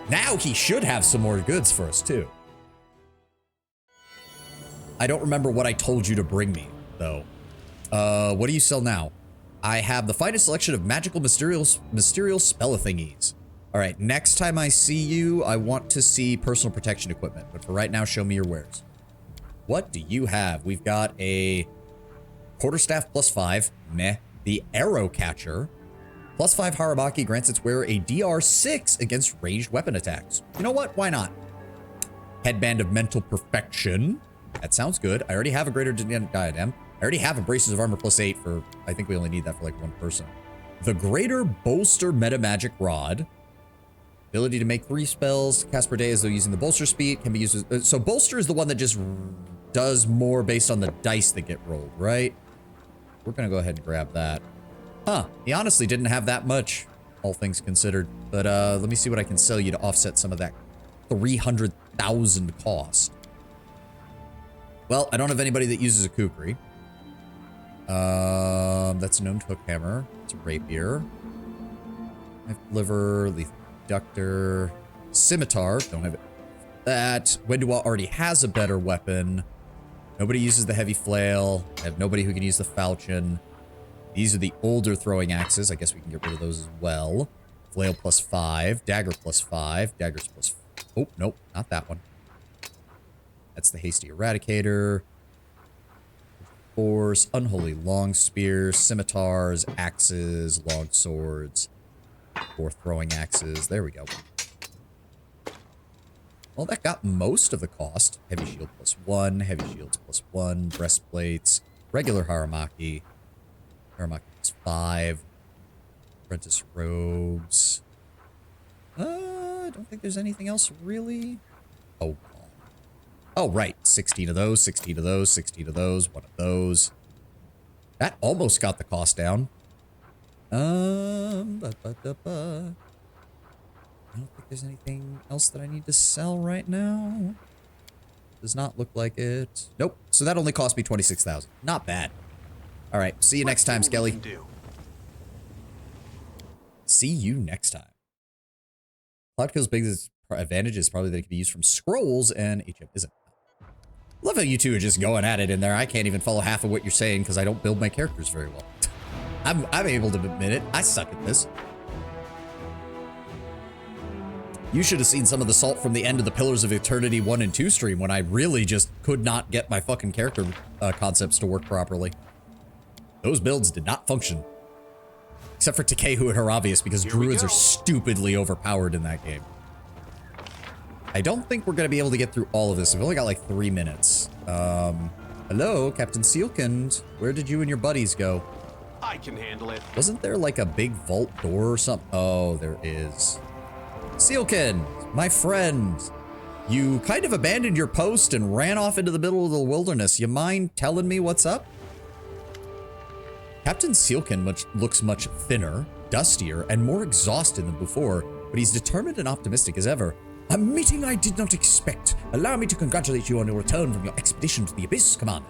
Speaker 1: Now he should have some more goods for us too. I don't remember what I told you to bring me though. What do you sell now? I have the finest selection of magical mysterious spell-a-thingies. All right, next time I see you, I want to see personal protection equipment. But for right now, show me your wares. What do you have? We've got a quarterstaff +5. Meh. The arrow catcher. +5 Haramaki grants its wearer a DR6 against ranged weapon attacks. You know what? Why not? Headband of mental perfection. That sounds good. I already have a greater diadem. I already have a braces of armor +8 for, I think we only need that for like one person. The greater bolster meta magic rod. Ability to make 3 spells cast per day as though using the bolster speed can be used as, so bolster is the one that just does more based on the dice that get rolled, right? We're gonna go ahead and grab that. Huh, he honestly didn't have that much, all things considered. But let me see what I can sell you to offset some of that 300,000 cost. Well, I don't have anybody that uses a kukri. That's a gnomed hook hammer. It's a rapier. Knife liver, lethal conductor, scimitar. Don't have it. That Wenduag already has a better weapon. Nobody uses the heavy flail. I have nobody who can use the falchion. These are the older throwing axes. I guess we can get rid of those as well. Flail +5, dagger +5, daggers +4. Oh, nope, not that one. That's the hasty eradicator. Force, unholy long spears, scimitars, axes, long swords, 4 throwing axes. There we go. Well, that got most of the cost. Heavy shield +1, heavy shields +1, breastplates, regular Haramaki, Haramaki +5, apprentice robes. I don't think there's anything else really. Oh, right. 16 of those, 16 of those, 16 of those, 1 of those. That almost got the cost down. I don't think there's anything else that I need to sell right now. Does not look like it. Nope. So that only cost me 26,000. Not bad. All right. See you next time, Skelly. See you next time. Cloudkill's biggest advantage is probably that it can be used from scrolls, and HM isn't. Love how you two are just going at it in there. I can't even follow half of what you're saying because I don't build my characters very well. I'm able to admit it. I suck at this. You should have seen some of the salt from the end of the Pillars of Eternity 1 and 2 stream when I really just could not get my fucking character concepts to work properly. Those builds did not function. Except for Takehu and Haravius because druids are stupidly overpowered in that game. I don't think we're going to be able to get through all of this. We've only got like 3 minutes. Hello, Captain Sealkind. Where did you and your buddies go?
Speaker 9: I can handle it.
Speaker 1: Wasn't there like a big vault door or something? Oh, there is. Sealkind, my friend. You kind of abandoned your post and ran off into the middle of the wilderness. You mind telling me what's up? Captain Sealkind looks much thinner, dustier, and more exhausted than before, but he's determined and optimistic as ever. A meeting I did not expect. Allow me to congratulate you on your return from your expedition to the Abyss, Commander.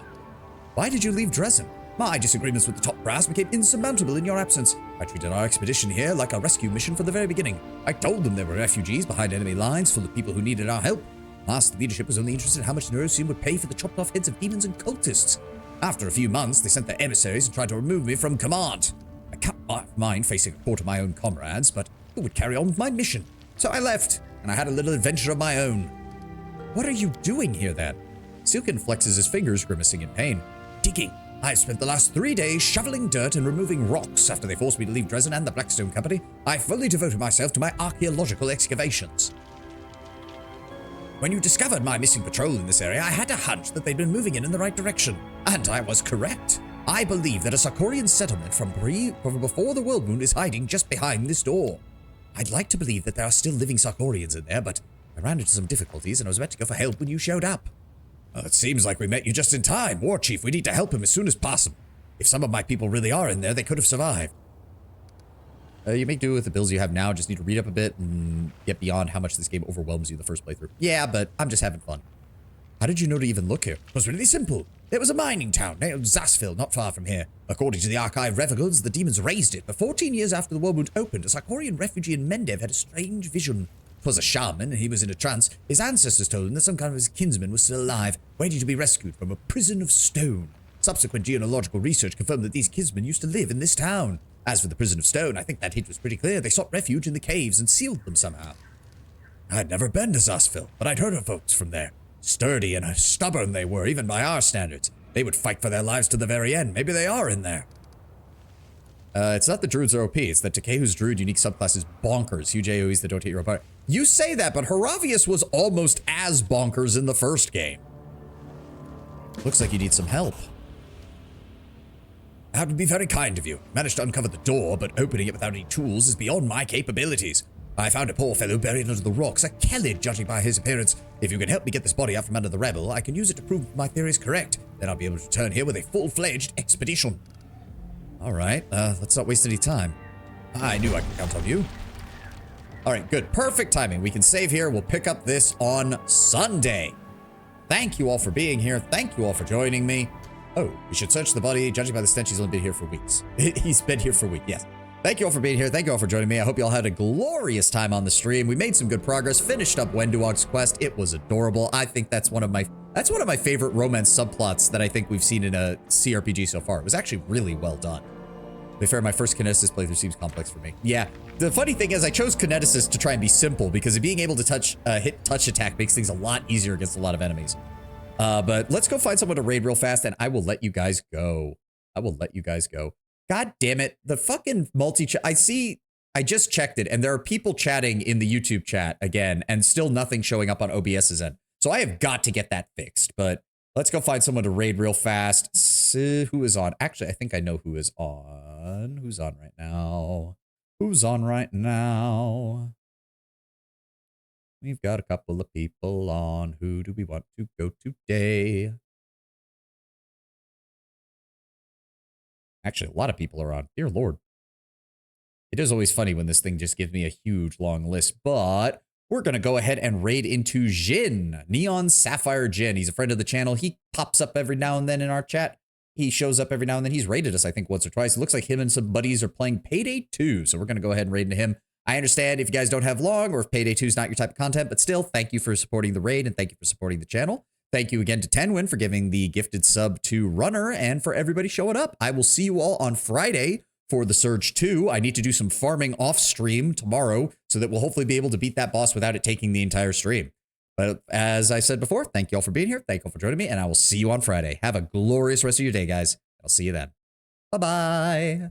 Speaker 1: Why did you leave Dresden? My disagreements with the top brass became insurmountable in your absence. I treated our expedition here like a rescue mission from the very beginning. I told them there were refugees behind enemy lines full of people who needed our help. Last, the leadership was only interested in how much Neurosium would pay for the chopped off heads of demons and cultists. After a few months, they sent their emissaries and tried to remove me from command. I can't mind facing a court of my own comrades, but who would carry on with my mission? So I left, and I had a little adventure of my own. What are you doing here, then? Sealkind flexes his fingers, grimacing in pain. Digging. I've spent the last 3 days shoveling dirt and removing rocks after they forced me to leave Dresden and the Blackstone Company. I fully devoted myself to my archaeological excavations. When you discovered my missing patrol in this area, I had a hunch that they'd been moving in the right direction. And I was correct. I believe that a Sarkorian settlement from before the Worldwound is hiding just behind this door. I'd like to believe that there are still living Sarkorians in there, but I ran into some difficulties and I was about to go for help when you showed up. It seems like we met you just in time. War Chief, we need to help him as soon as possible. If some of my people really are in there, they could have survived. You make do with the builds you have now, just need to read up a bit and get beyond how much this game overwhelms you the first playthrough. Yeah, but I'm just having fun. How did you know to even look here? It was really simple. There was a mining town named Zasville not far from here. According to the archive records, the demons razed it, but 14 years after the Worldwound opened, a Sarkorian refugee in Mendev had a strange vision. It was a shaman, and he was in a trance. His ancestors told him that some kind of his kinsman was still alive, waiting to be rescued from a prison of stone. Subsequent genealogical research confirmed that these kinsmen used to live in this town. As for the prison of stone, I think that hint was pretty clear. They sought refuge in the caves and sealed them somehow. I'd never been to Zasville, but I'd heard of folks from there. Sturdy and stubborn they were, even by our standards. They would fight for their lives to the very end. Maybe they are in there. It's not the druids are OP, it's that Takehu's druid unique subclass is bonkers. Huge AoEs that don't hit your opponent. You say that, but Haravius was almost as bonkers in the first game. Looks like you need some help. That would be very kind of you. Managed to uncover the door, but opening it without any tools is beyond my capabilities. I found a poor fellow buried under the rocks, a Kellid judging by his appearance. If you can help me get this body out from under the rebel, I can use it to prove my theory is correct. Then I'll be able to return here with a full-fledged expedition. Alright, let's not waste any time. I knew I could count on you. Alright, good. Perfect timing. We can save here. We'll pick up this on Sunday. Thank you all for being here. Thank you all for joining me. Oh, we should search the body. Judging by the stench, he's only been here for weeks. He's been here for weeks, yes. Thank you all for being here. Thank you all for joining me. I hope you all had a glorious time on the stream. We made some good progress. Finished up Wenduag's quest. It was adorable. I think that's one of my favorite romance subplots that I think we've seen in a CRPG so far. It was actually really well done. To be fair, my first Kineticist playthrough seems complex for me. Yeah, the funny thing is I chose Kineticist to try and be simple because being able to hit touch attack makes things a lot easier against a lot of enemies. But let's go find someone to raid real fast and I will let you guys go. I will let you guys go. God damn it. The fucking multi-chat. I just checked it and there are people chatting in the YouTube chat again and still nothing showing up on OBS's end. So I have got to get that fixed, but let's go find someone to raid real fast. Who is on? Actually, I think I know who is on. Who's on right now? Who's on right now? We've got a couple of people on. Who do we want to go today? Actually, a lot of people are on. Dear Lord. It is always funny when this thing just gives me a huge long list, but we're going to go ahead and raid into Jin. Neon Sapphire Jin. He's a friend of the channel. He pops up every now and then in our chat. He shows up every now and then. He's raided us, I think, once or twice. It looks like him and some buddies are playing Payday 2, so we're going to go ahead and raid into him. I understand if you guys don't have long or if Payday 2 is not your type of content, but still, thank you for supporting the raid and thank you for supporting the channel. Thank you again to Tenwin for giving the gifted sub to Runner and for everybody showing up. I will see you all on Friday for the Surge 2. I need to do some farming off stream tomorrow so that we'll hopefully be able to beat that boss without it taking the entire stream. But as I said before, thank you all for being here. Thank you all for joining me, and I will see you on Friday. Have a glorious rest of your day, guys. I'll see you then. Bye-bye.